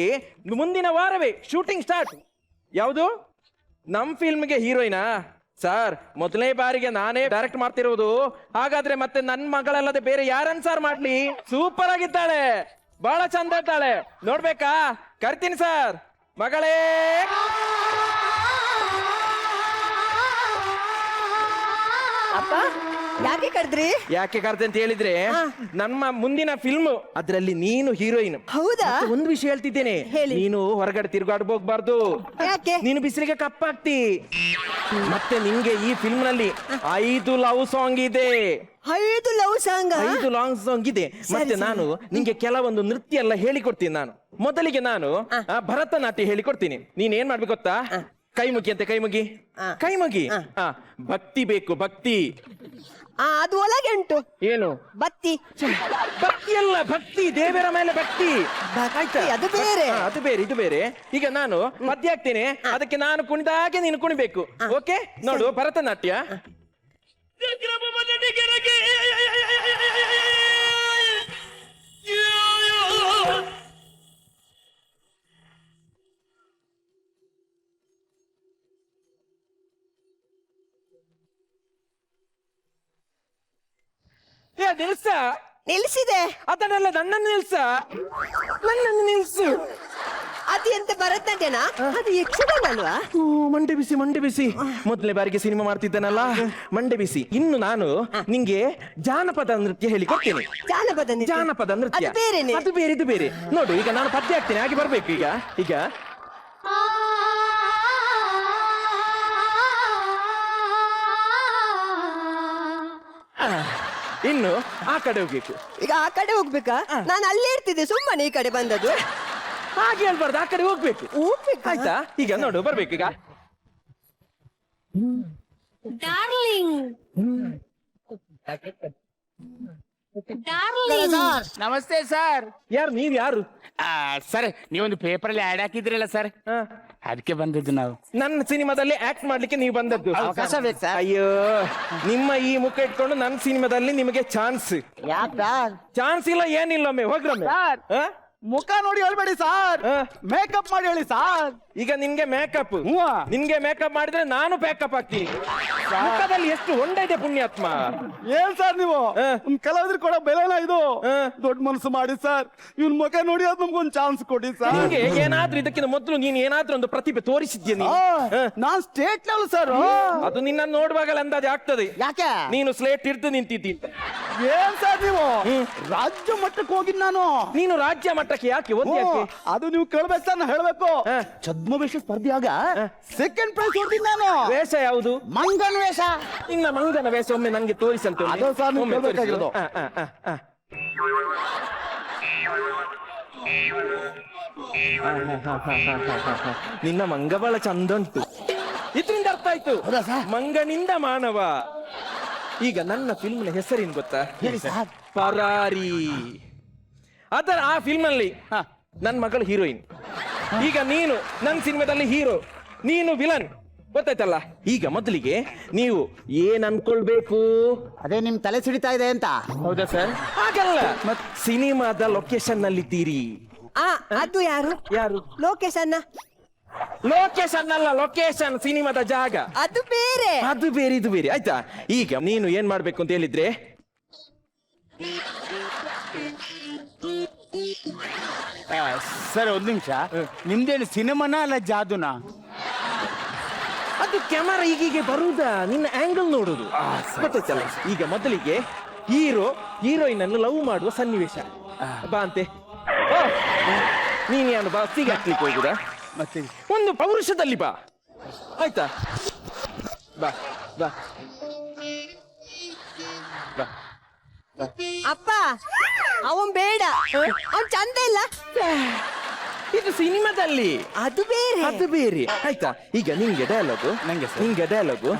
ಮುಂದಿನ ವಾರವೇ ಶೂಟಿಂಗ್ ಸ್ಟಾರ್ಟ್. ಯಾವುದು? ನಮ್ ಫಿಲ್ಮ್ಗೆ ಹೀರೋಯಿನಾ ಸರ್? ಮೊದಲನೇ ಬಾರಿಗೆ ನಾನೇ ಡೈರೆಕ್ಟ್ ಮಾಡ್ತಿರೋದು. ಹಾಗಾದ್ರೆ ಮತ್ತೆ ನನ್ನ ಮಗಳಲ್ಲದೆ ಬೇರೆ ಯಾರನ್ನ ಸರ್ ಮಾಡ್ಲಿ? ಸೂಪರ್ ಆಗಿದ್ದಾಳೆ, ಬಹಳ ಚಂದ ಇದ್ದಾಳೆ, ನೋಡ್ಬೇಕಾ? ಕರಿತೀನಿ ಸರ್. ಮಗಳೇ ಅಪ್ಪ ಯಾಕೆ ಕರೆದ್ರಿ? ಯಾಕೆ ಕರ್ದೆ ಅಂತ ಹೇಳಿದ್ರೆ, ನಮ್ಮ ಮುಂದಿನ ಫಿಲ್ಮ್ ಅದ್ರಲ್ಲಿ ನೀನು ಹೀರೋಯಿನ್. ಹೌದಾ? ಮತ್ತೆ ಒಂದು ವಿಷಯ ಹೇಳ್ತಿದ್ದೇನೆ, ನೀನು ಹೊರಗಡೆ ತಿರುಗಾಡ್ ಹೋಗ್ಬಾರ್ದು. ಯಾಕೆ? ನೀನು ಬಿಸಿಲಿಗೆ ಕಪ್ಪಾಗ್ತಿ. ಮತ್ತೆ ನಿಂಗೆ ಈ ಫಿಲ್ಮ್ ನಲ್ಲಿ 5 ಲವ್ ಸಾಂಗ್ ಇದೆ. 5 ಲವ್ ಸಾಂಗ್? 5 ಲಾಂಗ್ ಸಾಂಗ್ ಇದೆ. ಮತ್ತೆ ನಾನು ನಿಂಗೆ ಕೆಲವೊಂದು ನೃತ್ಯ ಎಲ್ಲ ಹೇಳಿಕೊಡ್ತೀನಿ. ನಾನು ಮೊದಲಿಗೆ ನಾನು ಭರತನಾಟ್ಯ ಹೇಳಿಕೊಡ್ತೀನಿ. ನೀನ್ ಏನ್ ಮಾಡ್ಬೇಕು ಗೊತ್ತಾ? ಕೈ ಮುಗಿ ಅಂತೆ, ಕೈ ಮುಗಿ, ಕೈ ಮುಗಿ. ಭಕ್ತಿ ಬೇಕು, ಭಕ್ತಿ. ಅದು ಒಳಗೆ ಉಂಟು. ಏನು ಬತ್ತಿ? ಭಕ್ತಿ ಅಲ್ಲ, ಭಕ್ತಿ, ದೇವರ ಮೇಲೆ ಭಕ್ತಿ. ಆಯ್ತಾ? ಅದು ಬೇರೆ. ಅದು ಬೇರೆ, ಇದು ಬೇರೆ. ಈಗ ನಾನು ಮಧ್ಯ ಆಗ್ತೇನೆ, ಅದಕ್ಕೆ ನಾನು ಕುಣಿದಾಗೆ ನೀನು ಕುಣಿಬೇಕು. ಓಕೆ? ನೋಡು, ಭರತನಾಟ್ಯ. ನಿಲ್ಸ. ನಿಲ್ಸಿದೆ. ಅದನ್ನೆಲ್ಲ ನನ್ನನ್ನು ನಿಲ್ಸ, ನನ್ನನ್ನು ನಿಲ್ಸು. ಅದು ಎಂತ ಭರತನಾಟ್ಯನಾ? ಅದು ಯಕ್ಷಗಾನ ಅಲ್ವಾ? ಮಂಡೆ ಬಿಸಿ, ಮಂಡೆ ಬಿಸಿ. ಮೊದಲನೇ ಬಾರಿಗೆ ಸಿನಿಮಾ ಮಾಡ್ತಿದ್ದೇನಲ್ಲ, ಮಂಡೆ ಬಿಸಿ. ಇನ್ನು ನಾನು ನಿಂಗೆ ಜಾನಪದ ನೃತ್ಯ ಹೇಳಿಕೊಡ್ತೇನೆ. ಜಾನಪದ ನೃತ್ಯ? ಜಾನಪದ ನೃತ್ಯ ಅದು ಬೇರೆನೆ. ಅದು ಬೇರೆ, ಇದು ಬೇರೆ. ನೋಡು, ಈಗ ನಾನು ಪದ್ಯ ಆಗ್ತೇನೆ, ಹಾಗೆ ಬರ್ಬೇಕು. ಈಗ ಈಗ ಇನ್ನು ಆ ಕಡೆ ಹೋಗ್ಬೇಕು. ಈಗ ಆ ಕಡೆ ಹೋಗ್ಬೇಕಾ? ನಾನು ಅಲ್ಲೇ ಇರ್ತಿದ್ದೆ, ಸುಮ್ಮನೆ ಈ ಕಡೆ ಬಂದದ್ದು. ಹಾಗೆ ಹೇಳ್ಬಾರ್ದು, ಆ ಕಡೆ ಹೋಗ್ಬೇಕು. ಆಯ್ತಾ? ಈಗ ನೋಡು, ಬರ್ಬೇಕು ಈಗ. ನಮಸ್ತೆ ಸರ್. ಯಾರು ನೀವ್? ಯಾರು ಸರ್, ನೀವೊಂದು ಪೇಪರ್ ಅಲ್ಲಿ ಆಡ್ ಹಾಕಿದ್ರಲ್ಲ ಸರ್, ಅದಕ್ಕೆ ಬಂದದ್ದು ನಾವು. ನನ್ನ ಸಿನಿಮಾದಲ್ಲಿ ಆಕ್ಟ್ ಮಾಡ್ಲಿಕ್ಕೆ ನೀವು ಬಂದದ್ದು. ಅವಕಾಶ ಬೇಕು ಸರ್. ಅಯ್ಯೋ, ನಿಮ್ಮ ಈ ಮುಖ ಇಟ್ಕೊಂಡು ನನ್ನ ಸಿನಿಮಾದಲ್ಲಿ ನಿಮಗೆ ಚಾನ್ಸ್? ಚಾನ್ಸ್ ಇಲ್ಲ, ಏನಿಲ್ಲ. ಒಮ್ಮೆ ಹೋಗ್ರಮ್ಮೆ. ಮುಖ ನೋಡಿ ಹೇಳ್ಬೇಡಿ ಸರ್, ಮೇಕಪ್ ಮಾಡಿ ಹೇಳಿ ಸರ್. ಈಗ ನಿನ್ಗೆ ಮೇಕಪ್, ನಿನ್ಗೆ ಮೇಕಪ್ ಮಾಡಿದ್ರೆ ನಾನು ಪ್ಯಾಕಪ್ ಆಗ್ತೀನಿ. ಮುಖದಲ್ಲಿ ಎಷ್ಟು ಹೊಂಡ ಇದೆ ಪುಣ್ಯಾತ್ಮ. ಏನ್ ಸರ್ ನೀವು ಕಲಾವಿದ್ರು ಕೊಡೋ ಬೆಲೆನ ಇದು? ದೊಡ್ಡ ಮನಸ್ಸು ಮಾಡಿ ಸರ್, ಇವ್ನ ಮುಖ ನೋಡಿ ಅದು ನಮ್ಗೊಂದು ಚಾನ್ಸ್ ಕೊಡಿ ಸರ್. ನಿಂಗೆ ಏನಾದ್ರೂ ಇದಕ್ಕಿಂತ ಮೊದಲು ನೀನ್ ಏನಾದ್ರೂ ಒಂದು ಪ್ರತಿಭೆ ತೋರಿಸಿದ್ಯಾ ನೀನು? ನಾನ್ ಸ್ಟೇಟ್ ಲೆವೆಲ್ ಸರ್. ಅದು ನಿನ್ನ ನೋಡುವಾಗಲೇ ಅಂದಾಜು ಆಗ್ತದೆ. ಯಾಕೆ? ನೀನು ಸ್ಲೇಟ್ ಹಿಡ್ದು ನಿಂತಿದ್ದಿ. ಏನ್ ಸರ್ ನೀವು ರಾಜ್ಯ ಮಟ್ಟಕ್ಕೆ ಹೋಗಿದ್ ನಾನು. ನೀನು ರಾಜ್ಯ ಮಟ್ಟಕ್ಕೆ ಯಾಕೆ? ಅದು ನೀವು ಕೇಳ್ಬೇಕು ಸರ್, ನಾ ಹೇಳ್ಬೇಕು. ಛದ್ಮವೇಷ ಸ್ಪರ್ಧೆಯಾಗ ಸೆಕೆಂಡ್ ಪ್ರೈಸ್ ಹೊಡ್ತೀನಿ ನಾನು. ವೇಷ ಯಾವುದು? ಮಂಗನ ವೇಷ. ನಿನ್ನ ಮಂಗನ ವೇಷ ಒಮ್ಮೆ ನನಗೆ ತೋರಿಸಂತ. ಅದು ಸರ್ ನೀವು ಕೇಳ್ಬೇಕಾಗಿರೋದು. ನಿನ್ನ ಮಂಗ ಬಹಳ ಚಂದ ಉಂಟು. ಇದರಿಂದ ಅರ್ಥ ಆಯ್ತು, ಮಂಗನಿಂದ ಮಾನವ. ಈಗ ನನ್ನ ಫಿಲ್ಮ್ನ ಹೆಸರೇನು ಗೊತ್ತಾ? ಪರಾರಿ. ಆ ಫಿಲ್ಮ್ ಅಲ್ಲಿ ನನ್ನ ಮಗಳು ಹೀರೋಯಿನ್. ಈಗ ನೀನು ನನ್ನ ಸಿನಿಮಾದಲ್ಲಿ ಹೀರೋ. ನೀನು ವಿಲನ್, ಗೊತ್ತಾಯ್ತಲ್ಲ. ಈಗ ಮೊದಲಿಗೆ ನೀವು ಏನ್ ಅನ್ಕೊಳ್ಬೇಕು? ಅದೇ ನಿಮ್ ತಲೆ ಸಿಡಿತಾ ಇದೆ ಅಂತ. ಹೌದಾ ಸರ್? ಹಾಗಲ್ಲ, ಸಿನಿಮಾದ ಲೊಕೇಶನ್ ನಲ್ಲಿದ್ದೀರಿ. ಅದು ಯಾರು ಯಾರು? ಲೋಕೇಶನ್ನ. ಲೊಕೇಶನ್ ಅಲ್ಲ, ಲೊಕೇಶನ್ ಸಿನಿಮಾದ ಜಾಗ. ಅದು ಬೇರೆ. ಅದು ಬೇರೆ, ಇದು ಬೇರೆ. ಆಯ್ತಾ? ಈಗ ನೀನು ಏನ್ ಮಾಡ್ಬೇಕು ಅಂತ ಹೇಳಿದ್ರೆ, ಸರ್ ಒಂದ್ ನಿಮಿಷ, ನಿಮ್ದೇನು ಸಿನಿಮಾನ ಅಲ್ಲ ಜಾದುನಾ? ಅದು ಕ್ಯಾಮರಾ ಈಗೀಗೆ ಬರುವುದಾ, ನಿನ್ನ ಆಂಗಲ್ ನೋಡುದು, ಗೊತ್ತಾಯ್ತಲ್ಲ. ಈಗ ಮೊದಲಿಗೆ ಹೀರೋಯಿನ್ ಅನ್ನು ಲವ್ ಮಾಡುವ ಸನ್ನಿವೇಶ. ಬಾ ಅಂತೆ. ನೀನ್ ಯಾನು ಬಸ್ಸಿಗೆ ಹಾಕ್ಲಿಕ್ಕೆ ಹೋಗುದಾ? ಮತ್ತೆ ಒಂದು ಪೌರುಷದಲ್ಲಿ ಬಾ, ಆಯ್ತಾ? ಬಾ ಬಾ ಬಾ. ಅಪ್ಪ ಅವನ್ ಬೇಡ, ಅವನ್ ಚಂದ ಇಲ್ಲ. ಇದು ಸಿನಿಮಾದಲ್ಲಿ, ಅದು ಬೇರೆ. ಅದು ಬೇರೆ. ಆಯ್ತಾ? ಈಗ ನಿಂಗೆ ಡಯಲಾಗು, ನಿಂಗೆ ಡಯಲಾಗು.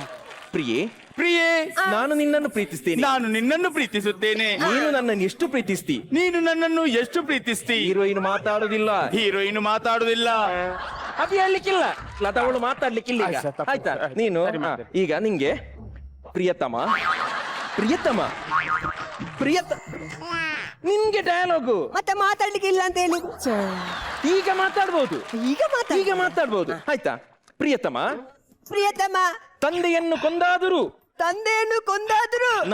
ಪ್ರಿಯೆ ಪ್ರಿಯೇ, ನಾನು ನಿನ್ನನ್ನು ಪ್ರೀತಿಸ್ತೇನೆ. ನಾನು ನಿನ್ನನ್ನು ಪ್ರೀತಿಸುತ್ತೇನೆ. ನೀನು ನನ್ನನ್ನು ಎಷ್ಟು ಪ್ರೀತಿಸ್ತಿ? ನೀನು ನನ್ನನ್ನು ಎಷ್ಟು ಪ್ರೀತಿಸ್ತಿ? Heroine ಮಾತಾಡುದಿಲ್ಲ, heroine ಮಾತಾಡುದಿಲ್ಲ. ಅದು ಹೇಳಲಿಕ್ಕಿಲ್ಲ, ಲತಾವಳು ಮಾತಾಡ್ಲಿಕ್ಕಿಲ್ಲ ಈಗ. ಆಯ್ತು, ತಪ್ಪು. ಆಯ್ತಾ? ನೀನು ಈಗ ನಿಂಗೆ ಪ್ರಿಯತಮ ಪ್ರಿಯತಮ ನಿನ್ಗೆ ಡಯಲಾಗು ಮತ್ತೆ ಮಾತಾಡ್ಲಿಕ್ಕೆ ಇಲ್ಲ ಅಂತ ಹೇಳಿ. ಈಗ ಮಾತಾಡ್ಬೋದು, ಈಗ ಮಾತಾಡ್ಬೋದು. ಆಯ್ತಾ? ಪ್ರಿಯತಮ ತಂದೆಯನ್ನು ಕೊಂದಾದರೂ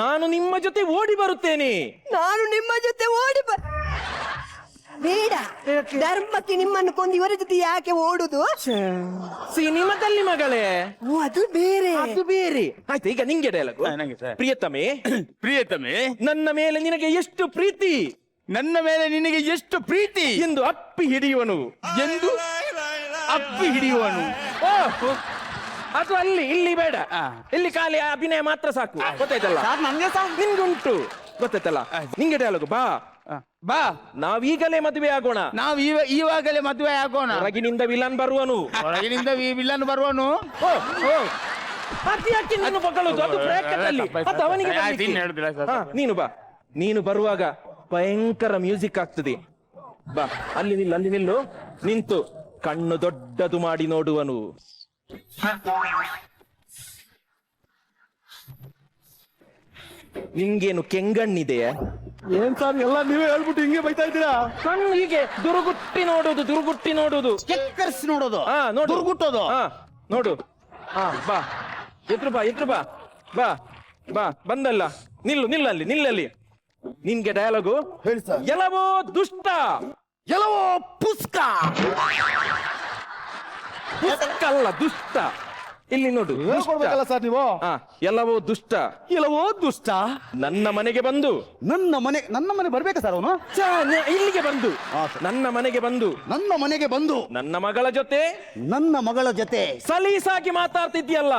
ನಾನು ನಿಮ್ಮ ಜೊತೆ ಓಡಿ ಬರುತ್ತೇನೆ. ನಾನು ನಿಮ್ಮ ಜೊತೆ ಬೇಡ, ಧರ್ಮಕ್ಕೆ ನಿಮ್ಮನ್ನು ಕೊಂದು ಇವರ ಜೊತೆ ಯಾಕೆ ಓಡುದು? ಸಿನಿಮಾದಲ್ಲಿ ಮಗಳೇ, ಅದು ಬೇರೆ. ಅದು ಬೇರೆ. ಆಯ್ತಾ? ಈಗ ನಿಂಗೆ ಡಯಲಾಗು. ಪ್ರಿಯತಮೆ ಪ್ರಿಯತಮೆ, ನನ್ನ ಮೇಲೆ ನಿನಗೆ ಎಷ್ಟು ಪ್ರೀತಿ, ನನ್ನ ಮೇಲೆ ನಿನಗೆ ಎಷ್ಟು ಪ್ರೀತಿ ಎಂದು ಅಪ್ಪಿ ಹಿಡಿಯುವನು, ಎಂದು ಅಪ್ಪಿ ಹಿಡಿಯುವನು. ಅದು ಅಲ್ಲಿ, ಇಲ್ಲಿ ಬೇಡ. ಇಲ್ಲಿ ಖಾಲಿ ಅಭಿನಯ ಮಾತ್ರ ಸಾಕು, ಗೊತ್ತಾಯ್ತಲ್ಲ? ನಂಗೆ ನಿನ್ಗುಂಟು, ಗೊತ್ತಾಯ್ತಲ್ಲ? ನಿಂಗೆ ಡಯಲಾಗು. ಬಾ ಬಾ, ನಾವೀಗಲೇ ಮದುವೆ ಆಗೋಣ. ನಾವು ಇವಾಗಲೇ ಮದುವೆ ಆಗೋಣ. ಹೊರಗಿನಿಂದ ವಿಲನ್ ಬರುವನು, ಹೊರಗಿನಿಂದ ವಿಲನ್ ಬರುವನು. ಯಾಕೆ ನೀನು ಬಗಳೋದು? ಅದು ಬ್ರಾಕೆಟ್ ಅಲ್ಲಿ, ಅದು ಅವನಿಗೆ ಬರ್ಲಿಕ್ಕೆ. ನೀನು ಬಾ, ನೀನು ಬರುವಾಗ ಭಯಂಕರ ಮ್ಯೂಸಿಕ್ ಆಗ್ತದೆ. ಬಾ, ಅಲ್ಲಿ ನಿಲ್ಲು, ಅಲ್ಲಿ ನಿಲ್ಲು. ನಿಂತು ಕಣ್ಣು ದೊಡ್ಡದು ಮಾಡಿ ನೋಡುವನು. ನಿಂಗೇನು ಕೆಂಗಣ್ಣಿದೆಯಾ? ಏನ್ ಸರ್ ಎಲ್ಲ ನೀವೇ ಹೇಳ್ಬಿಟ್ಟು ಹಿಂಗೆ ಬೈತಾ ಇದ್ದೀರಾ? ಕಣ್ಣು ಹೀಗೆ ದುರುಗುಟ್ಟಿ ನೋಡುದು, ದುರುಗುಟ್ಟಿ ನೋಡುದು, ಕೆಕ್ಕರ್ಸಿ ನೋಡೋದು, ನೋಡು, ದುರ್ಗುಟ್ಟೋದು. ನೋಡು. ಬಾ, ಎದ್ರು ಬಾ, ಎದ್ರು ಬಾ, ಬಾ ಬಾ. ಬಂದಲ್ಲ, ನಿಲ್ಲು, ನಿಲ್ಲಲ್ಲಿ, ನಿಲ್ಲಲ್ಲಿ. ನಿನ್ಗೆ ಡಯಲಾಗು. ಹೇಳಿ ಸರ್. ಎಲ್ಲವೋ ದುಷ್ಟ, ಎಲ್ಲವೋ ಪುಸ್ಕ. ಪುಸ್ತಕಲ್ಲ, ದುಷ್ಟ. ಇಲ್ಲಿ ನೋಡು, ಹೇಳ್ಕೊಡ್ಬೇಕಲ್ಲ ಸರ್ ನೀವು. ಎಲ್ಲವೋ ದುಷ್ಟ, ಎಲ್ಲವೋ ದುಷ್ಟ ನನ್ನ ಮನೆಗೆ ಬಂದು, ನನ್ನ ಮನೆ ಬರ್ಬೇಕಾ ಸರ್ ಅವನು? ಇಲ್ಲಿಗೆ ಬಂದು, ನನ್ನ ಮನೆಗೆ ಬಂದು, ನನ್ನ ಮಗಳ ಜೊತೆ ಸಲೀಸಾಗಿ ಮಾತಾಡ್ತಿದ್ಯಲ್ಲ,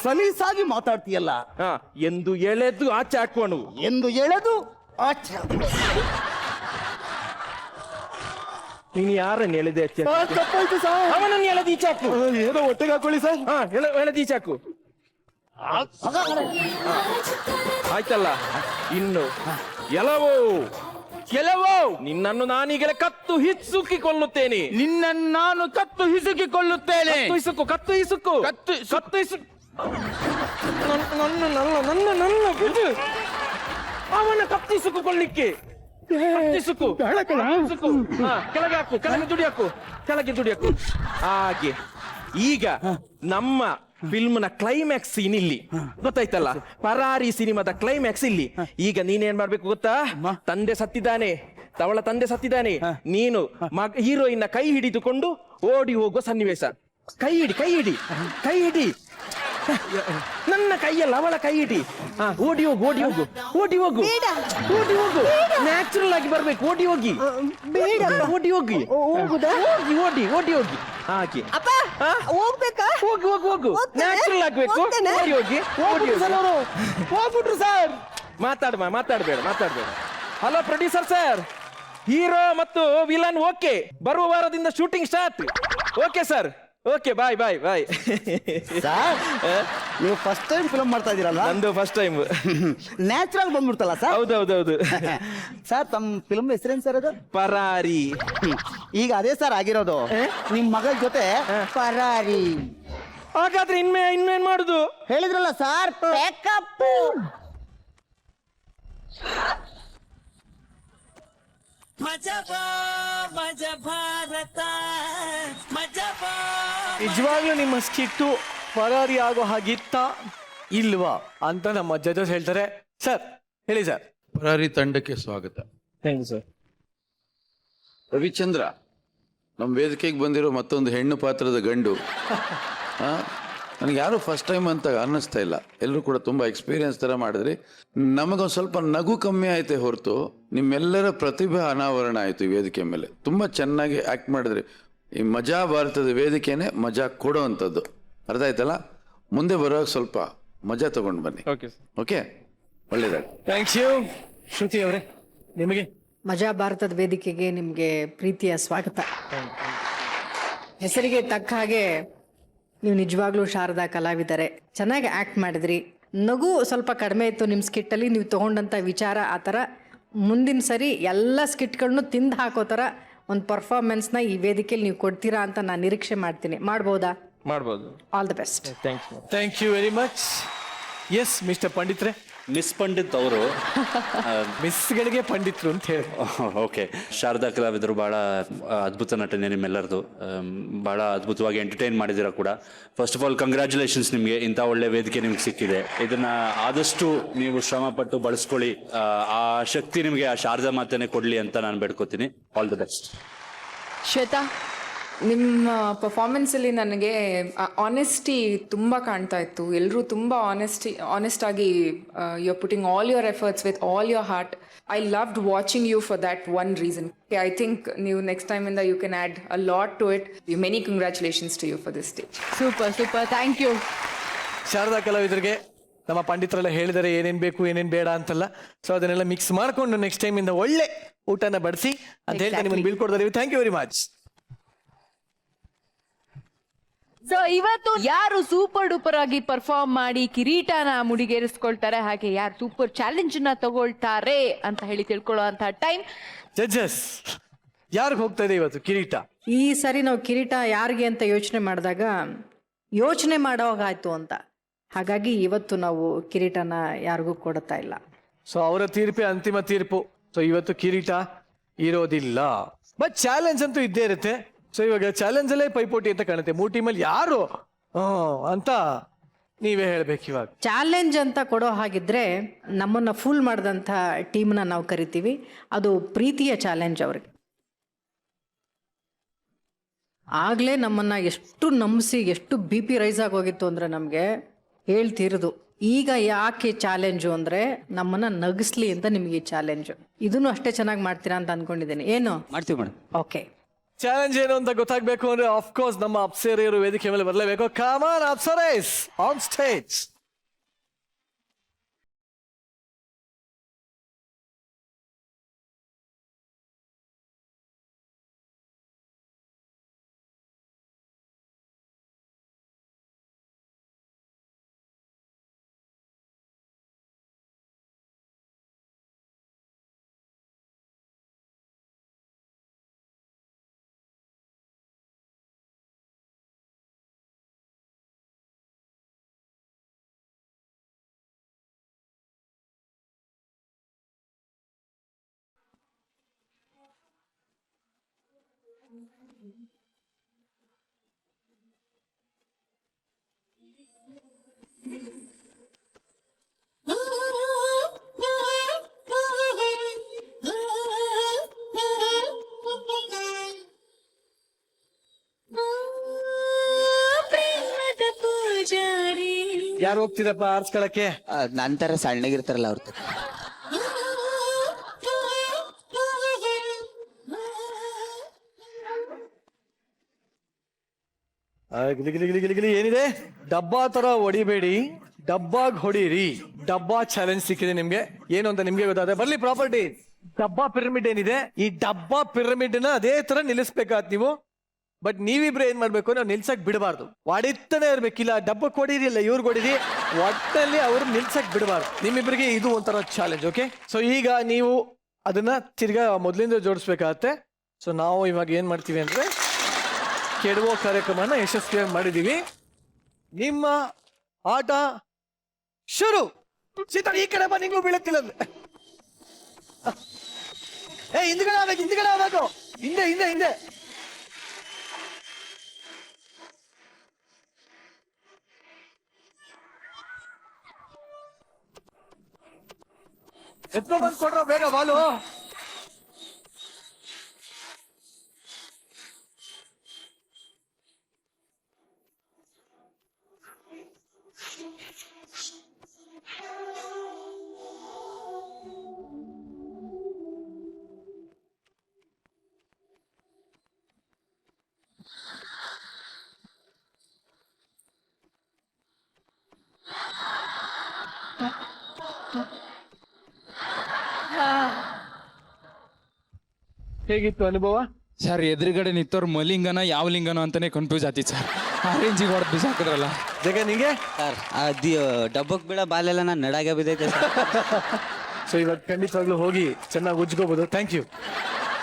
ಸಲೀಸಾಗಿ ಮಾತಾಡ್ತೀಯಲ್ಲ ಎಂದು ಎಳೆದು ಆಚೆ ಹಾಕುವನು. ನೀನು ಯಾರನ್ನು ಎಳೆದೆ? ತಪ್ಪಾಯ್ತು ಸರ್. ಅವನನ್ನು ಎಳೆದು ಈಚೆ ಹಾಕು. ಏನೋ ಹೊಟ್ಟೆಗೆ ಹಾಕೊಳ್ಳಿ ಸರ್. ಎಳೆದು ಈಚೆ ಹಾಕು. ಆಯ್ತಲ್ಲ. ಇನ್ನು ಎಲ್ಲವೋ ನಿನ್ನನ್ನು ನಾನೀಗಲೇ ಕತ್ತು ಹಿಸುಕಿಕೊಳ್ಳುತ್ತೇನೆ. ನಿನ್ನನ್ನು ನಾನು ಕತ್ತು ಹಿಸುಕಿಕೊಳ್ಳುತ್ತೇನೆ. ಕತ್ತು ಹಿಸುಕು. ನನ್ನ ಬಿಡು. ಅವನ ಕತ್ತಿಸುಕೊಳ್ಳಿಕ್ಕೆ ಕೆಳಗೆ ಹಾಕು, ಕೆಳಗೆ ದುಡಿಯಾಕು. ಹಾಗೆ ಈಗ ನಮ್ಮ ಫಿಲ್ಮ್ನ ಕ್ಲೈಮ್ಯಾಕ್ಸ್ ಸೀನ್ ಇಲ್ಲಿ, ಗೊತ್ತಾಯ್ತಲ್ಲ? ಪರಾರಿ ಸಿನಿಮಾದ ಕ್ಲೈಮ್ಯಾಕ್ಸ್ ಇಲ್ಲಿ. ಈಗ ನೀನೇನ್ ಮಾಡ್ಬೇಕು ಗೊತ್ತಾ? ತಂದೆ ಸತ್ತಿದ್ದಾನೆ, ತವಳ ತಂದೆ ಸತ್ತಿದ್ದಾನೆ. ನೀನು ಹೀರೋಯಿನ್ ಕೈ ಹಿಡಿದುಕೊಂಡು ಓಡಿ ಹೋಗುವ ಸನ್ನಿವೇಶ. ಕೈ ಹಿಡಿ. ನನ್ನ ಕೈಯಲ್ಲ, ಅವಳ ಕೈ ಹಿಡಿ. ಓಡಿ ಹೋಗು. ನ್ಯಾಚುರಲ್ ಆಗಿ ಬರ್ಬೇಕು. ಓಡಿ ಹೋಗಿ. ಹಾಗೆ ಹೋಗ್ಬೇಕಾ? ಹೋಗು. ನ್ಯಾಚುರಲ್ ಆಗ್ಬೇಕು. ಹೋಗ್ಬಿಟ್ರು ಸರ್. ಮಾತಾಡ್ಬೇಡ. ಹಲೋ ಪ್ರೊಡ್ಯೂಸರ್ ಸರ್, ಹೀರೋ ಮತ್ತು ವಿಲನ್ ಓಕೆ. ಬರುವ ವಾರದಿಂದ shooting start. Okay sir, okay bye bye bye. Sir ನೀವು ಫಸ್ಟ್ ಟೈಮ್ ಫಿಲ್ಮ್ ಮಾಡ್ತಾ ಇದೀರಲ್ಲ, ನಂದು ಫಸ್ಟ್ ಟೈಮ್. ನ್ಯಾಚುರಲ್ ಬಂದ್ಬಿಡ್ತಲ್ಲ ಸರ್. ಹೌದೌದೌದು. ಸರ್ ತಮ್ಮ ಫಿಲ್ಮ್ ಹೆಸರೇನು ಸರ್ ಅದು? ಪರಾರಿ. ಈಗ ಅದೇ ಸರ್ ಆಗಿರೋದು, ನಿಮ್ ಮಗಳ ಜೊತೆ ಪರಾರಿ. ಹಾಗಾದ್ರೆ ಇನ್ನೇನ್ ಮಾಡುದು? ಹೇಳಿದ್ರಲ್ಲ ಸರ್, ಪ್ಯಾಕಪ್. ನಿಜವಾಗ್ಲೂ ನಿಮ್ಮ ಸ್ಕಿಟ್ಟು ಪರಾರಿ ಆಗೋ ಹಾಗಿತ್ತ ಇಲ್ವಾ ಅಂತ ನಮ್ಮ ಜಡ್ಜಸ್ ಹೇಳ್ತಾರೆ. ಸರ್ ಹೇಳಿ ಸರ್. ಪರಾರಿ ತಂಡಕ್ಕೆ ಸ್ವಾಗತ. Thank you sir. ರವಿಚಂದ್ರ, ನಮ್ಮ ವೇದಿಕೆಗೆ ಬಂದಿರೋ ಮತ್ತೊಂದು ಹೆಣ್ಣು ಪಾತ್ರದ ಗಂಡು. ನನಗೆ ಯಾರು ಫಸ್ಟ್ ಟೈಮ್ ಅಂತ ಅನ್ನಿಸ್ತಾ ಇಲ್ಲ, ಎಲ್ಲರೂ ಕೂಡ ತುಂಬ ಎಕ್ಸ್ಪೀರಿಯನ್ಸ್ ಥರ ಮಾಡಿದ್ರಿ. ನಮಗೊಂದು ಸ್ವಲ್ಪ ನಗು ಕಮ್ಮಿ ಆಯ್ತೆ ಹೊರತು ನಿಮ್ಮೆಲ್ಲರ ಪ್ರತಿಭೆ ಅನಾವರಣ ಆಯಿತು ಈ ವೇದಿಕೆ ಮೇಲೆ. ತುಂಬ ಚೆನ್ನಾಗಿ ಆ್ಯಕ್ಟ್ ಮಾಡಿದ್ರಿ. ಈ ಮಜಾ ಭಾರತದ ವೇದಿಕೆನೇ ಮಜಾ ಕೊಡೋ ಅಂಥದ್ದು, ಅರ್ಥ ಆಯ್ತಲ್ಲ? ಮುಂದೆ ಬರೋವಾಗ ಸ್ವಲ್ಪ ಮಜಾ ತಗೊಂಡು ಬನ್ನಿ. ಓಕೆ ಓಕೆ, ಒಳ್ಳೇದಾಗಿ. Thank you. ಶ್ರುತಿ ಅವರೇ ನಿಮಗೆ ಮಜಾ ಭಾರತದ ವೇದಿಕೆಗೆ ನಿಮಗೆ ಪ್ರೀತಿಯ ಸ್ವಾಗತ. ಹೆಸರಿಗೆ ತಕ್ಕ ಹಾಗೆ ನೀವು ನಿಜವಾಗ್ಲೂ ಶಾರದಾ ಕಲಾವಿದರೆ. ಚೆನ್ನಾಗಿ ಆ್ಯಕ್ಟ್ ಮಾಡಿದ್ರಿ. ನಗು ಸ್ವಲ್ಪ ಕಡಿಮೆ ಇತ್ತು ನಿಮ್ಮ ಸ್ಕಿಟ್ಟಲ್ಲಿ. ನೀವು ತೊಗೊಂಡಂಥ ವಿಚಾರ ಆ ಥರ ಮುಂದಿನ ಸರಿ ಎಲ್ಲ ಸ್ಕಿಟ್ಗಳನ್ನು ತಿಂದು ಹಾಕೋ ಥರ ಒಂದು ಪರ್ಫಾರ್ಮೆನ್ಸ್ನ ಈ ವೇದಿಕೆಯಲ್ಲಿ ನೀವು ಕೊಡ್ತೀರಾ ಅಂತ ನಾನು ನಿರೀಕ್ಷೆ ಮಾಡ್ತೀನಿ. ಮಾಡ್ಬೋದಾ? ಮಾಡ್ಬೋದು. All the best. Thank you very much. Yes mister ಪಂಡಿತ್ರೆ. ಮಿಸ್ ಪಂಡಿತ್ ಅವರು ಮಿಸ್ಗಳಿಗೆ ಪಂಡಿತ್ರು ಅಂತ ಹೇಳಿ. ಓಕೆ, ಶಾರದಾ ಕಲಾವಿದರು ಭಾಳ ಅದ್ಭುತ ನಟನೆ ನಿಮ್ಮೆಲ್ಲರದು. ಭಾಳ ಅದ್ಭುತವಾಗಿ ಎಂಟರ್ಟೈನ್ ಮಾಡಿದ್ದೀರಾ ಕೂಡ. ಫಸ್ಟ್ ಆಫ್ ಆಲ್ ಕಂಗ್ರ್ಯಾಚುಲೇಷನ್ಸ್ ನಿಮಗೆ, ಇಂಥ ಒಳ್ಳೆ ವೇದಿಕೆ ನಿಮ್ಗೆ ಸಿಕ್ಕಿದೆ. ಇದನ್ನ ಆದಷ್ಟು ನೀವು ಶ್ರಮಪಟ್ಟು ಬಳಸ್ಕೊಳ್ಳಿ. ಆ ಶಕ್ತಿ ನಿಮಗೆ ಆ ಶಾರದಾ ಮಾತನ್ನೇ ಕೊಡಲಿ ಅಂತ ನಾನು ಬೇಡ್ಕೋತೀನಿ. All the best. ಶ್ವೇತಾ, ನಿಮ್ಮ ಪರ್ಫಾರ್ಮೆನ್ಸಲ್ಲಿ ನನಗೆ ಆನೆಸ್ಟಿ ತುಂಬ ಕಾಣ್ತಾ ಇತ್ತು. ಎಲ್ಲರೂ ತುಂಬ ಆನೆಸ್ಟ್ ಆಗಿ you are putting all your efforts with all your heart. I loved watching you for that one reason. I think ನೀವು ನೆಕ್ಸ್ಟ್ ಟೈಮಿಂದ you can add a lot to it. Many congratulations to you for this stage. Super super, thank you. Sharada ಕಲಾವಿದರಿಗೆ ನಮ್ಮ ಪಂಡಿತರೆಲ್ಲ ಹೇಳಿದರೆ ಏನೇನು ಬೇಕು ಏನೇನು ಬೇಡ ಅಂತಲ್ಲ. ಸೊ ಅದನ್ನೆಲ್ಲ ಮಿಕ್ಸ್ ಮಾಡಿಕೊಂಡು ನೆಕ್ಸ್ಟ್ ಟೈಮಿಂದ ಒಳ್ಳೆ ಊಟನ ಬಡಿಸಿ ಅಂತ ಹೇಳ್ತಾ ನಿಮ್ಮನ್ನು ಬೀಳ್ಕೊಡ್ತಾರೆ. Thank you very much. So ಇವತ್ತು ಯಾರು ಸೂಪರ್ ಡೂಪರ್ ಆಗಿ ಪರ್ಫಾರ್ಮ್ ಮಾಡಿ ಕಿರೀಟನ ಮುಡಿಗೇರಿಸ್ಕೊಳ್ತಾರೆ, ಹಾಗೆ ಯಾರು ಸೂಪರ್ ಚಾಲೆಂಜ್ ನ ತಗೊಳ್ತಾರೆ ಅಂತ ಹೇಳಿ ತಿಳ್ಕೊಳ್ಳುವಂತ ಟೈಮ್. ಜಡ್ಜಸ್, ಯಾರಿಗೆ ಹೋಗ್ತಾ ಇದೆ ಇವತ್ತು ಕಿರೀಟ? ಈ ಸರಿ ನಾವು ಕಿರೀಟ ಯಾರಿಗೆ ಅಂತ ಯೋಚನೆ ಮಾಡಿದಾಗ ಯೋಚನೆ ಮಾಡೋವಾಗಾಯ್ತು ಅಂತ. ಹಾಗಾಗಿ ಇವತ್ತು ನಾವು ಕಿರೀಟನ ಯಾರಿಗೂ ಕೊಡ್ತಾ ಇಲ್ಲ. ಸೊ ಅವರ ತೀರ್ಪೇ ಅಂತಿಮ ತೀರ್ಪು. ಸೊ ಇವತ್ತು ಕಿರೀಟ ಇರೋದಿಲ್ಲ, ಬಟ್ ಚಾಲೆಂಜ್ ಅಂತೂ ಇದ್ದೇ ಇರುತ್ತೆ. ಸೊ ಇವಾಗ ಚಾಲೆಂಜ್ ಅಲ್ಲೇ ಪೈಪೋಟಿ ಅಂತ ಕಾಣುತ್ತೆ. 3 ಟೀಮಲ್ಲಿ ಯಾರು ಅಂತ ನೀವೇ ಹೇಳ್ಬೇಕು. ಇವಾಗ ಚಾಲೆಂಜ್ ಅಂತ ಕೊಡೋ ಹಾಗಿದ್ರೆ ನಮ್ಮನ್ನ ಫುಲ್ ಮಾಡಿದಂಥ ಟೀಮ್ನ ನಾವು ಕರಿತೀವಿ. ಅದು ಪ್ರೀತಿಯ ಚಾಲೆಂಜ್ ಅವ್ರಿಗೆ. ಆಗಲೇ ನಮ್ಮನ್ನ ಎಷ್ಟು ನಂಬಿಸಿ ಎಷ್ಟು BP ರೈಸ್ ಆಗೋಗಿತ್ತು ಅಂದರೆ ನಮಗೆ ಹೇಳ್ತಿರೋದು. ಈಗ ಯಾಕೆ ಚಾಲೆಂಜು ಅಂದರೆ ನಮ್ಮನ್ನ ನಗಿಸ್ಲಿ ಅಂತ ನಿಮಗೆ ಈ ಚಾಲೆಂಜು. ಇದನ್ನು ಅಷ್ಟೇ ಚೆನ್ನಾಗಿ ಮಾಡ್ತೀರಾ ಅಂತ ಅನ್ಕೊಂಡಿದ್ದೀನಿ. ಏನು ಮಾಡ್ತೀವಿ ಮೇಡಮ್. ಓಕೆ, ಚಾಲೆಂಜ್ ಏನು ಅಂತ ಗೊತ್ತಾಗಬೇಕು ಅಂದ್ರೆ ಆಫ್ ಕೋರ್ಸ್ ನಮ್ಮ ಅಪ್ಸರೆಯರು ವೇದಿಕೆ ಮೇಲೆ ಬರಲೇಬೇಕು. ಕಮ್ ಆನ್ ಅಪ್ಸರೇಸ್ ಆನ್ ಸ್ಟೇಜ್. ಯಾರು ಹೋಗ್ತಿರಪ್ಪ ಆರ್ಸ್ಕೊಳಕ್ಕೆ? ನಂತರ ಸಣ್ಣಗಿರ್ತಾರಲ್ಲ ಅವ್ರ ಏನಿದೆ? ಡಬ್ಬಾ ತರ ಹೊಡಿಬೇಡಿ, ಡಬ್ಬಾಗ್ ಹೊಡೀರಿ. ಡಬ್ಬಾ ಚಾಲೆಂಜ್ ಸಿಕ್ಕಿದೆ ನಿಮ್ಗೆ. ಏನು ಅಂತ ನಿಮ್ಗೆ ಗೊತ್ತಾದ್ರೆ ಬರ್ಲಿ. ಪ್ರಾಪರ್ಟಿ ಡಬ್ಬಾ ಪಿರಮಿಡ್ ಏನಿದೆ, ಈ ಡಬ್ಬಾ ಪಿರಮಿಡ್ ನ ಅದೇ ತರ ನಿಲ್ಲಿಸ್ಬೇಕಾತ್ ನೀವು. ಬಟ್ ನೀವಿಬ್ರು ಏನ್ ಮಾಡ್ಬೇಕು, ನಾವು ನಿಲ್ಸಕ್ ಬಿಡಬಾರ್ದು. ಹೊಡಿತಾನೆ ಇರ್ಬೇಕಿಲ್ಲ, ಡಬ್ಬಕ್ಕೆ ಹೊಡೀರಿ ಇಲ್ಲ ಇವ್ರಿಗೆ ಹೊಡೀರಿ, ಒಟ್ಟಲ್ಲಿ ಅವ್ರು ನಿಲ್ಸಕ್ ಬಿಡಬಾರ್ದು. ನಿಮ್ಮಿಬ್ರಿಗೆ ಇದು ಒಂಥರ ಚಾಲೆಂಜ್. ಓಕೆ, ಸೊ ಈಗ ನೀವು ಅದನ್ನ ತಿರ್ಗಾ ಮೊದಲಿಂದ ಜೋಡಿಸ್ಬೇಕಾಗತ್ತೆ. ಸೊ ನಾವು ಇವಾಗ ಏನ್ ಮಾಡ್ತೀವಿ ಅಂದ್ರೆ ಕೆಡವೋ ಕಾರ್ಯಕ್ರಮನ ಯಶಸ್ವಿಯಾಗಿ ಮಾಡಿದೀವಿ. ನಿಮ್ಮ ಆಟ ಶುರು. ಸೀತಾ ಈ ಕಡೆ ಬಾ, ನಿಂಗೂ ಬೀಳತ್ತಿಲ್ಲ. ಹಿಂದ್ಗಡೆ ಆಗ್ಬೇಕು, ಹಿಂದ್ಗಡೆ ಆಗ್ಬೇಕು, ಹಿಂದೆ ಹಿಂದೆ ಹಿಂದೆ. ಎತ್ಕೊ ಬಂದು ಕೊಡ್ರ ಬೇಗ ಬಾಲು. ಹೇಗಿತ್ತು ಅನುಭವ? ಸರ್ ಎದುರುಗಡೆ ನಿಂತವ್ರು ಮಲಿಂಗನ ಯಾವ ಲಿಂಗನ ಅಂತಾನೆ ಕನ್ಫ್ಯೂಸ್ ಆತಿತ್ತು ಸರ್. ಆ ರೇಂಜಿಗೆ ಹೊಡೆದು ಬಿಸಾಕಿದ್ರಲ್ಲ. ಜಗ ನಿಂಗೆ ಸರ್ ಡಬ್ಬಕ್ ಬೀಳ ಬಾಲೆಲ್ಲ ನಾನು ನಡಾಗೆ ಬಿದ್ದೈತೆ ಸರ್. ಸೊ ಇವಾಗ ಖಂಡಿತವಾಗ್ಲೂ ಹೋಗಿ ಚೆನ್ನಾಗಿ ಉಜ್ಕೋಬಹುದು. Thank you.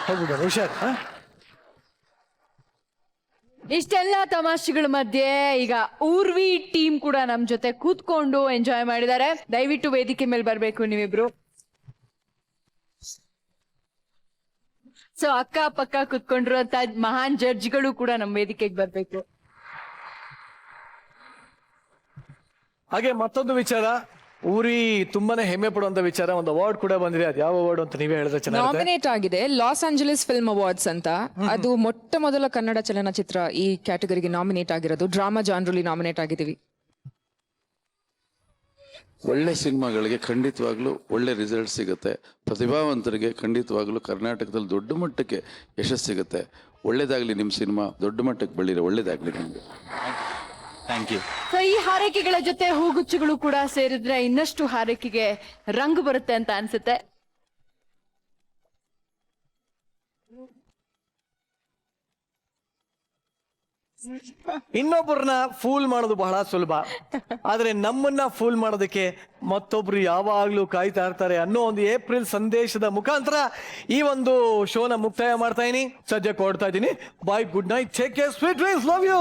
ಹೋಗ್ಬಿಡ ಹುಷಾರ್. ಇಷ್ಟೆಲ್ಲ ತಮಾಷೆಗಳ ಮಧ್ಯೆ ಈಗ ಊರ್ವಿ ಟೀಮ್ ಕೂಡ ನಮ್ ಜೊತೆ ಕೂತ್ಕೊಂಡು ಎಂಜಾಯ್ ಮಾಡಿದ್ದಾರೆ. ದಯವಿಟ್ಟು ವೇದಿಕೆ ಮೇಲೆ ಬರ್ಬೇಕು ನೀವಿಬ್ರು. ಸೊ ಅಕ್ಕ ಪಕ್ಕ ಕುತ್ಕೊಂಡಿರುವಂತ ಮಹಾನ್ ಜಡ್ಜ್ಗಳು ಕೂಡ ನಮ್ಮ ವೇದಿಕೆಗೆ ಬರ್ಬೇಕು. ಹಾಗೆ ಮತ್ತೊಂದು ವಿಚಾರ, ಊರಿ ತುಂಬಾನೇ ಹೆಮ್ಮೆ ಪಡುವಂತ ವಿಚಾರ, ಒಂದು ಅವಾರ್ಡ್ ಕೂಡ ಬಂದಿದೆ. ಅದು ಯಾವ ಅವಾರ್ಡ್ ಅಂತ ನೀವೇ ಹೇಳಿದ್ರೆ ಚೆನ್ನಾಗಿ. ನಾಮಿನೇಟ್ ಆಗಿದೆ ಲಾಸ್ ಆಂಜಲೀಸ್ ಫಿಲ್ಮ್ ಅವಾರ್ಡ್ಸ್ ಅಂತ. ಅದು ಮೊಟ್ಟ ಮೊದಲ ಕನ್ನಡ ಚಲನಚಿತ್ರ ಈ ಕ್ಯಾಟಗರಿಗೆ ನಾಮಿನೇಟ್ ಆಗಿರೋದು. ಡ್ರಾಮಾ ಜಾನ್ರಲ್ಲಿ ನಾಮಿನೇಟ್ ಆಗಿದ್ದೀವಿ. ಒಳ್ಳೆ ಸಿನಿಮಾಗಳಿಗೆ ಖಂಡಿತವಾಗ್ಲೂ ಒಳ್ಳೆ ರಿಸಲ್ಟ್ ಸಿಗುತ್ತೆ. ಪ್ರತಿಭಾವಂತರಿಗೆ ಖಂಡಿತವಾಗ್ಲೂ ಕರ್ನಾಟಕದಲ್ಲಿ ದೊಡ್ಡ ಮಟ್ಟಕ್ಕೆ ಯಶಸ್ಸು ಸಿಗುತ್ತೆ. ಒಳ್ಳೇದಾಗ್ಲಿ ನಿಮ್ಮ ಸಿನಿಮಾ, ದೊಡ್ಡ ಮಟ್ಟಕ್ಕೆ ಬೆಳೀರಿ. ಒಳ್ಳೇದಾಗ್ಲಿ ನಿಮಗೆ. Thank you. ಸೊ ಈ ಹಾರೈಕೆಗಳ ಜೊತೆ ಹೂಗುಚ್ಚುಗಳು ಕೂಡ ಸೇರಿದ್ರೆ ಇನ್ನಷ್ಟು ಹಾರೈಕೆಗೆ ರಂಗು ಬರುತ್ತೆ ಅಂತ ಅನ್ಸುತ್ತೆ. ಇನ್ನೊಬ್ಬರನ್ನ ಫೂಲ್ ಮಾಡೋದು ಬಹಳ ಸುಲಭ, ಆದ್ರೆ ನಮ್ಮನ್ನ ಫೂಲ್ ಮಾಡೋದಕ್ಕೆ ಮತ್ತೊಬ್ರು ಯಾವಾಗ್ಲೂ ಕಾಯ್ತಾ ಇರ್ತಾರೆ ಅನ್ನೋ ಒಂದು ಏಪ್ರಿಲ್ ಸಂದೇಶದ ಮುಖಾಂತರ ಈ ಒಂದು ಶೋನ ಮುಕ್ತಾಯ ಮಾಡ್ತಾ ಇದೀನಿ. ಸದ್ಯಕ್ಕೆ ಹೊರಡ್ತಾ ಇದ್ದೀನಿ. Bye, good night, take care, sweet dreams, love you.